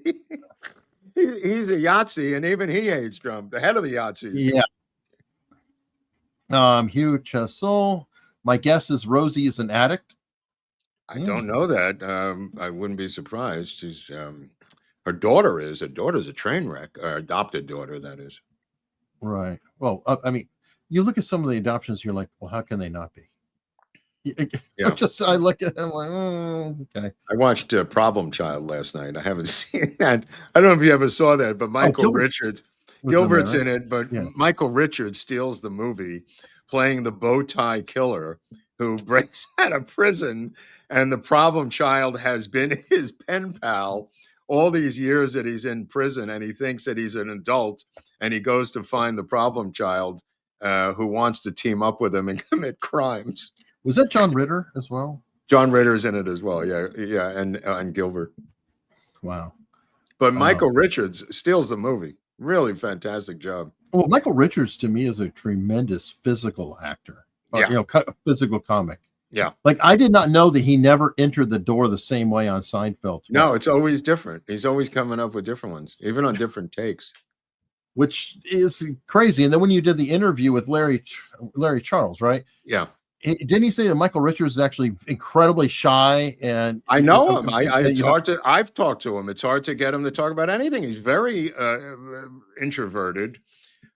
He's a Yahtzee, and even he hates Trump, the head of the Yahtzees. Yeah. Hugh Chassol. My guess is Rosie is an addict. I don't know that. I wouldn't be surprised. She's her daughter is. Her daughter's a train wreck. Her adopted daughter, that is. Right. Well, I mean, you look at some of the adoptions, you're like, well, how can they not be? Yeah. I look at them like, okay. I watched Problem Child last night. I haven't seen that. I don't know if you ever saw that, but Michael Richards, Gilbert's in it, but Michael Richards steals the movie, playing the bow tie killer who breaks out of prison, and the problem child has been his pen pal all these years that he's in prison, and he thinks that he's an adult, and he goes to find the problem child who wants to team up with him and commit crimes. Was that John Ritter as well? John Ritter's in it as well, yeah, and Gilbert. Wow. But Michael Richards steals the movie. Really fantastic job. Well, Michael Richards to me is a tremendous physical actor. Physical comic. Yeah. Like I did not know that he never entered the door the same way on Seinfeld. No, it's always different. He's always coming up with different ones, even on different takes. Which is crazy. And then when you did the interview with Larry Charles, right? Yeah. Didn't he say that Michael Richards is actually incredibly shy? And I know him. It's hard to. I've talked to him. It's hard to get him to talk about anything. He's very introverted.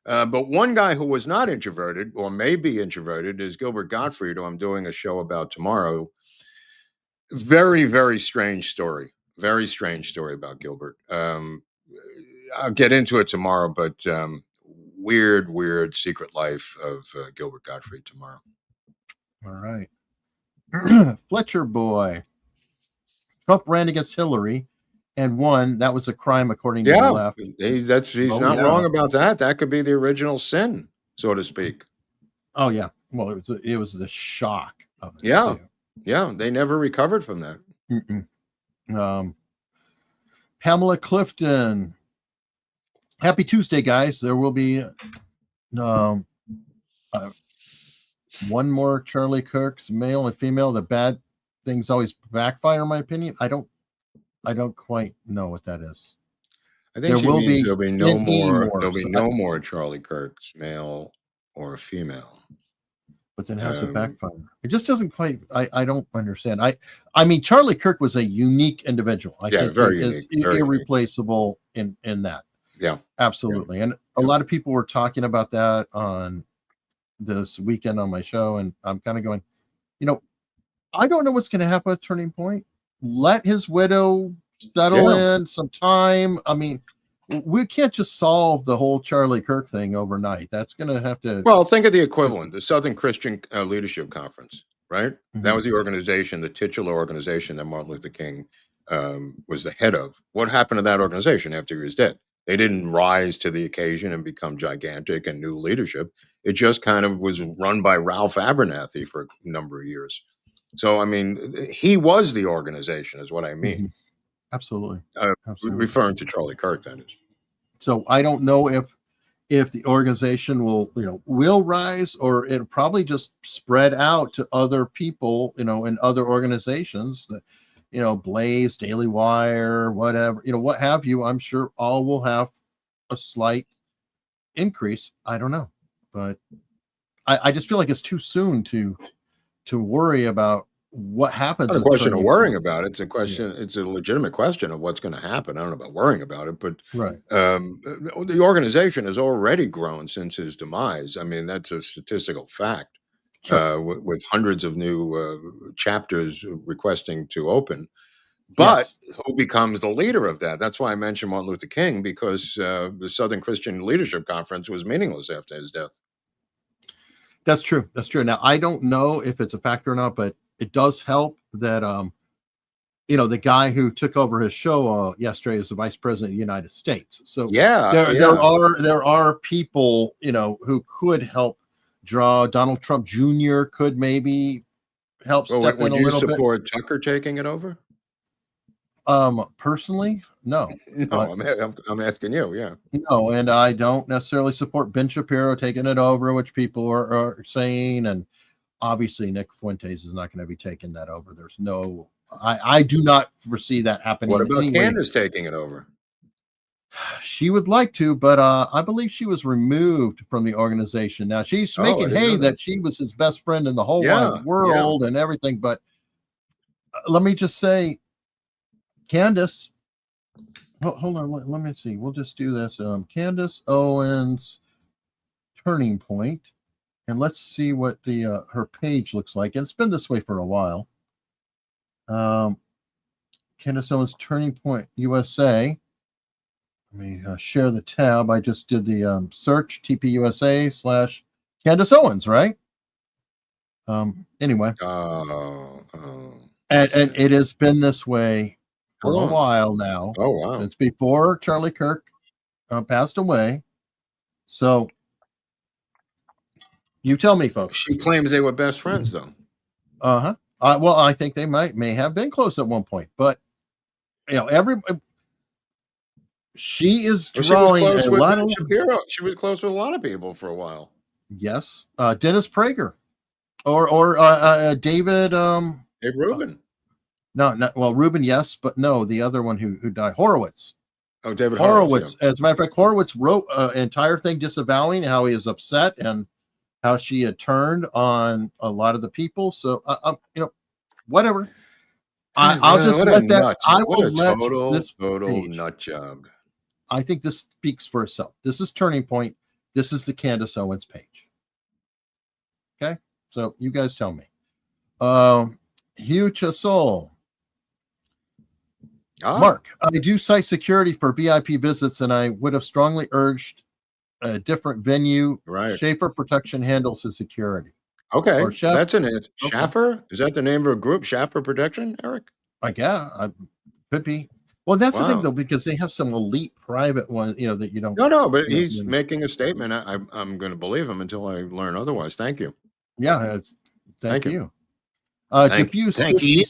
But one guy who was not introverted, or may be introverted, is Gilbert Gottfried, who I'm doing a show about tomorrow. Very, very strange story. Very strange story about Gilbert. I'll get into it tomorrow, but weird secret life of Gilbert Gottfried tomorrow. All right. Fletcher boy. Trump ran against Hillary and won. That was a crime according to the left. He's not wrong about that. That could be the original sin, so to speak. Oh yeah. Well, it was the shock of it. Yeah. Too. Yeah. They never recovered from that. Pamela Clifton. Happy Tuesday, guys. There will be one more Charlie Kirk's, male and female. The bad things always backfire, in my opinion. I don't quite know what that is. I think there'll be no more. There'll be no more Charlie Kirk's, male or female. But then how's it backfire? It just doesn't quite. I don't understand. I mean, Charlie Kirk was a unique indivial. I think very is unique, irreplaceable in that. Yeah, absolutely. Yeah. And a lot of people were talking about that on this weekend on my show, and I'm kind of going, I don't know what's going to happen at Turning Point. Let his widow settle in some time. I mean, we can't just solve the whole Charlie Kirk thing overnight. That's going to have to. Well, think of the equivalent, the Southern Christian Leadership Conference, right? Mm-hmm. That was the organization, the titular organization that Martin Luther King was the head of. What happened to that organization after he was dead? They didn't rise to the occasion and become gigantic and new leadership. It just kind of was run by Ralph Abernathy for a number of years. So, I mean, he was the organization is what I mean. Mm-hmm. Absolutely. Referring to Charlie Kirk, that is. So I don't know if if the organization will rise, or it'll probably just spread out to other people, in other organizations that, Blaze, Daily Wire, whatever, what have you. I'm sure all will have a slight increase. I don't know, but I just feel like it's too soon to worry about what happens. It's not a question of worrying about it. It's a question. Yeah. It's a legitimate question of what's going to happen. I don't know about worrying about it, but right. The organization has already grown since his demise. I mean, that's a statistical fact. Sure. With hundreds of new chapters requesting to open. But yes. Who becomes the leader of that? That's why I mentioned Martin Luther King, because the Southern Christian Leadership Conference was meaningless after his death. That's true. That's true. Now, I don't know if it's a factor or not, but it does help that, the guy who took over his show yesterday is the vice president of the United States. So there are people, who could help draw. Donald Trump Jr. could maybe help step in a little bit. Would you support Tucker taking it over? Personally, no. No, I'm asking you. Yeah. No, and I don't necessarily support Ben Shapiro taking it over, which people are saying, and obviously Nick Fuentes is not going to be taking that over. There's no, I do not foresee that happening. What about Candace taking it over? She would like to, but I believe she was removed from the organization. Now she's making hay that she was his best friend in the whole wide world and everything. But let me just say, Candace, hold on, let me see. We'll just do this. Candace Owens, Turning Point, and let's see what the her page looks like. And it's been this way for a while. Candace Owens, Turning Point USA. Let me share the tab. I just did the search TPUSA / Candace Owens, right? Anyway. And it has been this way for a while now. Oh, wow. It's before Charlie Kirk passed away. So you tell me, folks. She claims they were best friends, though. Well, I think they may have been close at one point, but she is drawing a lot of Shapiro. She was close with a lot of people for a while. Yes, Dennis Prager, or David. Dave Rubin. Well, Rubin, yes, but no, the other one who died, Horowitz. Oh, David Horowitz. Yeah. As a matter of fact, Horowitz wrote an entire thing disavowing how he is upset and how she had turned on a lot of the people. So, whatever. I'll just let that. I will let this total nut job. I think this speaks for itself. This is Turning Point. This is the Candace Owens page. Okay, so you guys tell me. Hugh Chasol. Mark, I do cite security for VIP visits, and I would have strongly urged a different venue. Right. Schaefer Protection handles the security. Okay, that's an it. Okay. Schaffer? Is that the name of a group? Schaffer Protection, Eric? I guess. Could be. Well, that's the thing, though, because they have some elite private ones, that you don't. No, but he's making a statement. I'm going to believe him until I learn otherwise. Thank you. Yeah, thank you. Diffuse. Thank you.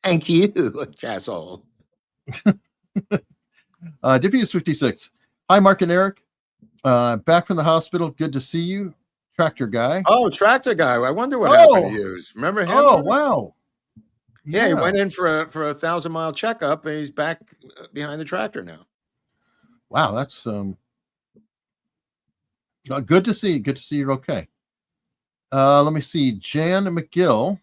Thank you, asshole. Diffuse 56. Hi, Mark and Eric. Back from the hospital. Good to see you. Tractor guy. Oh, Tractor guy. I wonder what happened to you. Remember him? Oh, wow. Yeah, he went in for a 1,000-mile checkup, and he's back behind the tractor now. Wow, that's good to see. Good to see you're okay. Let me see. Jan McGill.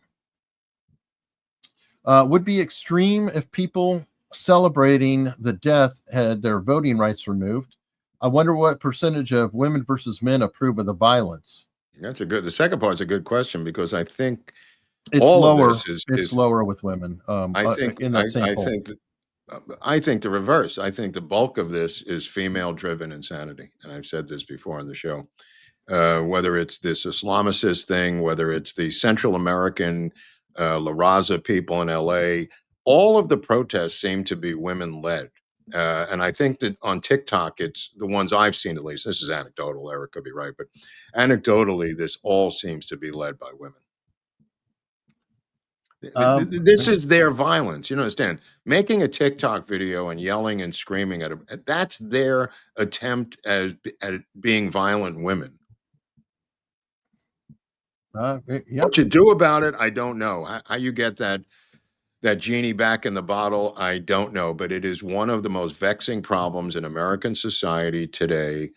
Would be extreme if people celebrating the death had their voting rights removed. I wonder what percentage of women versus men approve of the violence. The second part's a good question, because I think it's lower. It's lower with women. I think the reverse. I think the bulk of this is female-driven insanity, and I've said this before on the show. Whether it's this Islamicist thing, whether it's the Central American La Raza people in LA, all of the protests seem to be women-led. And I think that on TikTok, it's the ones I've seen, at least. This is anecdotal. Eric could be right, but anecdotally, this all seems to be led by women. This is their violence. You understand? Making a TikTok video and yelling and screaming that's their attempt at being violent women. Yeah. What you do about it, I don't know. How you get that genie back in the bottle, I don't know. But it is one of the most vexing problems in American society today.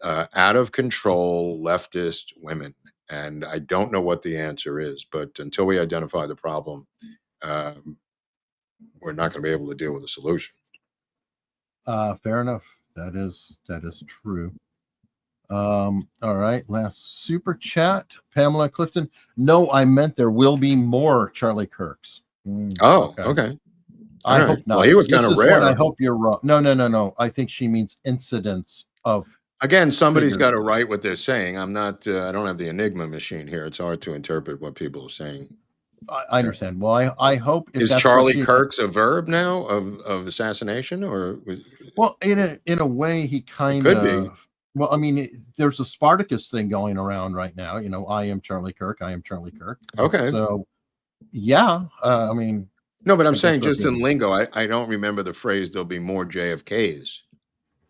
Out of control leftist women. And I don't know what the answer is, but until we identify the problem, we're not going to be able to deal with the solution. Fair enough. That is true. All right. Last super chat. Pamela Clifton. No, I meant there will be more Charlie Kirks. Okay. I hope not. Well, he was kind of rare. I hope you're wrong. No. I think she means incidents of. Again, somebody's got to write what they're saying. I'm not. I don't have the Enigma machine here. It's hard to interpret what people are saying. I understand. Well, I hope is Charlie Kirk's a verb now of assassination, or well, in a way, he kind of could be. Well, I mean, there's a Spartacus thing going around right now. You know, I am Charlie Kirk. I am Charlie Kirk. Okay. So, yeah. I mean, no, but I'm saying just in lingo, I don't remember the phrase. There'll be more JFKs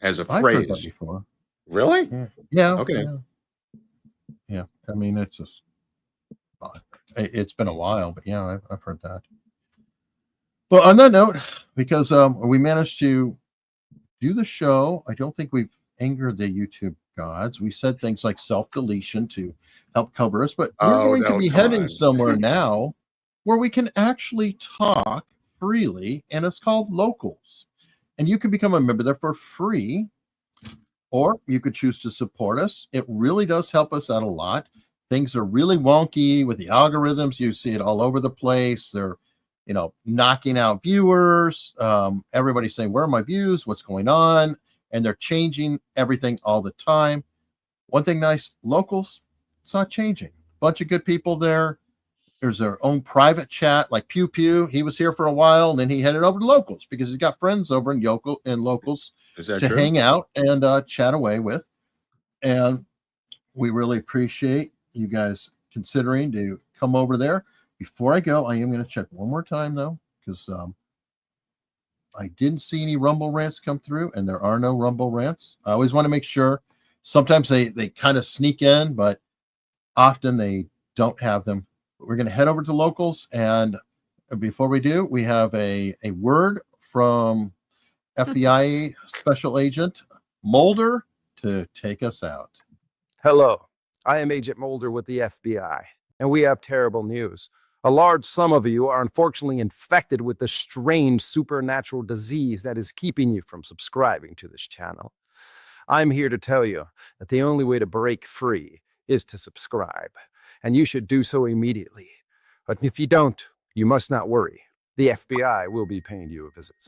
as a phrase. I've heard that before. Really? Yeah. Okay. Yeah. I mean, it's just. It's been a while, but yeah, I've heard that. But on that note, because we managed to do the show, I don't think we've angered the YouTube gods. We said things like self-deletion to help cover us, but we're going to be heading somewhere now where we can actually talk freely, and it's called Locals. And you can become a member there for free, or you could choose to support us. It really does help us out a lot. Things are really wonky with the algorithms. You see it all over the place. They're, knocking out viewers. Everybody's saying, where are my views? What's going on? And they're changing everything all the time. One thing nice, Locals, it's not changing. Bunch of good people there. There's their own private chat, like Pew Pew. He was here for a while, and then he headed over to Locals because he's got friends over in Locals to hang out and chat away with. And we really appreciate you guys considering to come over there. Before I go, I am going to check one more time though, because I didn't see any Rumble rants come through, and there are no Rumble rants. I always want to make sure. Sometimes they kind of sneak in, but often they don't have them. But we're going to head over to Locals, and before we do, we have a word from FBI Special Agent Mulder to take us out. Hello. I am Agent Mulder with the FBI, and we have terrible news. A large sum of you are unfortunately infected with the strange supernatural disease that is keeping you from subscribing to this channel. I'm here to tell you that the only way to break free is to subscribe, and you should do so immediately. But if you don't, you must not worry. The FBI will be paying you a visit.